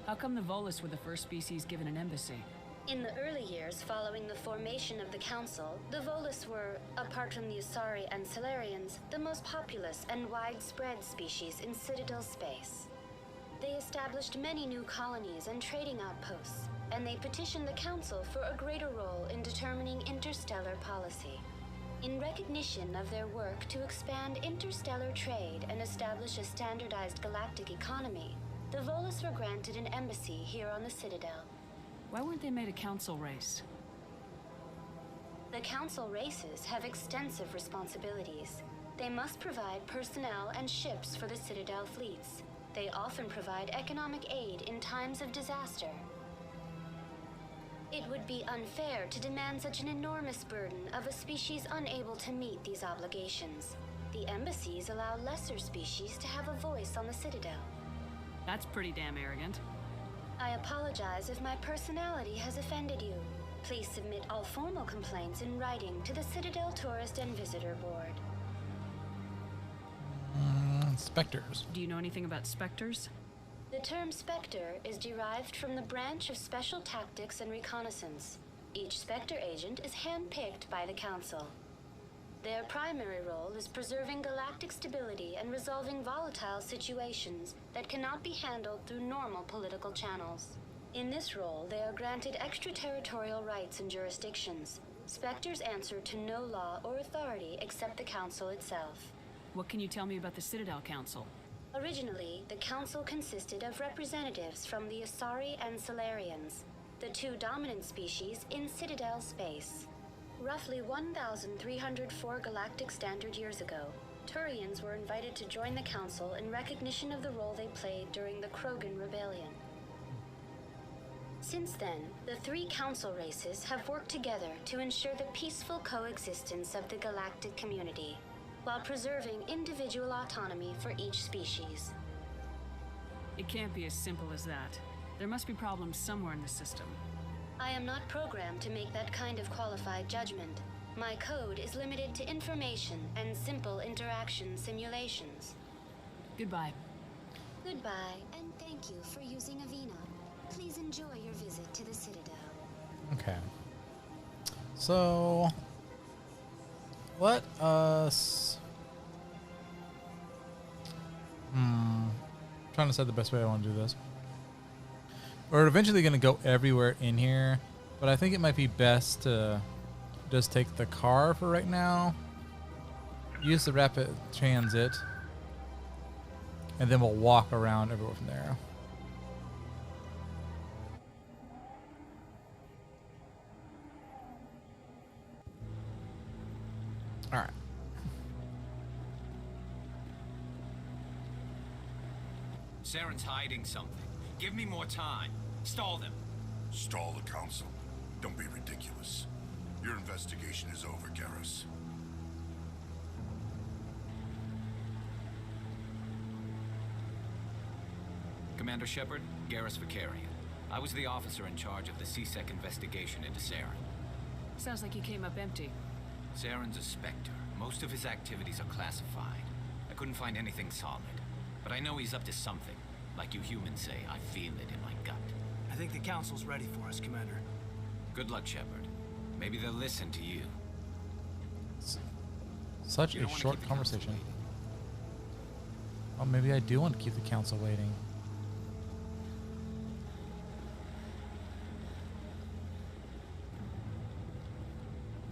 How come the Volus were the first species given an embassy? In the early years following the formation of the Council, the Volus were, apart from the Asari and Solarians, the most populous and widespread species in Citadel space. They established many new colonies and trading outposts, and they petitioned the Council for a greater role in determining interstellar policy. In recognition of their work to expand interstellar trade and establish a standardized galactic economy, the Volus were granted an embassy here on the Citadel. Why weren't they made a council race? The council races have extensive responsibilities. They must provide personnel and ships for the Citadel fleets. They often provide economic aid in times of disaster. It would be unfair to demand such an enormous burden of a species unable to meet these obligations. The embassies allow lesser species to have a voice on the Citadel. That's pretty damn arrogant. I apologize if my personality has offended you. Please submit all formal complaints in writing to the Citadel Tourist and Visitor Board. Spectres. Do you know anything about specters? The term Spectre is derived from the branch of Special Tactics and Reconnaissance. Each Spectre agent is handpicked by the Council. Their primary role is preserving galactic stability and resolving volatile situations that cannot be handled through normal political channels. In this role, they are granted extraterritorial rights and jurisdictions. Spectres answer to no law or authority except the Council itself. What can you tell me about the Citadel Council? Originally, the Council consisted of representatives from the Asari and Solarians, the two dominant species in Citadel space. Roughly 1,304 galactic standard years ago, Turians were invited to join the Council in recognition of the role they played during the Krogan Rebellion. Since then, the three Council races have worked together to ensure the peaceful coexistence of the galactic community, while preserving individual autonomy for each species. It can't be as simple as that. There must be problems somewhere in the system. I am not programmed to make that kind of qualified judgment. My code is limited to information and simple interaction simulations. Goodbye. Goodbye, and thank you for using Avina. Please enjoy your visit to the Citadel. Okay. So let us trying to decide the best way I want to do this. We're eventually going to go everywhere in here, but I think it might be best to just take the car for right now. Use the rapid transit, and then we'll walk around everywhere from there. All right. Saren's hiding something. Give me more time. Stall them. Stall the council? Don't be ridiculous. Your investigation is over, Garrus. Commander Shepard, Garrus Vicarian. I was the officer in charge of the CSEC investigation into Saren. Sounds like you came up empty. Saren's a Spectre. Most of his activities are classified. I couldn't find anything solid. But I know he's up to something. Like you humans say, I feel it in my gut. I think the council's ready for us, Commander. Good luck, Shepard. Maybe they'll listen to you. Such a short conversation. Well, maybe I do want to keep the council waiting.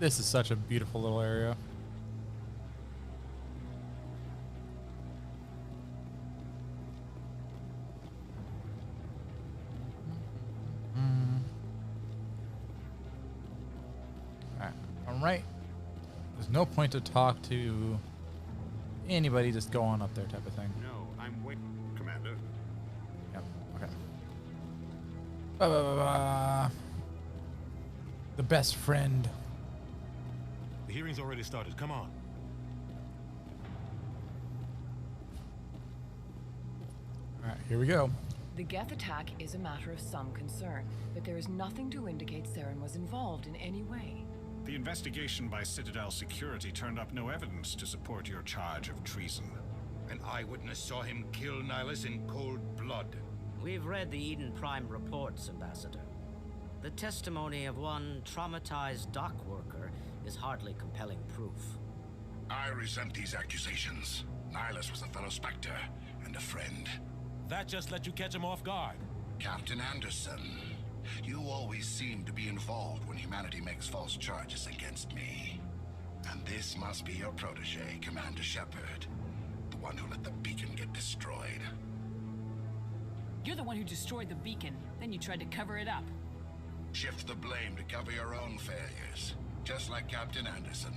This is such a beautiful little area. Right. There's no point to talk to anybody, just go on up there type of thing. No, I'm waiting, Commander. Yep, okay. The best friend. The hearing's already started. Come on. Alright, here we go. The Geth attack is a matter of some concern, but there is nothing to indicate Saren was involved in any way. The investigation by Citadel Security turned up no evidence to support your charge of treason. An eyewitness saw him kill Nihilus in cold blood. We've read the Eden Prime reports, Ambassador. The testimony of one traumatized dock worker is hardly compelling proof. I resent these accusations. Nihilus was a fellow Spectre and a friend. That just let you catch him off guard. Captain Anderson, you always seem to be involved when humanity makes false charges against me. And this must be your protege, Commander Shepard. The one who let the beacon get destroyed. You're the one who destroyed the beacon, then you tried to cover it up. Shift the blame to cover your own failures. Just like Captain Anderson.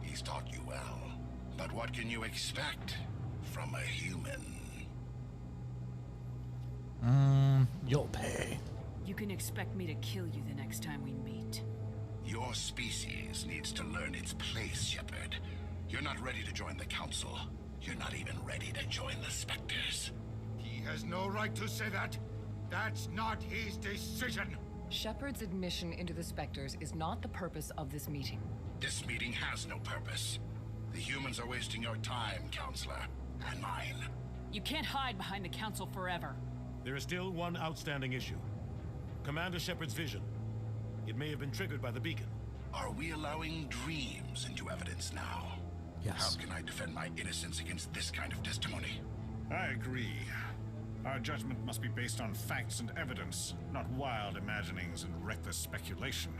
He's taught you well. But what can you expect from a human? You'll pay. You can expect me to kill you the next time we meet. Your species needs to learn its place, Shepard. You're not ready to join the Council. You're not even ready to join the Spectres. He has no right to say that. That's not his decision. Shepard's admission into the Spectres is not the purpose of this meeting. This meeting has no purpose. The humans are wasting your time, Counselor, and mine. You can't hide behind the Council forever. There is still one outstanding issue. Commander Shepard's vision. It may have been triggered by the beacon. Are we allowing dreams into evidence now? Yes. How can I defend my innocence against this kind of testimony? I agree. Our judgment must be based on facts and evidence, not wild imaginings and reckless speculation.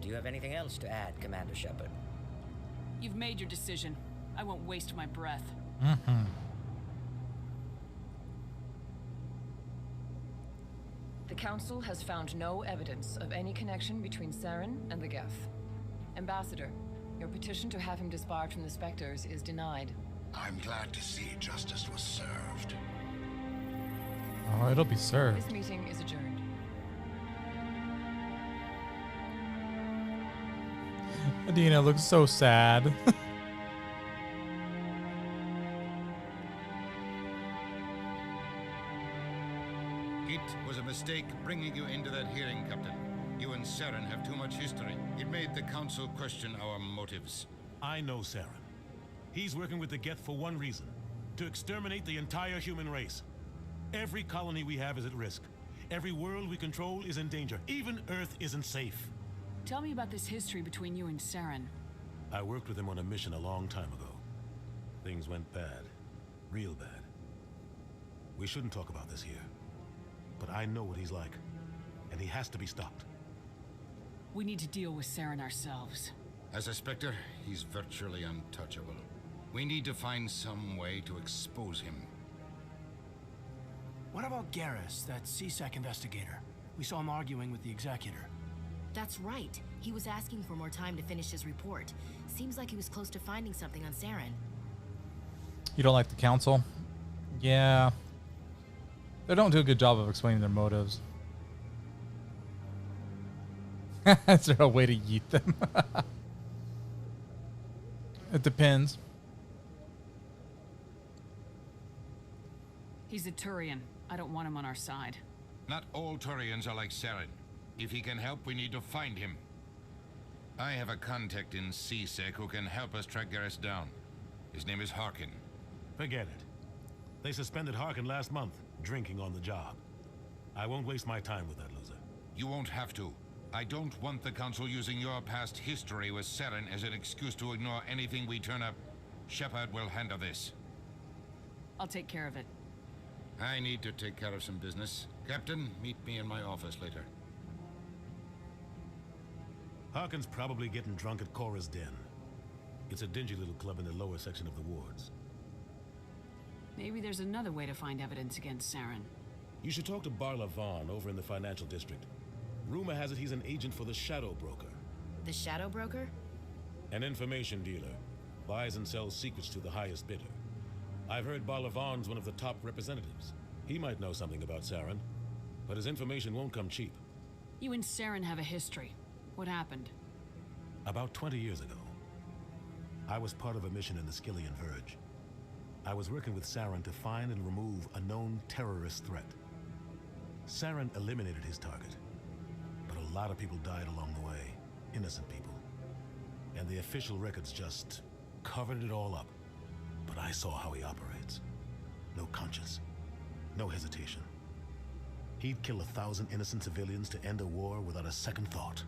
Do you have anything else to add, Commander Shepard? You've made your decision. I won't waste my breath. The Council has found no evidence of any connection between Saren and the Geth. Ambassador, your petition to have him disbarred from the Spectres is denied. I'm glad to see justice was served. Oh, it'll be served. This meeting is adjourned. Adina looks so sad. It was a mistake bringing you into that hearing, Captain. You and Saren have too much history. It made the Council question our motives. I know Saren. He's working with the Geth for one reason. To exterminate the entire human race. Every colony we have is at risk. Every world we control is in danger. Even Earth isn't safe. Tell me about this history between you and Saren. I worked with him on a mission a long time ago. Things went bad. Real bad. We shouldn't talk about this here. But I know what he's like. And he has to be stopped. We need to deal with Saren ourselves. As a Spectre, he's virtually untouchable. We need to find some way to expose him. What about Garrus, that CSEC investigator? We saw him arguing with the Executor. That's right. He was asking for more time to finish his report. Seems like he was close to finding something on Saren. You don't like the Council? Yeah. They don't do a good job of explaining their motives. Is there a way to yeet them? It depends. He's a Turian. I don't want him on our side. Not all Turians are like Saren. If he can help, we need to find him. I have a contact in CSEC who can help us track Garrus down. His name is Harkin. Forget it. They suspended Harkin last month, drinking on the job. I won't waste my time with that loser. You won't have to. I don't want the Council using your past history with Saren as an excuse to ignore anything we turn up. Shepard will handle this. I'll take care of it. I need to take care of some business. Captain, meet me in my office later. Harkin's probably getting drunk at Cora's Den. It's a dingy little club in the lower section of the wards. Maybe there's another way to find evidence against Saren. You should talk to Barla Vaughn over in the financial district. Rumor has it he's an agent for the Shadow Broker. The Shadow Broker? An information dealer. Buys and sells secrets to the highest bidder. I've heard Barla Vaughn's one of the top representatives. He might know something about Saren, but his information won't come cheap. You and Saren have a history. What happened? About 20 years ago, I was part of a mission in the Skillian Verge. I was working with Saren to find and remove a known terrorist threat. Saren eliminated his target, but a lot of people died along the way, innocent people. And the official records just covered it all up. But I saw how he operates. No conscience, no hesitation. He'd kill 1,000 innocent civilians to end a war without a second thought.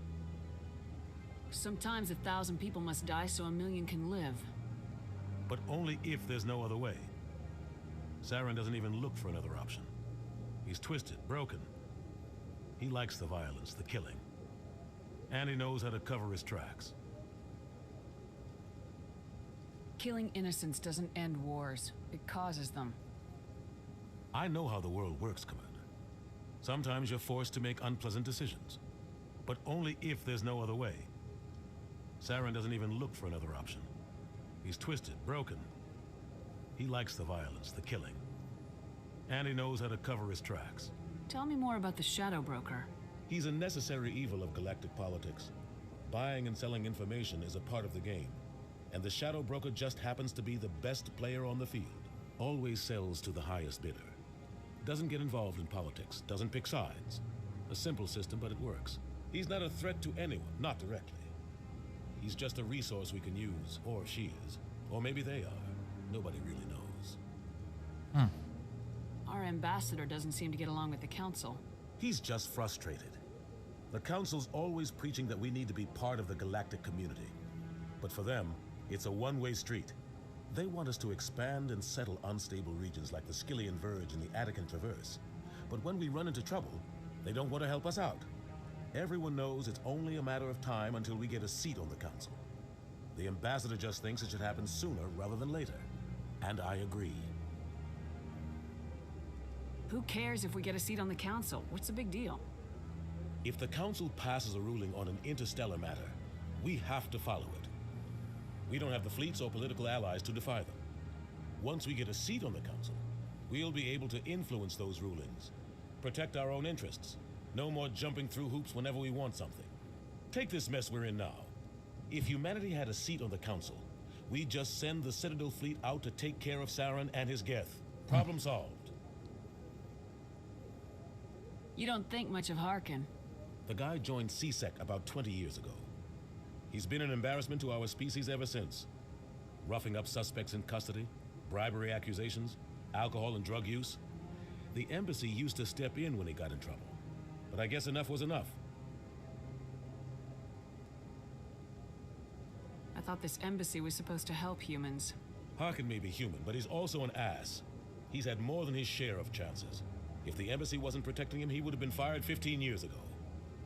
Sometimes 1,000 people must die so 1,000,000 can live. But only if there's no other way. Saren doesn't even look for another option. He's twisted, broken. He likes the violence, the killing. And he knows how to cover his tracks. Killing innocents doesn't end wars. It causes them. I know how the world works, Commander. Sometimes you're forced to make unpleasant decisions. But only if there's no other way. Saren doesn't even look for another option. He's twisted, broken. He likes the violence, the killing. And he knows how to cover his tracks. Tell me more about the Shadow Broker. He's a necessary evil of galactic politics. Buying and selling information is a part of the game. And the Shadow Broker just happens to be the best player on the field. Always sells to the highest bidder. Doesn't get involved in politics, doesn't pick sides. A simple system, but it works. He's not a threat to anyone, not directly. He's just a resource we can use, or she is. Or maybe they are. Nobody really knows. Our ambassador doesn't seem to get along with the Council. He's just frustrated. The Council's always preaching that we need to be part of the galactic community. But for them, it's a one-way street. They want us to expand and settle unstable regions like the Skillian Verge and the Attican Traverse. But when we run into trouble, they don't want to help us out. Everyone knows it's only a matter of time until we get a seat on the Council. The ambassador just thinks it should happen sooner rather than later. And I agree. Who cares if we get a seat on the Council? What's the big deal? If the Council passes a ruling on an interstellar matter, we have to follow it. We don't have the fleets or political allies to defy them. Once we get a seat on the Council, we'll be able to influence those rulings, protect our own interests. No more jumping through hoops whenever we want something. Take this mess we're in now. If humanity had a seat on the Council, we'd just send the Citadel fleet out to take care of Saren and his Geth. Problem solved. You don't think much of Harkin. The guy joined CSEC about 20 years ago. He's been an embarrassment to our species ever since. Roughing up suspects in custody, bribery accusations, alcohol and drug use. The embassy used to step in when he got in trouble. But I guess enough was enough. I thought this embassy was supposed to help humans. Harkin may be human, but he's also an ass. He's had more than his share of chances. If the embassy wasn't protecting him, he would have been fired 15 years ago.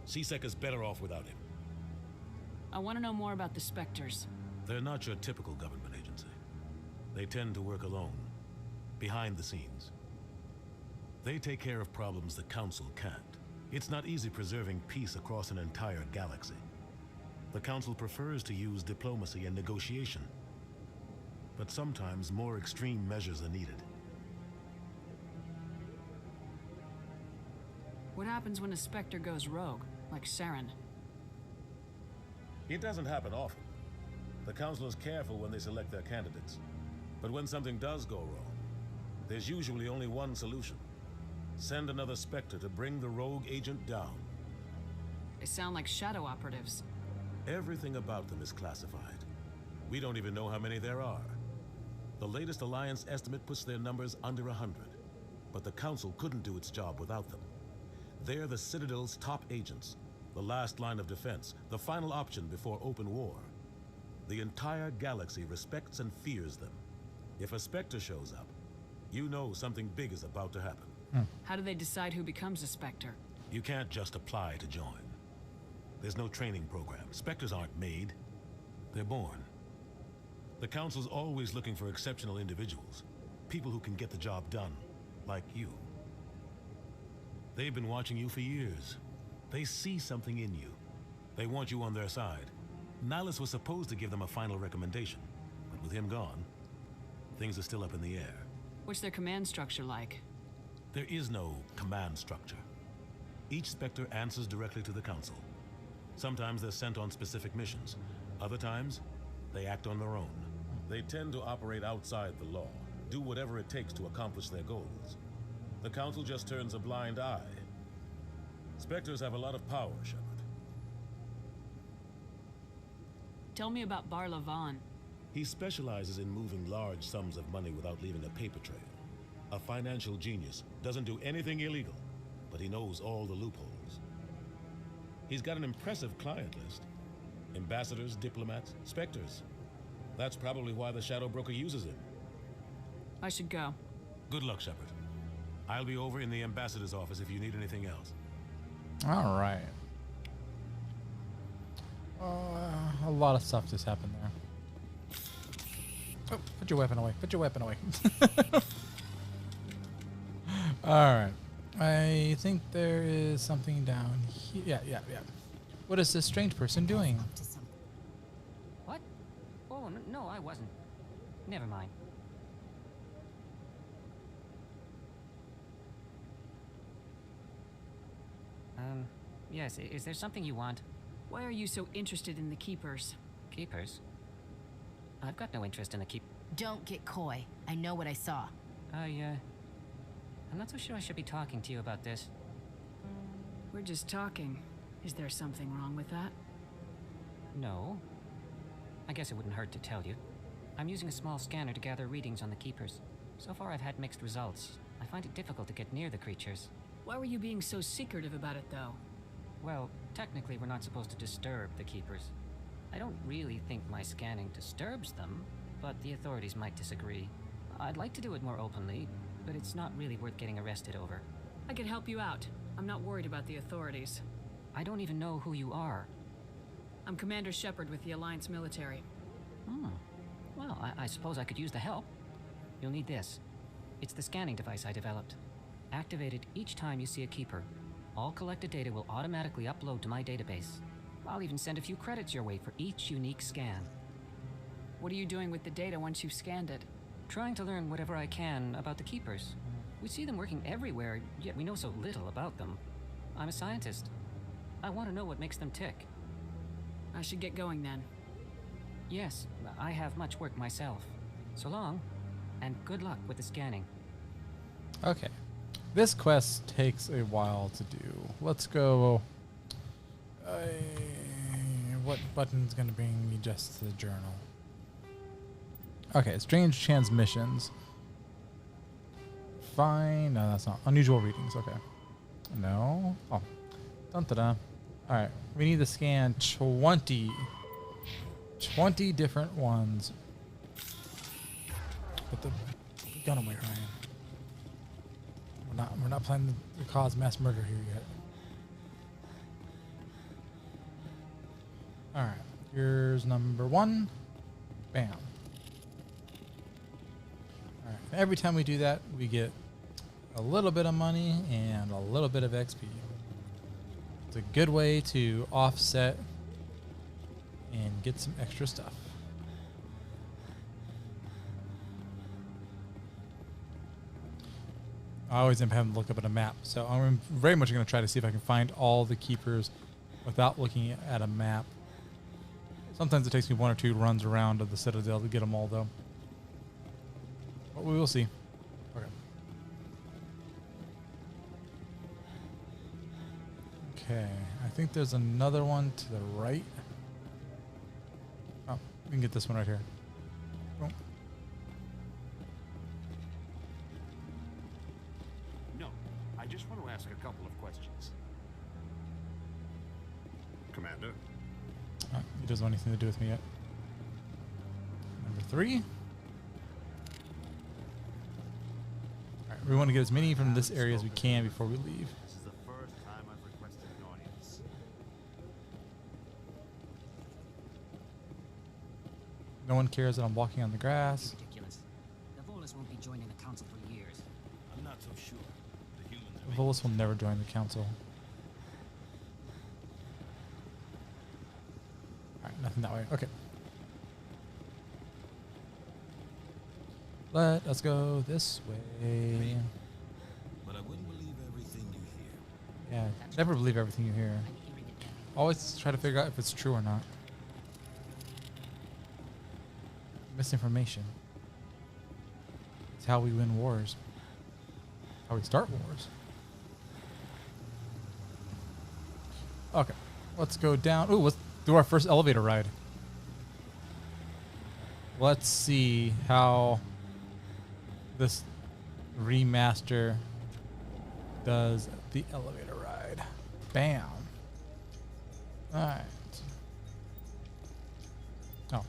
C-Sec is better off without him. I want to know more about the Spectres. They're not your typical government agency. They tend to work alone, behind the scenes. They take care of problems the Council can't. It's not easy preserving peace across an entire galaxy. The Council prefers to use diplomacy and negotiation. But sometimes more extreme measures are needed. What happens when a Spectre goes rogue, like Saren? It doesn't happen often. The Council is careful when they select their candidates. But when something does go wrong, there's usually only one solution. Send another Spectre to bring the rogue agent down. They sound like shadow operatives. Everything about them is classified. We don't even know how many there are. The latest Alliance estimate puts their numbers under 100. But the Council couldn't do its job without them. They're the Citadel's top agents, the last line of defense, the final option before open war. The entire galaxy respects and fears them. If a Spectre shows up, you know something big is about to happen. How do they decide who becomes a Spectre? You can't just apply to join. There's no training program. Spectres aren't made. They're born. The Council's always looking for exceptional individuals. People who can get the job done, like you. They've been watching you for years. They see something in you. They want you on their side. Nihilus was supposed to give them a final recommendation, but with him gone, things are still up in the air. What's their command structure like? There is no command structure. Each Spectre answers directly to the Council. Sometimes they're sent on specific missions. Other times, they act on their own. They tend to operate outside the law, do whatever it takes to accomplish their goals. The Council just turns a blind eye. Spectres have a lot of power, Shepard. Tell me about Barla Vaughn. He specializes in moving large sums of money without leaving a paper trail. A financial genius, doesn't do anything illegal, but he knows all the loopholes. He's got an impressive client list. Ambassadors, diplomats, Spectres. That's probably why the Shadow Broker uses him. I should go. Good luck, Shepard. I'll be over in the ambassador's office if you need anything else. All right. A lot of stuff just happened there. Oh, put your weapon away. Put your weapon away. All right. I think there is something down here. Yeah. What is this strange person doing? What? Oh, no, I wasn't. Never mind. Yes, is there something you want? Why are you so interested in the Keepers? Keepers? I've got no interest in the keep... Don't get coy. I know what I saw. I'm not so sure I should be talking to you about this. We're just talking. Is there something wrong with that? No. I guess it wouldn't hurt to tell you. I'm using a small scanner to gather readings on the Keepers. So far I've had mixed results. I find it difficult to get near the creatures. Why were you being so secretive about it, though? Well, technically we're not supposed to disturb the Keepers. I don't really think my scanning disturbs them, but the authorities might disagree. I'd like to do it more openly, but it's not really worth getting arrested over. I can help you out. I'm not worried about the authorities. I don't even know who you are. I'm Commander Shepard with the Alliance military. Well, I suppose I could use the help. You'll need this. It's the scanning device I developed. Activate it each time you see a Keeper. All collected data will automatically upload to my database. I'll even send a few credits your way for each unique scan. What are you doing with the data once you've scanned it? Trying to learn whatever I can about the Keepers. We see them working everywhere, yet we know so little about them. I'm a scientist. I want to know what makes them tick. I should get going then. Yes, I have much work myself. So long, and good luck with the scanning. Okay. This quest takes a while to do. Let's go. What button's going to bring me just to the journal? Okay, strange transmissions. fine. No, that's not. Unusual readings. Okay. No. Oh. Dun-da-da. All right. We need to scan 20 different ones. Put the gun away, Ryan. We're not planning to cause mass murder here yet. All right. Here's number 1. Bam. All right. Every time we do that, we get a little bit of money and a little bit of XP. It's a good way to offset and get some extra stuff. I always end up having to look up at a map, so I'm very much going to try to see if I can find all the keepers without looking at a map. Sometimes it takes me 1 or 2 runs around of the Citadel to get them all, though. But we will see. Okay. Okay, I think there's another one to the right. Oh, we can get this one right here. Oh. No, I just want to ask a couple of questions. Commander? He doesn't want anything to do with me yet. Number 3. Alright, we want to get as many from this area as we can before we leave. This is the first time I've requested an audience. No one cares that I'm walking on the grass. Ridiculous. The Volus won't be joining the council for years. I'm not so sure. The humans The Volus will never join the council. Alright, nothing that way. Okay. Let us go this way. But I wouldn't believe everything you hear. Yeah, never believe everything you hear. Always try to figure out if it's true or not. Misinformation. It's how we win wars. How we start wars. Okay, let's go down. Ooh, let's do our first elevator ride. Let's see how this remaster does the elevator ride. Bam. Alright. Oh,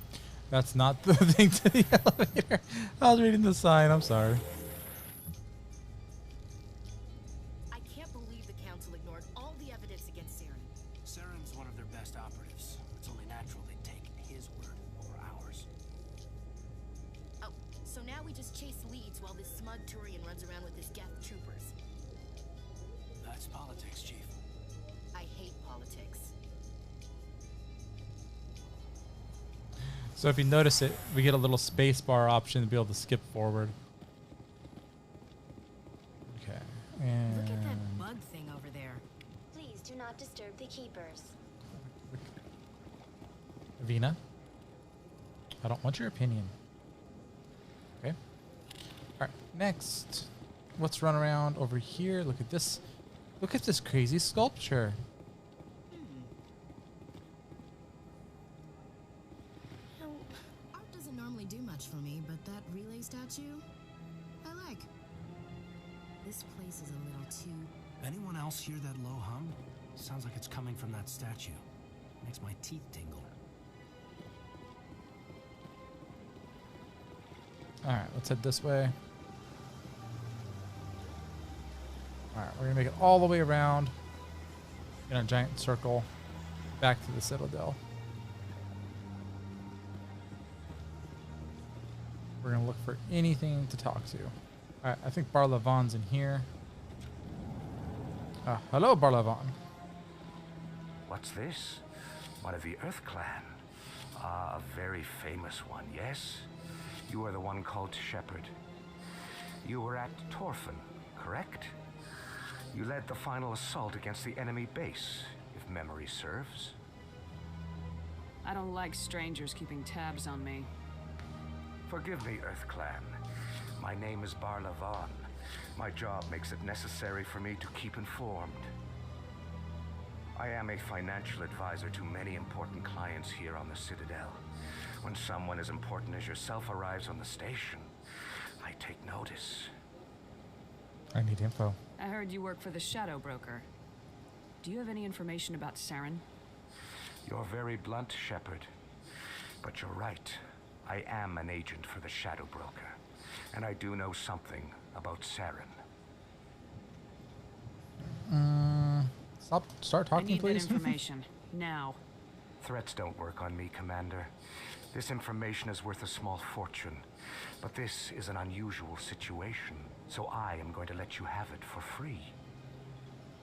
that's not the thing to the elevator. I was reading the sign. I'm sorry. I can't believe the Council ignored all the evidence against Saren. Saren's one of their best operatives. It's only natural they take his word over ours. Oh, so now we just chase leads while this smug Turian runs around with his Geth troopers. That's politics, Chief. I hate politics. So if you notice it, we get a little space bar option to be able to skip forward. Okay, and Look at that bug thing over there. Please do not disturb the keepers. Vina, I don't want your opinion. Okay. All right, next. Let's run around over here. Look at this. Look at this crazy sculpture. Art doesn't normally do much for me, but that relay statue, I like. This place is a little too... Anyone else hear that low hum? Sounds like it's coming from that statue. Makes my teeth tingle. All right, let's head this way. All right, we're gonna make it all the way around in a giant circle back to the Citadel. We're gonna look for anything to talk to. All right, I think Barlavan's in here. Hello, Barlavan. What's this? One of the Earth Clan. Ah, a very famous one, yes? You are the one called Shepherd. You were at Torfin, correct? You led the final assault against the enemy base, if memory serves. I don't like strangers keeping tabs on me. Forgive me, Earth Clan. My name is Barlavan. My job makes it necessary for me to keep informed. I am a financial advisor to many important clients here on the Citadel. When someone as important as yourself arrives on the station, I take notice. I need info. I heard you work for the Shadow Broker. Do you have any information about Saren? You're very blunt, Shepard. But you're right. I am an agent for the Shadow Broker. And I do know something about Saren. Start talking, I need please. that information. Now. Threats don't work on me, Commander. This information is worth a small fortune. But this is an unusual situation, so I am going to let you have it for free.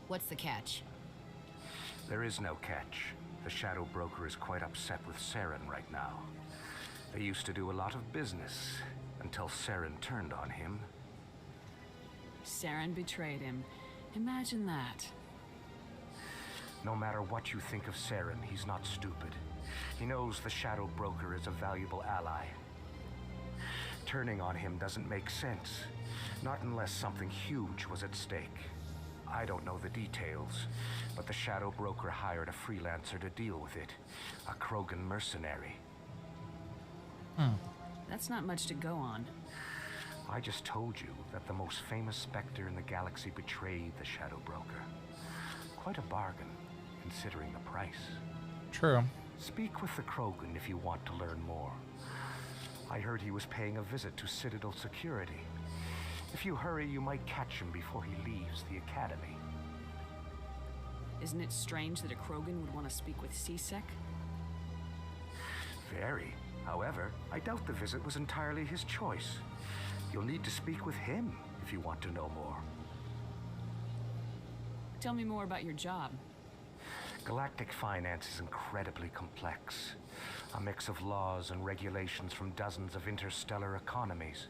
What's the catch? There is no catch. The Shadow Broker is quite upset with Saren right now. They used to do a lot of business, until Saren turned on him. Saren betrayed him. Imagine that. No matter what you think of Saren, he's not stupid. He knows the Shadow Broker is a valuable ally. Turning on him doesn't make sense. Not unless something huge was at stake. I don't know the details, but the Shadow Broker hired a freelancer to deal with it. A Krogan mercenary. That's not much to go on. I just told you that the most famous Spectre in the galaxy betrayed the Shadow Broker. Quite a bargain, considering the price. True. Speak with the Krogan if you want to learn more. I heard he was paying a visit to Citadel security. If you hurry, you might catch him before he leaves the Academy. Isn't it strange that a Krogan would want to speak with C-Sec? Very. However, I doubt the visit was entirely his choice. You'll need to speak with him if you want to know more. Tell me more about your job. Galactic finance is incredibly complex. A mix of laws and regulations from dozens of interstellar economies.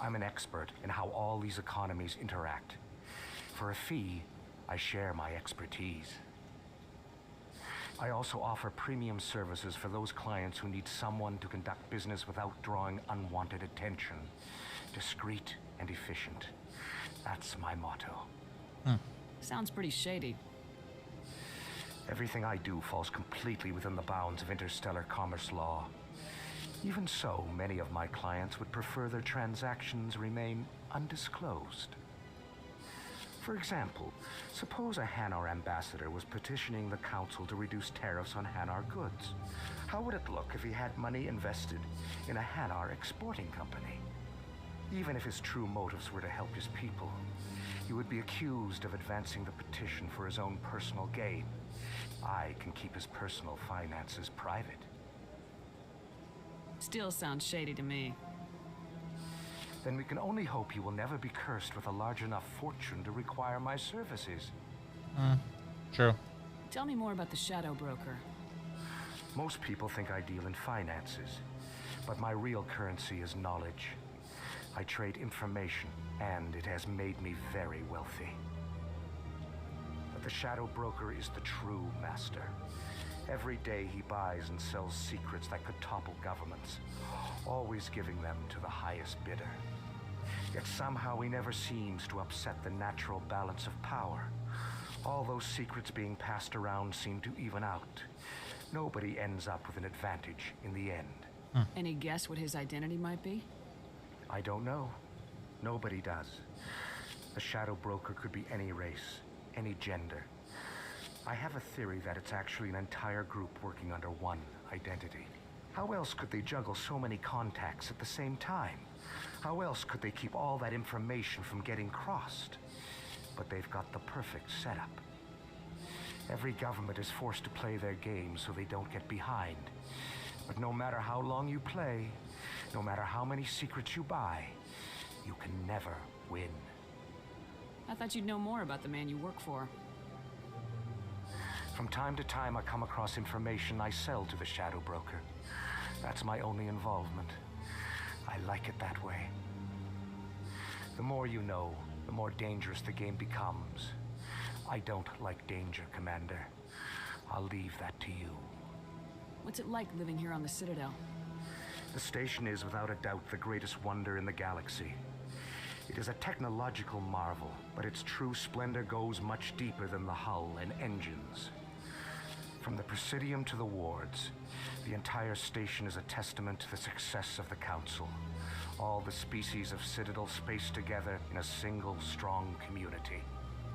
I'm an expert in how all these economies interact. For a fee, I share my expertise. I also offer premium services for those clients who need someone to conduct business without drawing unwanted attention. Discreet and efficient. That's my motto. Sounds pretty shady. Everything I do falls completely within the bounds of interstellar commerce law. Even so, many of my clients would prefer their transactions remain undisclosed. For example, suppose a Hanar ambassador was petitioning the council to reduce tariffs on Hanar goods. How would it look if he had money invested in a Hanar exporting company? Even if his true motives were to help his people, he would be accused of advancing the petition for his own personal gain. I can keep his personal finances private. Still sounds shady to me. Then we can only hope you will never be cursed with a large enough fortune to require my services. True. Tell me more about the Shadow Broker. Most people think I deal in finances, but my real currency is knowledge. I trade information, and it has made me very wealthy. But the Shadow Broker is the true master. Every day he buys and sells secrets that could topple governments, always giving them to the highest bidder. Yet somehow he never seems to upset the natural balance of power. All those secrets being passed around seem to even out. Nobody ends up with an advantage in the end. Any guess what his identity might be? I don't know. Nobody does. The Shadow Broker could be any race, any gender. I have a theory that it's actually an entire group working under one identity. How else could they juggle so many contacts at the same time? How else could they keep all that information from getting crossed? But they've got the perfect setup. Every government is forced to play their game so they don't get behind. But no matter how long you play, no matter how many secrets you buy, you can never win. I thought you'd know more about the man you work for. From time to time, I come across information I sell to the Shadow Broker. That's my only involvement. I like it that way. The more you know, the more dangerous the game becomes. I don't like danger, Commander. I'll leave that to you. What's it like living here on the Citadel? The station is without a doubt the greatest wonder in the galaxy. It is a technological marvel, but its true splendor goes much deeper than the hull and engines. From the Presidium to the wards, the entire station is a testament to the success of the Council. All the species of Citadel space together in a single strong community.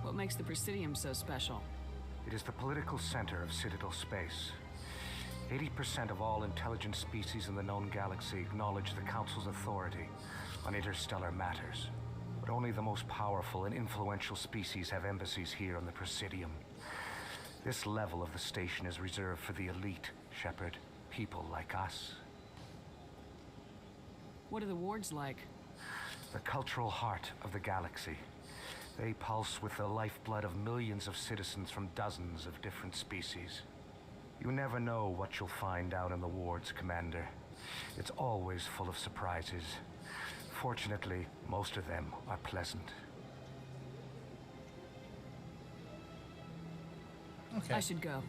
What makes the Presidium so special? It is the political center of Citadel space. 80% of all intelligent species in the known galaxy acknowledge the Council's authority on interstellar matters. But only the most powerful and influential species have embassies here on the Presidium. This level of the station is reserved for the elite, Shepard. People like us. What are the wards like? The cultural heart of the galaxy. They pulse with the lifeblood of millions of citizens from dozens of different species. You never know what you'll find out in the wards, Commander. It's always full of surprises. Fortunately, most of them are pleasant. Okay. I should go.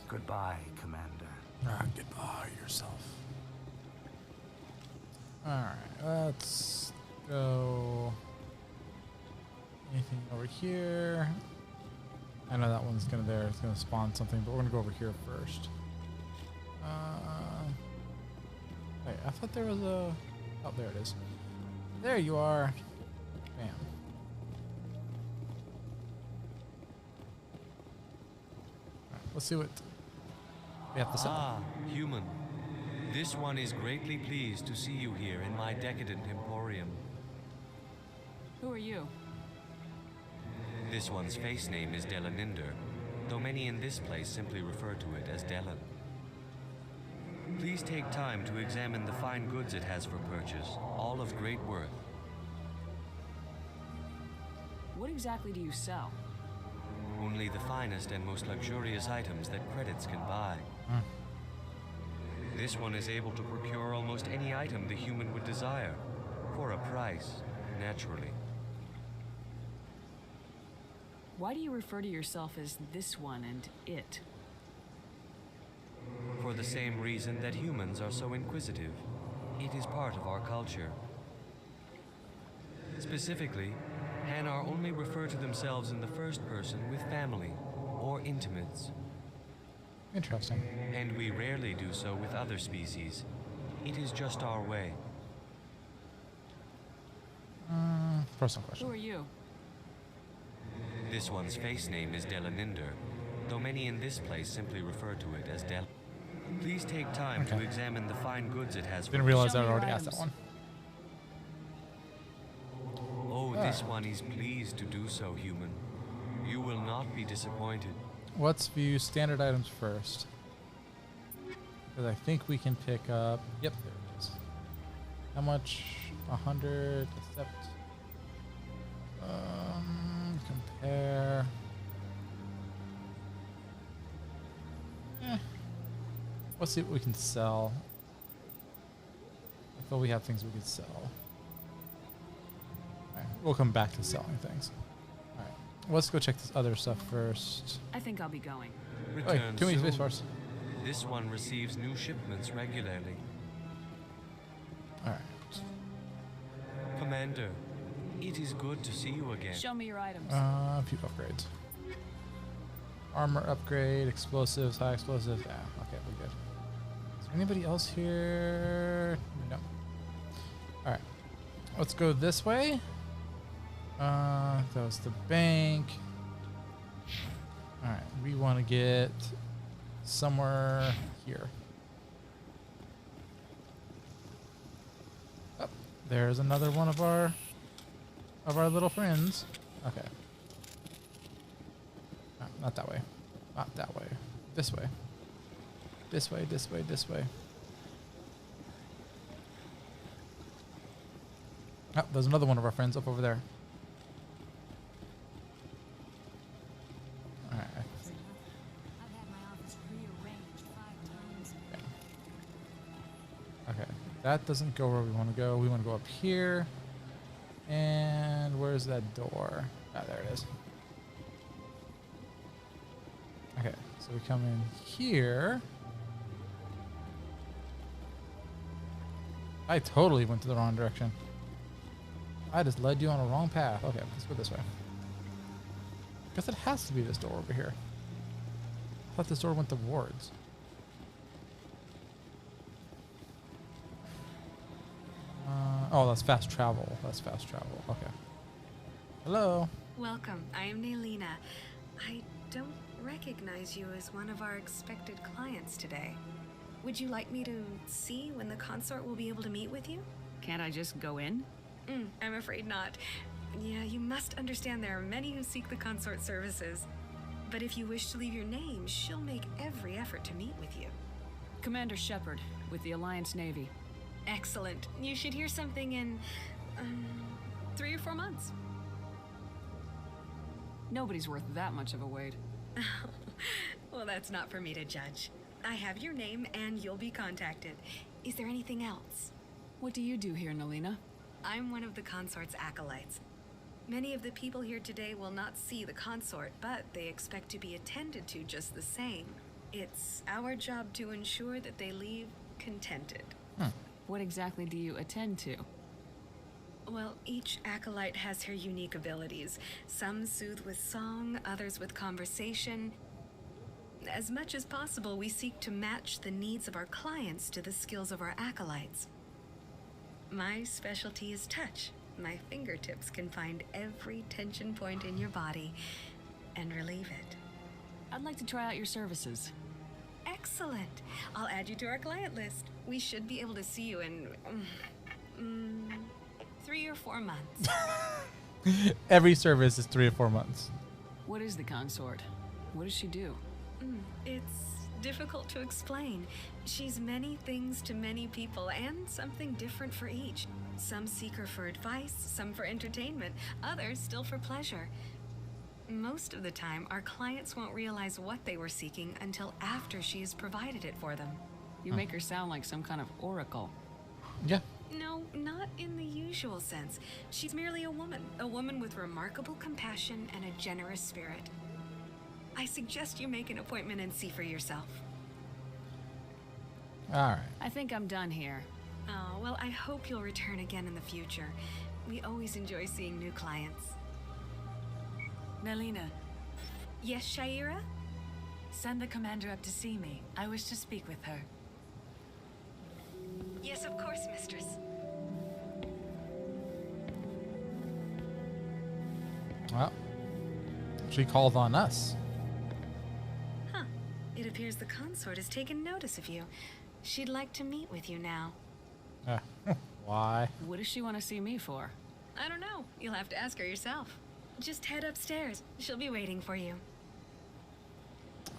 Goodbye, Commander. Goodbye yourself. Alright, let's go. Anything over here? I know that one's it's gonna spawn something, but we're gonna go over here first. Wait, I thought there was a... Oh, there it is. There you are. Bam. Alright, let's see what we have to sell. Ah, human. This one is greatly pleased to see you here in my decadent emporium. Who are you? This one's face name is Delaninder, though many in this place simply refer to it as Delan. Please take time to examine the fine goods it has for purchase, all of great worth. What exactly do you sell? Only the finest and most luxurious items that credits can buy. This one is able to procure almost any item the human would desire, for a price, naturally. Why do you refer to yourself as this one and it? For the same reason that humans are so inquisitive. It is part of our culture. Specifically, Hanar only refer to themselves in the first person with family or intimates. Interesting. And we rarely do so with other species. It is just our way. Personal question. Who are you? This one's face name is Delaninder, though many in this place simply refer to it as Del. Please take time to examine the fine goods it has. Didn't realize I already asked that one. Oh, this one is pleased to do so, human. You will not be disappointed. Let's view standard items first. Because I think we can pick up... Yep, there it is. How much? 100. Accept. Compare. Let's see what we can sell. I feel we have things we can sell. Alright, we'll come back to selling things. Alright, let's go check this other stuff first. I think I'll be going. Return too many soon. space bars. This one receives new shipments regularly. Alright. Commander, it is good to see you again. Show me your items. A few upgrades. Armor upgrade, explosives, high explosives. Yeah, okay, we're good. Is there anybody else here? No. Alright. Let's go this way. That was the bank. Alright, we want to get somewhere here. Oh, there's another one of our little friends. Okay. No, not that way. Not that way. This way. This way, this way, this way. Oh, there's another one of our friends up over there. Alright. Okay. That doesn't go where we want to go. We want to go up here. And where's that door? Ah, there it is. Okay, so we come in here. I totally went to the wrong direction. I just led you on a wrong path. Okay, let's go this way. Guess it has to be this door over here. I thought this door went to wards. Oh, that's fast travel. That's fast travel. Okay. Hello. Welcome. I am Naylina. I don't recognize you as one of our expected clients today. Would you like me to see when the consort will be able to meet with you? Can't I just go in? I'm afraid not. Yeah, you must understand there are many who seek the consort services. But if you wish to leave your name, she'll make every effort to meet with you. Commander Shepard, with the Alliance Navy. Excellent. You should hear something in 3 or 4 months. Nobody's worth that much of a wait. Well, that's not for me to judge. I have your name and you'll be contacted. Is there anything else? What do you do here, Naylina? I'm one of the consort's acolytes. Many of the people here today will not see the consort, but they expect to be attended to just the same. It's our job to ensure that they leave contented. What exactly do you attend to? Well, each acolyte has her unique abilities. Some soothe with song, others with conversation. As much as possible, we seek to match the needs of our clients to the skills of our acolytes. My specialty is touch. My fingertips can find every tension point in your body and relieve it. I'd like to try out your services. Excellent. I'll add you to our client list. We should be able to see you in 3 or 4 months. Every service is 3 or 4 months. What is the consort? What does she do? It's difficult to explain. She's many things to many people and something different for each. Some seek her for advice, some for entertainment, others still for pleasure. Most of the time, our clients won't realize what they were seeking until after she has provided it for them. You make her sound like some kind of oracle. Yeah. No, not in the usual sense. She's merely a woman with remarkable compassion and a generous spirit. I suggest you make an appointment and see for yourself. All right. I think I'm done here. Oh, well, I hope you'll return again in the future. We always enjoy seeing new clients. Naylina. Yes, Shaira? Send the commander up to see me. I wish to speak with her. Yes, of course, mistress. Well, she called on us. Huh. It appears the consort has taken notice of you. She'd like to meet with you now. Why? What does she want to see me for? I don't know. You'll have to ask her yourself. Just head upstairs. She'll be waiting for you.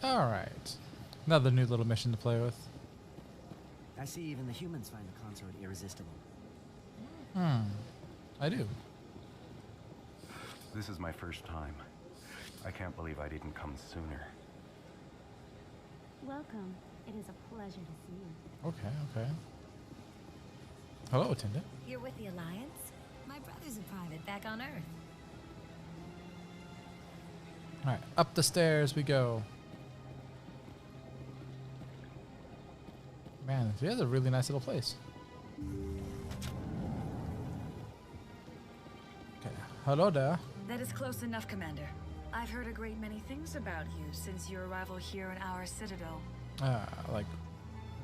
All right. Another new little mission to play with. I see even the humans find the consort irresistible. I do. This is my first time. I can't believe I didn't come sooner. Welcome. It is a pleasure to see you. Okay. Hello, attendant. You're with the Alliance? My brother's a private back on Earth. All right, up the stairs we go. Man, she has a really nice little place. Okay, hello there. That is close enough, Commander. I've heard a great many things about you since your arrival here in our citadel. Like,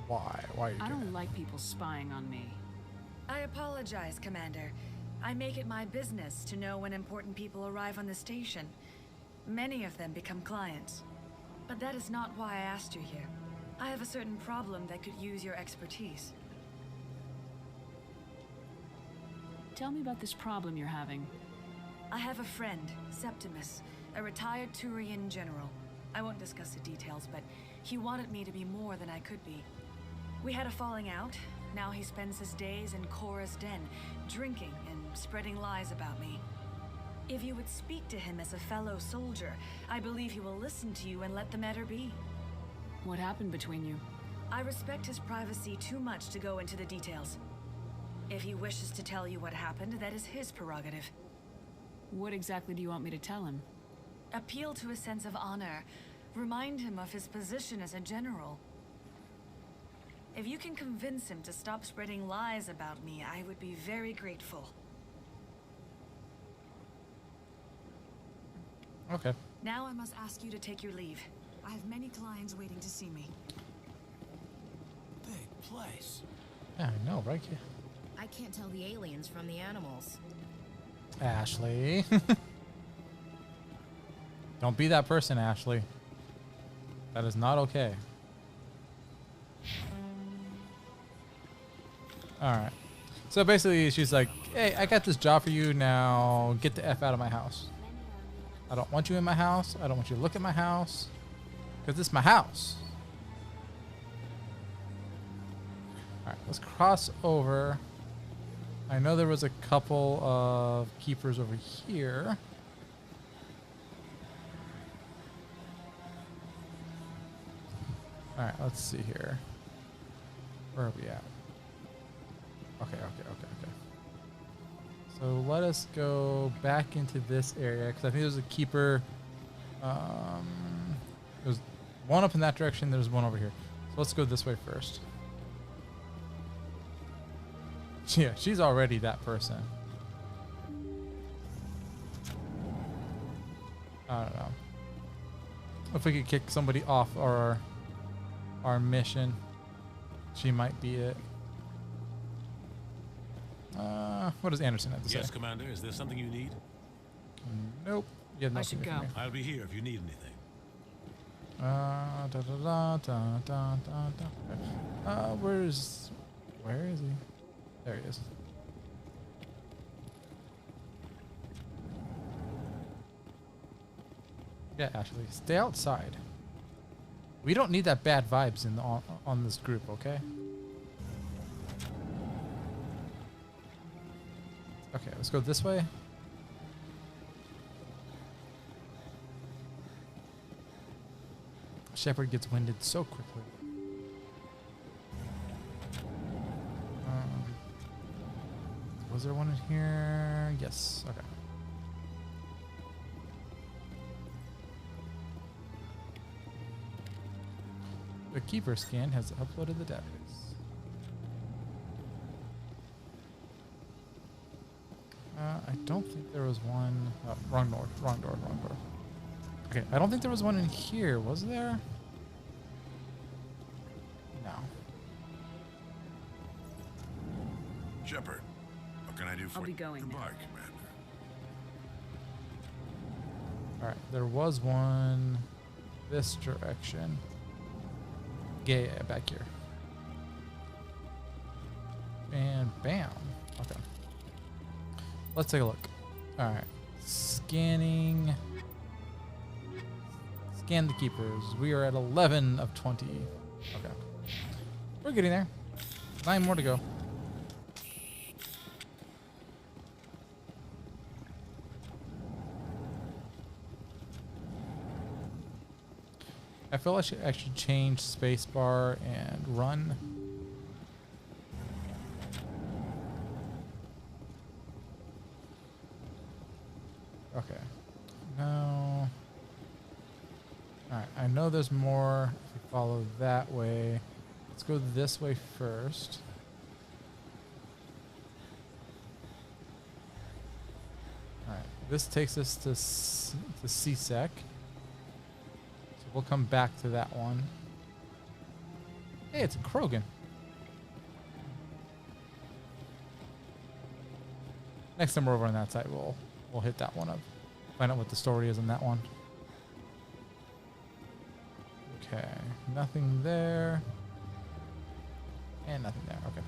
why? Why are you I doing don't like people spying on me. I apologize, Commander. I make it my business to know when important people arrive on the station. Many of them become clients. But that is not why I asked you here. I have a certain problem that could use your expertise. Tell me about this problem you're having. I have a friend, Septimus, a retired Turian general. I won't discuss the details, but he wanted me to be more than I could be. We had a falling out. Now he spends his days in Korra's den, drinking and spreading lies about me. If you would speak to him as a fellow soldier, I believe he will listen to you and let the matter be. What happened between you? I respect his privacy too much to go into the details. If he wishes to tell you what happened, that is his prerogative. What exactly do you want me to tell him? Appeal to his sense of honor. Remind him of his position as a general. If you can convince him to stop spreading lies about me, I would be very grateful. Okay. Now I must ask you to take your leave. I have many clients waiting to see me. Big place. Yeah, I know, right? I can't tell the aliens from the animals. Ashley. Don't be that person, Ashley. That is not okay. Alright. So basically, she's like, hey, I got this job for you now. Get the F out of my house. I don't want you in my house. I don't want you to look at my house. Because it's my house. Alright, let's cross over. I know there was a couple of keepers over here. Alright, let's see here. Where are we at? Okay. So let us go back into this area because I think there's a keeper. There's one up in that direction. There's one over here. So let's go this way first. Yeah, she's already that person. I don't know. If we could kick somebody off our mission, she might be it. What does Anderson have to say? Yes, Commander. Is there something you need? Nope. Yeah, I should go. I'll be here if you need anything. Where is he? There he is. Yeah, Ashley, stay outside. We don't need that bad vibes in on this group, okay? Okay, let's go this way. Shepard gets winded so quickly. Was there one in here? Yes. Okay. The keeper scan has uploaded the database. I don't think there was one. Oh, wrong door. Okay, I don't think there was one in here. Was there? No. Shepard, what can I do for you? I'll be going. Goodbye, Commander. Alright, there was one this direction. Yeah, back here. And bam. Okay. Let's take a look. Alright. Scanning. Scan the keepers. We are at 11 of 20. Okay. We're getting there. 9 more to go. I feel I should actually change spacebar and run. Okay. No. Alright, I know there's more if we follow that way. Let's go this way first. Alright, this takes us to CSEC. We'll come back to that one. Hey, it's a Krogan. Next time we're over on that side, we'll hit that one up. Find out what the story is on that one. Okay, nothing there. And nothing there, okay.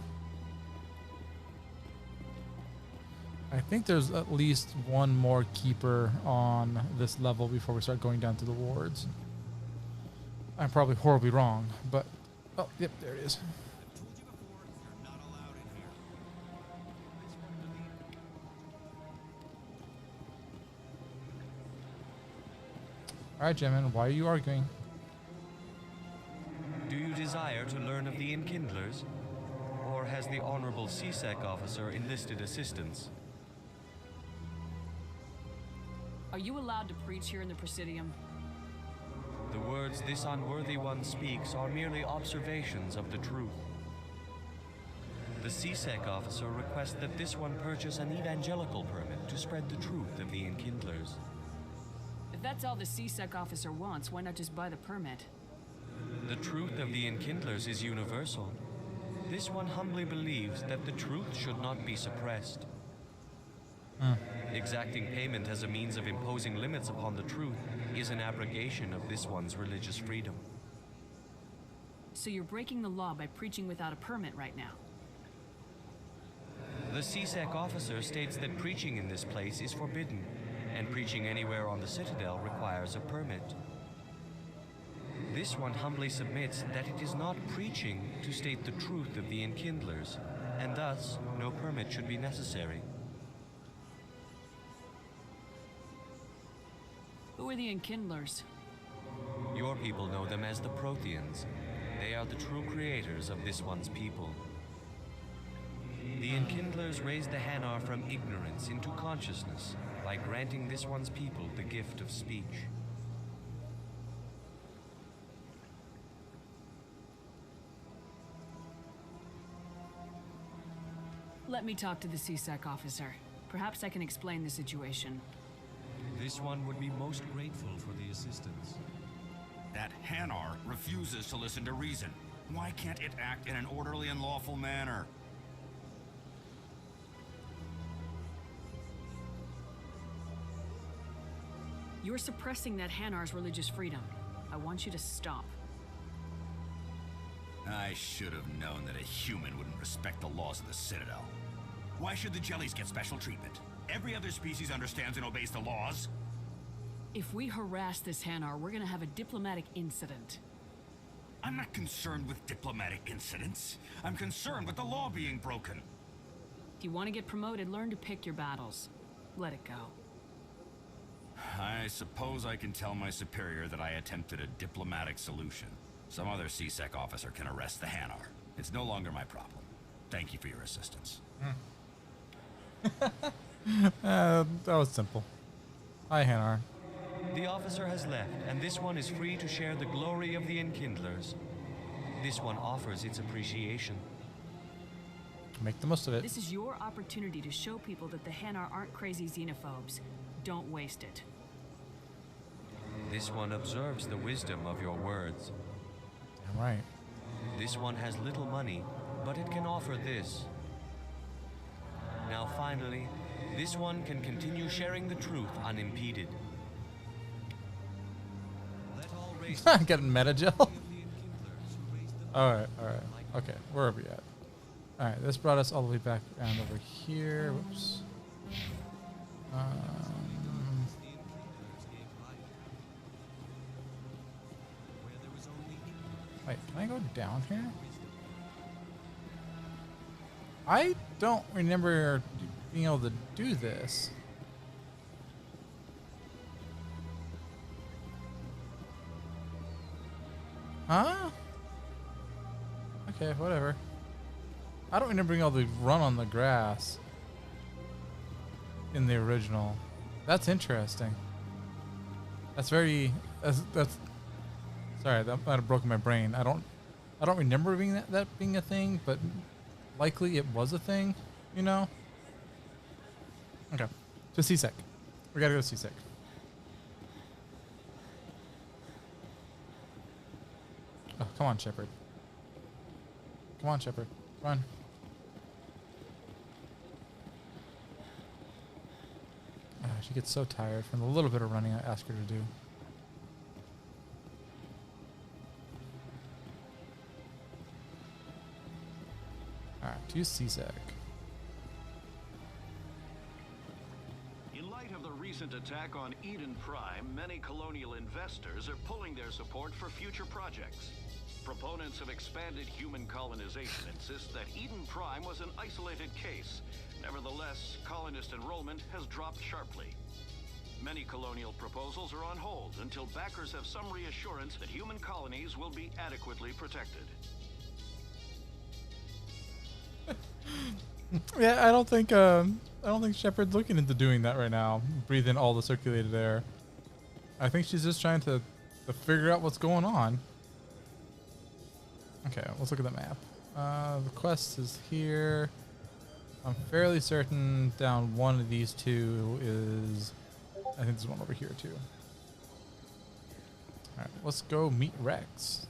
I think there's at least one more keeper on this level before we start going down to the wards. I'm probably horribly wrong, but... Oh, yep, there it is. Alright, gentlemen, why are you arguing? Do you desire to learn of the Enkindlers? Or has the Honorable CSEC officer enlisted assistance? Are you allowed to preach here in the Presidium? The words this unworthy one speaks are merely observations of the truth. The CSEC officer requests that this one purchase an evangelical permit to spread the truth of the Enkindlers. If that's all the CSEC officer wants, why not just buy the permit? The truth of the Enkindlers is universal. This one humbly believes that the truth should not be suppressed. Exacting payment as a means of imposing limits upon the truth is an abrogation of this one's religious freedom. So you're breaking the law by preaching without a permit right now. The CSEC officer states that preaching in this place is forbidden, and preaching anywhere on the Citadel requires a permit. This one humbly submits that it is not preaching to state the truth of the Enkindlers, and thus no permit should be necessary. Who are the Enkindlers? Your people know them as the Protheans. They are the true creators of this one's people. The Enkindlers raised the Hanar from ignorance into consciousness by granting this one's people the gift of speech. Let me talk to the CSEC officer. Perhaps I can explain the situation. This one would be most grateful for the assistance. That Hanar refuses to listen to reason. Why can't it act in an orderly and lawful manner? You're suppressing that Hanar's religious freedom. I want you to stop. I should have known that a human wouldn't respect the laws of the Citadel. Why should the jellies get special treatment? Every other species understands and obeys the laws. If we harass this Hanar, we're gonna have a diplomatic incident. I'm not concerned with diplomatic incidents. I'm concerned with the law being broken. If you want to get promoted, learn to pick your battles. Let it go. I suppose I can tell my superior that I attempted a diplomatic solution. Some other CSEC officer can arrest the Hanar. It's no longer my problem. Thank you for your assistance. That was simple. Hi, Hanar. The officer has left, and this one is free to share the glory of the Enkindlers. This one offers its appreciation. Make the most of it. This is your opportunity to show people that the Hanar aren't crazy xenophobes. Don't waste it. This one observes the wisdom of your words. All right. This one has little money, but it can offer this. Now finally, this one can continue sharing the truth unimpeded. Getting meta gel. Alright, alright. Okay, where are we at? Alright, this brought us all the way back around over here. Whoops. Wait, can I go down here? I don't remember being able to do this. Huh? Okay, whatever. I don't remember being able to run on the grass in the original. That's interesting. That's very. That's sorry, that might have broken my brain. I don't remember being that being a thing, but likely it was a thing. You know. Okay, to CSEC. We gotta go to CSEC. Oh, come on, Shepard. Come on, Shepard. Run. She gets so tired from the little bit of running I ask her to do. Alright, to CSEC. In light of the recent attack on Eden Prime, many colonial investors are pulling their support for future projects. Proponents of expanded human colonization insist that Eden Prime was an isolated case. Nevertheless, colonist enrollment has dropped sharply. Many colonial proposals are on hold until backers have some reassurance that human colonies will be adequately protected. Yeah, I don't think Shepard's looking into doing that right now. Breathe in all the circulated air. I think she's just trying to figure out what's going on. Okay, let's look at the map. The quest is here. I'm fairly certain down one of these two is... I think there's one over here too. Alright, let's go meet Rex.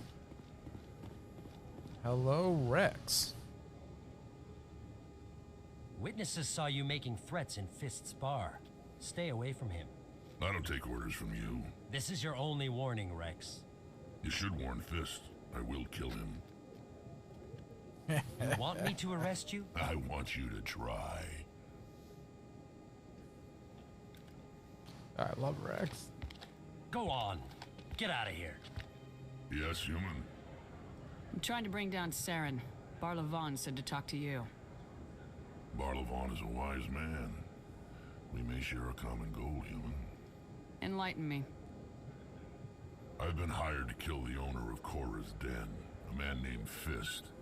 Hello, Rex. Witnesses saw you making threats in Fist's bar. Stay away from him. I don't take orders from you. This is your only warning, Rex. You should warn Fist. I will kill him. You want me to arrest you? I want you to try. I love Rex. Go on. Get out of here. Yes, human. I'm trying to bring down Saren. Barlavon said to talk to you. Barlavon is a wise man. We may share a common goal, human. Enlighten me. I've been hired to kill the owner of Korra's Den, a man named Fist.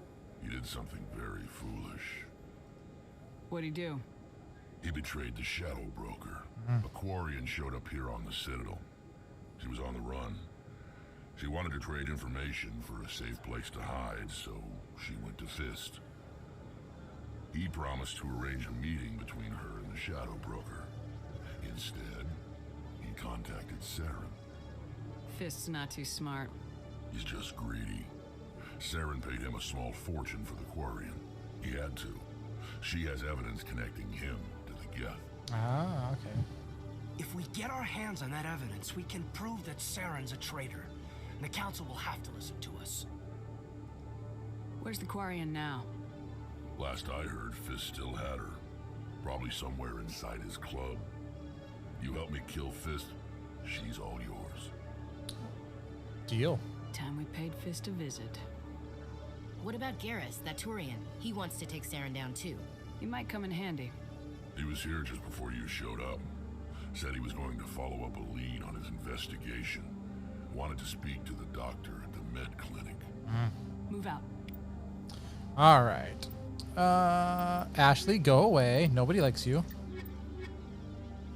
He did something very foolish. What'd he do? He betrayed the Shadow Broker. A Quarian showed up here on the Citadel. She was on the run. She wanted to trade information for a safe place to hide, so she went to Fist. He promised to arrange a meeting between her and the Shadow Broker. Instead, he contacted Saren. Fist's not too smart. He's just greedy. Saren paid him a small fortune for the Quarian. He had to. She has evidence connecting him to the Geth. Ah, okay. If we get our hands on that evidence, we can prove that Saren's a traitor. And the Council will have to listen to us. Where's the Quarian now? Last I heard, Fist still had her. Probably somewhere inside his club. You help me kill Fist, she's all yours. Deal. Time we paid Fist a visit. What about Garrus, that Turian? He wants to take Saren down too. He might come in handy. He was here just before you showed up. Said he was going to follow up a lead on his investigation. Wanted to speak to the doctor at the med clinic. Move out. All right. Ashley, go away. Nobody likes you.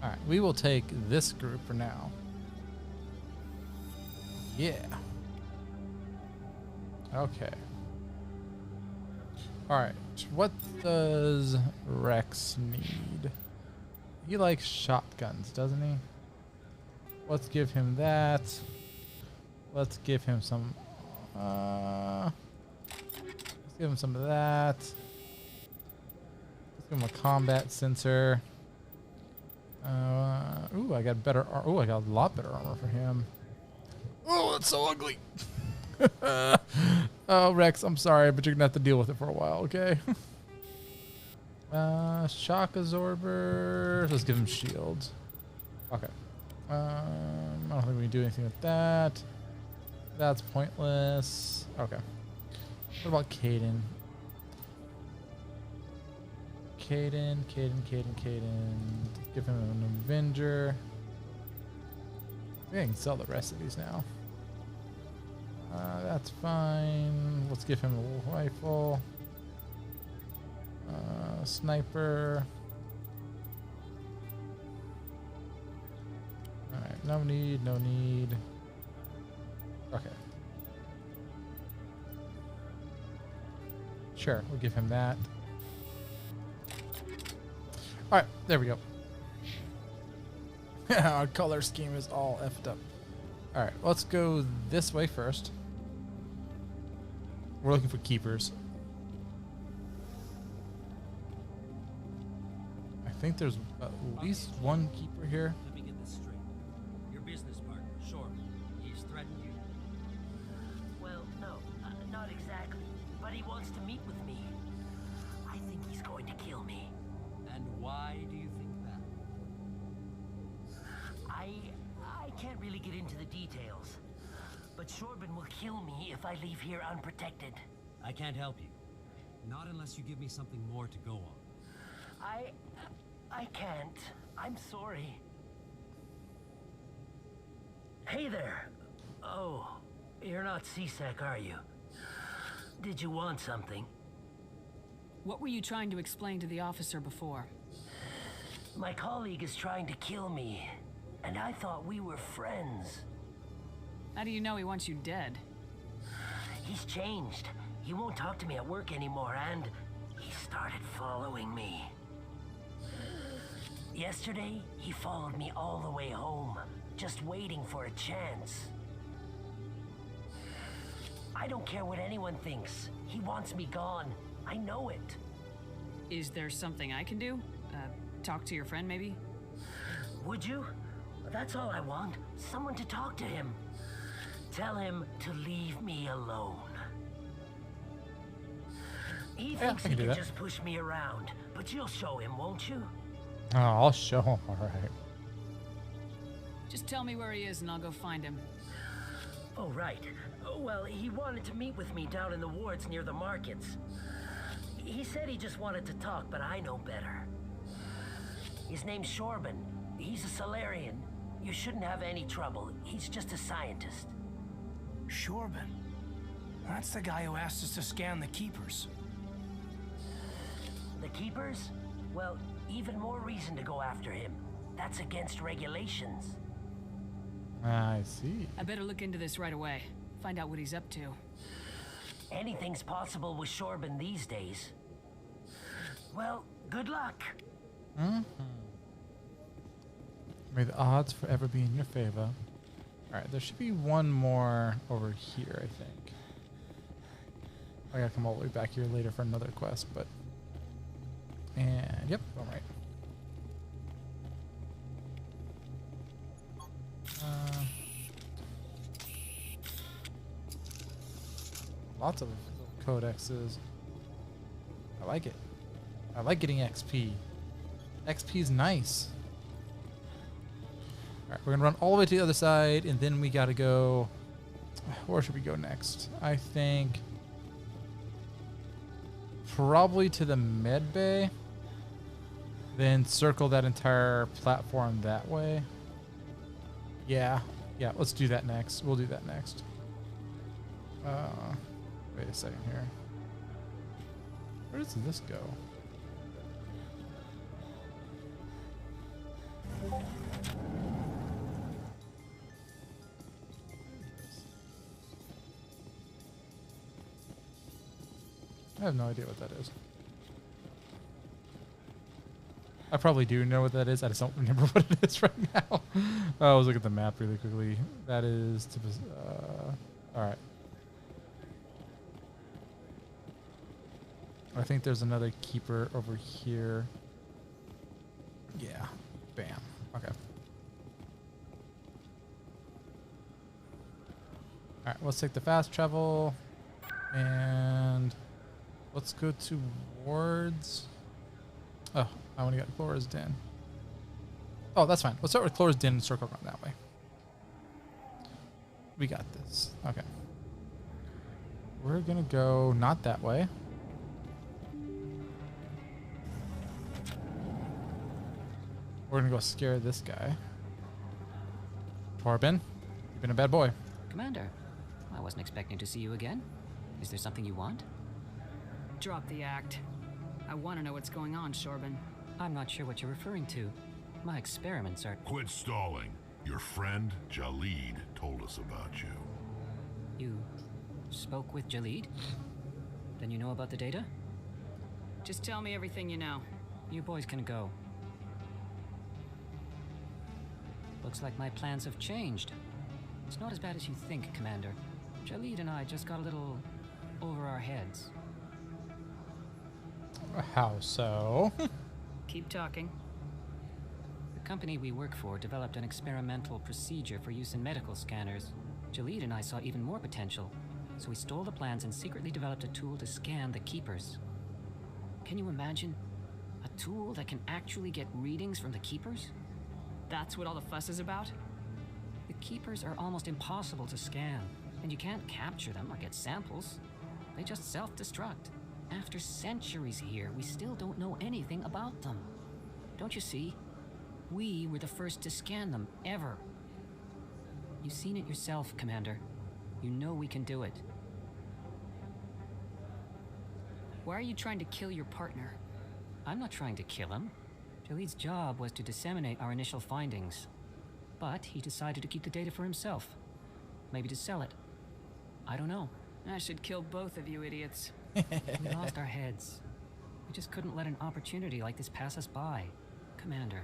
All right, we will take this group for now. Yeah. Okay. All right. What does Rex need? He likes shotguns, doesn't he? Let's give him that. Let's give him some. Let's give him some of that. Let's give him a combat sensor. Ooh, I got better. Ooh, I got a lot better armor for him. Oh, that's so ugly. Oh, Rex, I'm sorry, but you're gonna have to deal with it for a while, okay? Shock absorber. Let's give him shields. Okay. I don't think we can do anything with that. That's pointless. Okay. What about Caden? Caden. Give him an Avenger. I think I can sell the rest of these now. That's fine. Let's give him a rifle. Sniper. Alright, no need. Okay. Sure, we'll give him that. Alright, there we go. Our color scheme is all effed up. Alright, let's go this way first. We're looking for keepers. I think there's at least one keeper here. Let me get this straight. Your business partner, sure. He's threatened you. Well, no, not exactly. But he wants to meet with me. I think he's going to kill me. And why do you think that? I can't really get into the details. But Shorbin will kill me if I leave here unprotected. I can't help you. Not unless you give me something more to go on. I can't. I'm sorry. Hey there. Oh, you're not CSEC, are you? Did you want something? What were you trying to explain to the officer before? My colleague is trying to kill me, and I thought we were friends. How do you know he wants you dead? He's changed. He won't talk to me at work anymore, and he started following me. Yesterday, he followed me all the way home, just waiting for a chance. I don't care what anyone thinks. He wants me gone. I know it. Is there something I can do? Talk to your friend, maybe? Would you? That's all I want. Someone to talk to him. Tell him to leave me alone. He thinks he can just push me around, but you'll show him, won't you? Oh, I'll show him, all right. Just tell me where he is and I'll go find him. Oh, right. Well, he wanted to meet with me down in the wards near the markets. He said he just wanted to talk, but I know better. His name's Shorban. He's a Solarian. You shouldn't have any trouble. He's just a scientist. Shorban? That's the guy who asked us to scan the Keepers. The Keepers? Well, even more reason to go after him. That's against regulations. I see. I better look into this right away. Find out what he's up to. Anything's possible with Shorban these days. Well, good luck. May the odds forever be in your favor. Alright, there should be one more over here, I think. I gotta come all the way back here later for another quest, but... And, yep, I'm right. Lots of codexes. I like it. I like getting XP. XP's nice. Alright, we're gonna run all the way to the other side, and then we gotta go... Where should we go next? I think... Probably to the med bay. Then circle that entire platform that way. Yeah, let's do that next. We'll do that next. Wait a second here. Where does this go? I have no idea what that is. I probably do know what that is. I just don't remember what it is right now. I was looking at the map really quickly. That is to... Alright. I think there's another keeper over here. Yeah. Bam. Okay. Alright, let's take the fast travel. And let's go towards... Oh, I want to get Chlora's Den. Oh, that's fine. Let's start with Chlora's Den and circle around that way. We got this. Okay. We're going to go not that way. We're going to go scare this guy. Torben, you've been a bad boy. Commander, I wasn't expecting to see you again. Is there something you want? Drop the act. I want to know what's going on, Shorban. I'm not sure what you're referring to. My experiments are... Quit stalling. Your friend, Jalid, told us about you. You spoke with Jalid? Then you know about the data? Just tell me everything you know. You boys can go. Looks like my plans have changed. It's not as bad as you think, Commander. Jalid and I just got a little over our heads. How so? Keep talking. The company we work for developed an experimental procedure for use in medical scanners. Jalid and I saw even more potential, so we stole the plans and secretly developed a tool to scan the Keepers. Can you imagine? A tool that can actually get readings from the Keepers? That's what all the fuss is about? The Keepers are almost impossible to scan, and you can't capture them or get samples. They just self-destruct. After centuries here, we still don't know anything about them. Don't you see? We were the first to scan them, ever. You've seen it yourself, Commander. You know we can do it. Why are you trying to kill your partner? I'm not trying to kill him. Jalid's job was to disseminate our initial findings. But he decided to keep the data for himself. Maybe to sell it. I don't know. I should kill both of you idiots. We lost our heads. We just couldn't let an opportunity like this pass us by. Commander,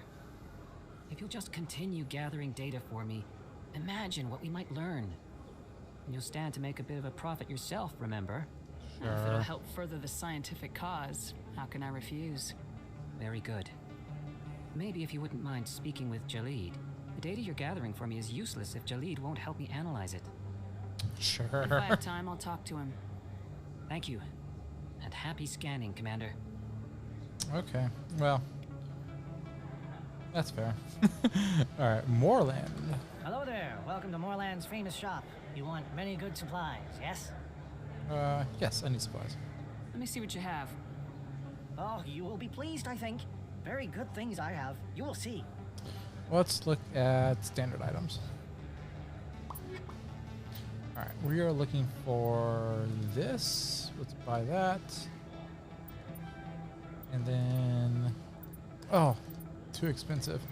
if you'll just continue gathering data for me, imagine what we might learn. And you'll stand to make a bit of a profit yourself, remember? If it'll Sure. help further the scientific cause, how can I refuse? Very good. Maybe if you wouldn't mind speaking with Jalid. The data you're gathering for me is useless if Jalid won't help me analyze it. Sure. If I have time, I'll talk to him. Thank you. And happy scanning, Commander. Okay, well, that's fair. All right, Moorland. Hello there. Welcome to Moorland's famous shop. You want many good supplies, yes? Yes, I need supplies. Let me see what you have. Oh, you will be pleased, I think. Very good things I have. You will see. Let's look at standard items. All right, we are looking for this. Let's buy that. And then, oh, too expensive.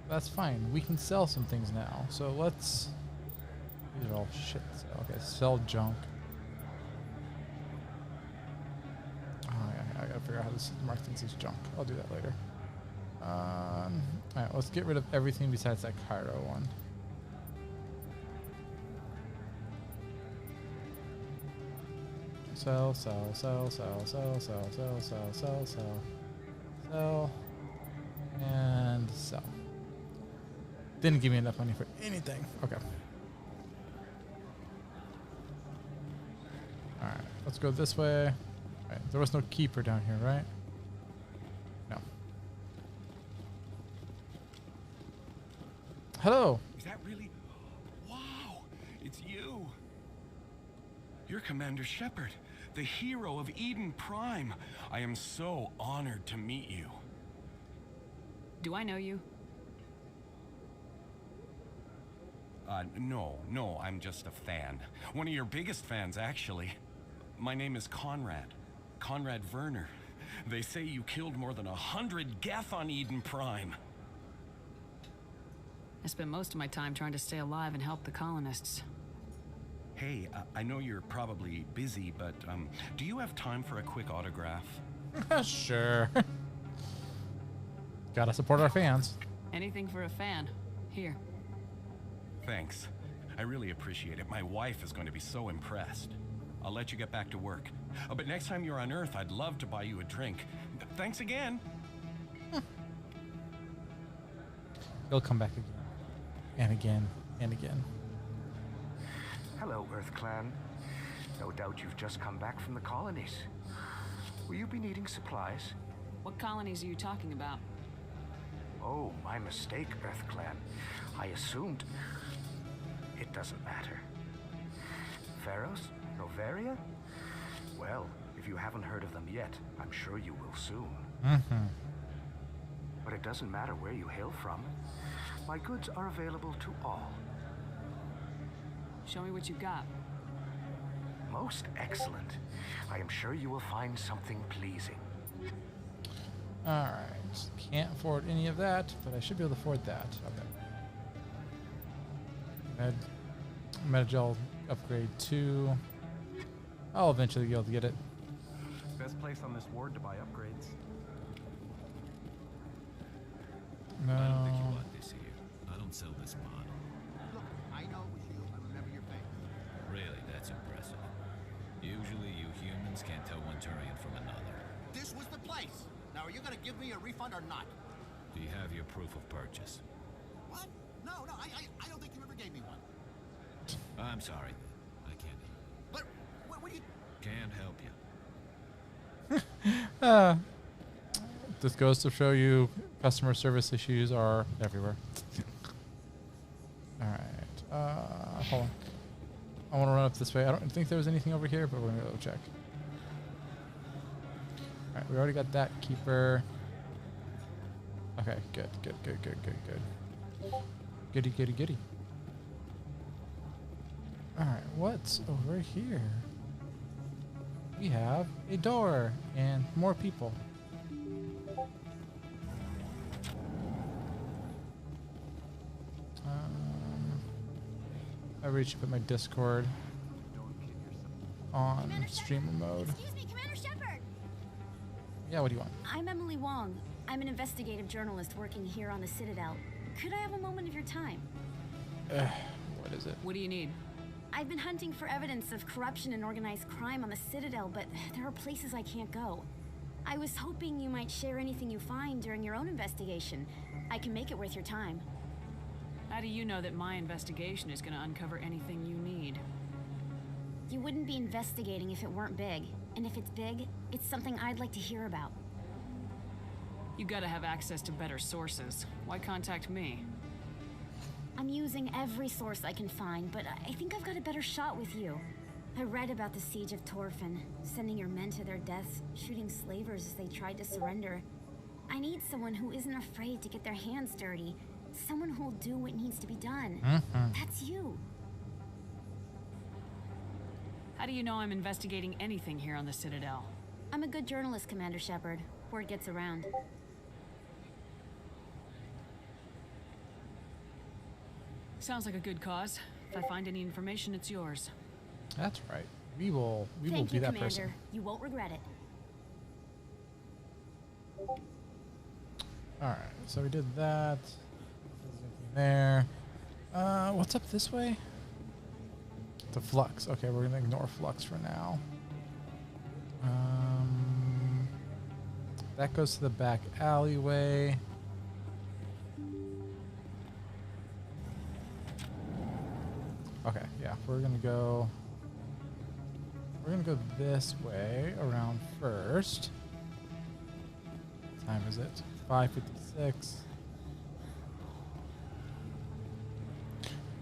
That's fine. We can sell some things now. So let's, these are all shit. Okay, sell junk. Oh, I gotta figure out how to mark things as junk. I'll do that later. All right, let's get rid of everything besides that Cairo one. Sell, sell, sell, sell, sell, sell, sell, sell, sell, sell, sell, and sell. Didn't give me enough money for anything. Okay. All right, let's go this way. All right, there was no keeper down here, right? No. Hello. Is that really? Wow, it's you. You're Commander Shepard, the hero of Eden Prime. I am so honored to meet you. Do I know you? No, I'm just a fan. One of your biggest fans, actually. My name is Conrad. Conrad Werner. They say you killed more than 100 Geth on Eden Prime. I spent most of my time trying to stay alive and help the colonists. Hey, I know you're probably busy, but do you have time for a quick autograph? Sure. Gotta support our fans. Anything for a fan. Here. Thanks. I really appreciate it. My wife is going to be so impressed. I'll let you get back to work. But next time you're on Earth, I'd love to buy you a drink. Thanks again. He'll come back again. And again. And again. Hello, Earth Clan. No doubt you've just come back from the colonies. Will you be needing supplies? What colonies are you talking about? Oh, my mistake, Earth Clan. I assumed... It doesn't matter. Pharos? Novaria? Well, if you haven't heard of them yet, I'm sure you will soon. Mm-hmm. But it doesn't matter where you hail from. My goods are available to all. Show me what you got. Most excellent. I am sure you will find something pleasing. Alright. Can't afford any of that, but I should be able to afford that. Okay. Metagel upgrade 2. I'll eventually be able to get it. Best place on this ward to buy upgrades. No. I don't think you want this here. I don't sell this model. Look, I know it was you. I remember your face. Really, that's impressive. Usually you humans can't tell one Turian from another. This was the place. Now, are you going to give me a refund or not? Do you have your proof of purchase? What? No, I don't think you ever gave me one. I'm sorry. I can't. But what do you... Can't help you. This goes to show you customer service issues are everywhere. Alright. Hold on. I want to run up this way. I don't think there was anything over here, but we're going to go check. Alright, we already got that keeper. Okay, good. Goody. Alright, what's over here? We have a door and more people. I really should put my Discord on streamer mode. Excuse me, Commander Shepard! Yeah, what do you want? I'm Emily Wong. I'm an investigative journalist working here on the Citadel. Could I have a moment of your time? What is it? What do you need? I've been hunting for evidence of corruption and organized crime on the Citadel, but there are places I can't go. I was hoping you might share anything you find during your own investigation. I can make it worth your time. How do you know that my investigation is going to uncover anything you need? You wouldn't be investigating if it weren't big. And if it's big, it's something I'd like to hear about. You gotta have access to better sources. Why contact me? I'm using every source I can find, but I think I've got a better shot with you. I read about the siege of Torfin, sending your men to their deaths, shooting slavers as they tried to surrender. I need someone who isn't afraid to get their hands dirty. Someone who'll do what needs to be done. That's you. How do you know I'm investigating anything here on the Citadel? I'm a good journalist, Commander Shepard. Word gets around. Sounds like a good cause. If I find any information, it's yours. That's right. We will be that Commander. person. You won't regret it. Alright, so we did that. There. What's up this way? The Flux. Okay, we're gonna ignore Flux for now. That goes to the back alleyway. Okay, yeah, we're gonna go this way around first. What time is it? 5:56.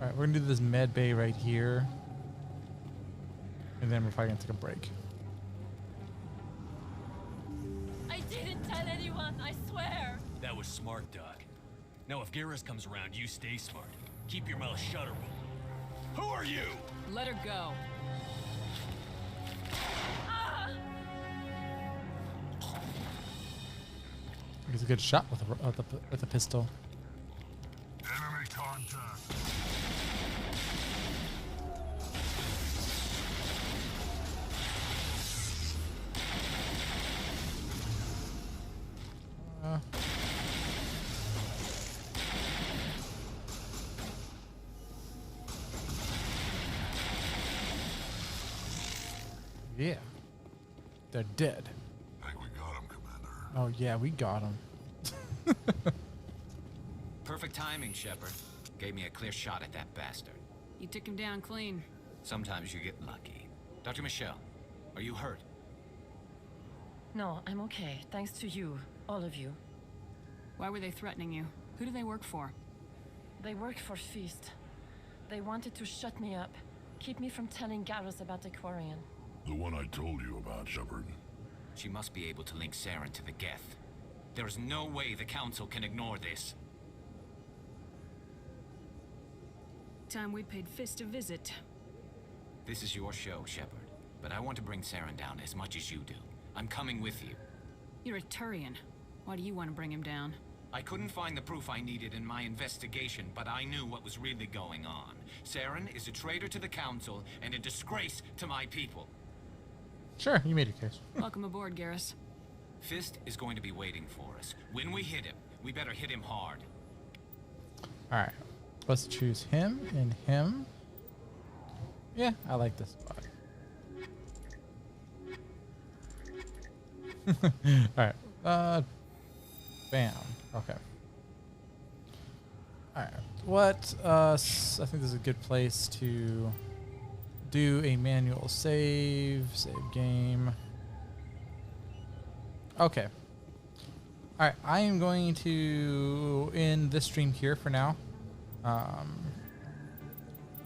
Alright, we're gonna do this med bay right here. And then we're probably gonna take a break. I didn't tell anyone, I swear. That was smart, Doc. Now if Garrus comes around, you stay smart. Keep your mouth shut, or who are you? Let her go. Ah! He's a good shot with a pistol. Enemy contact. Yeah. They're dead. I think we got him, Commander. Oh yeah, we got him. Perfect timing, Shepard. Gave me a clear shot at that bastard. You took him down clean. Sometimes you get lucky. Dr. Michelle, are you hurt? No, I'm okay. Thanks to you, all of you. Why were they threatening you? Who do they work for? They work for Feast. They wanted to shut me up, keep me from telling Garrus about the Quarian. The one I told you about, Shepard. She must be able to link Saren to the Geth. There is no way the Council can ignore this. Time we paid Fist a visit. This is your show, Shepard. But I want to bring Saren down as much as you do. I'm coming with you. You're a Turian. Why do you want to bring him down? I couldn't find the proof I needed in my investigation, but I knew what was really going on. Saren is a traitor to the Council and a disgrace to my people. Sure, you made your case. Welcome aboard, Garrus. Fist is going to be waiting for us. When we hit him, we better hit him hard. Alright. Let's choose him and him. Yeah, I like this spot. Alright. Bam. Okay. Alright. I think this is a good place to do a manual save game. Okay. Alright, I am going to end this stream here for now.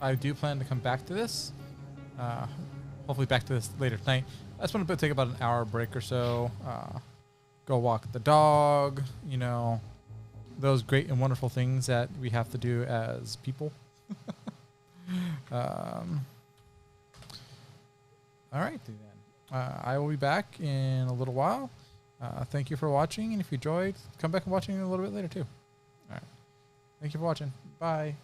I do plan to come back to this. Hopefully back to this later tonight. I just want to take about an hour break or so. Go walk the dog, you know, those great and wonderful things that we have to do as people. All right, then. I will be back in a little while. Thank you for watching, and if you enjoyed, come back and watch it a little bit later too. All right. Thank you for watching. Bye.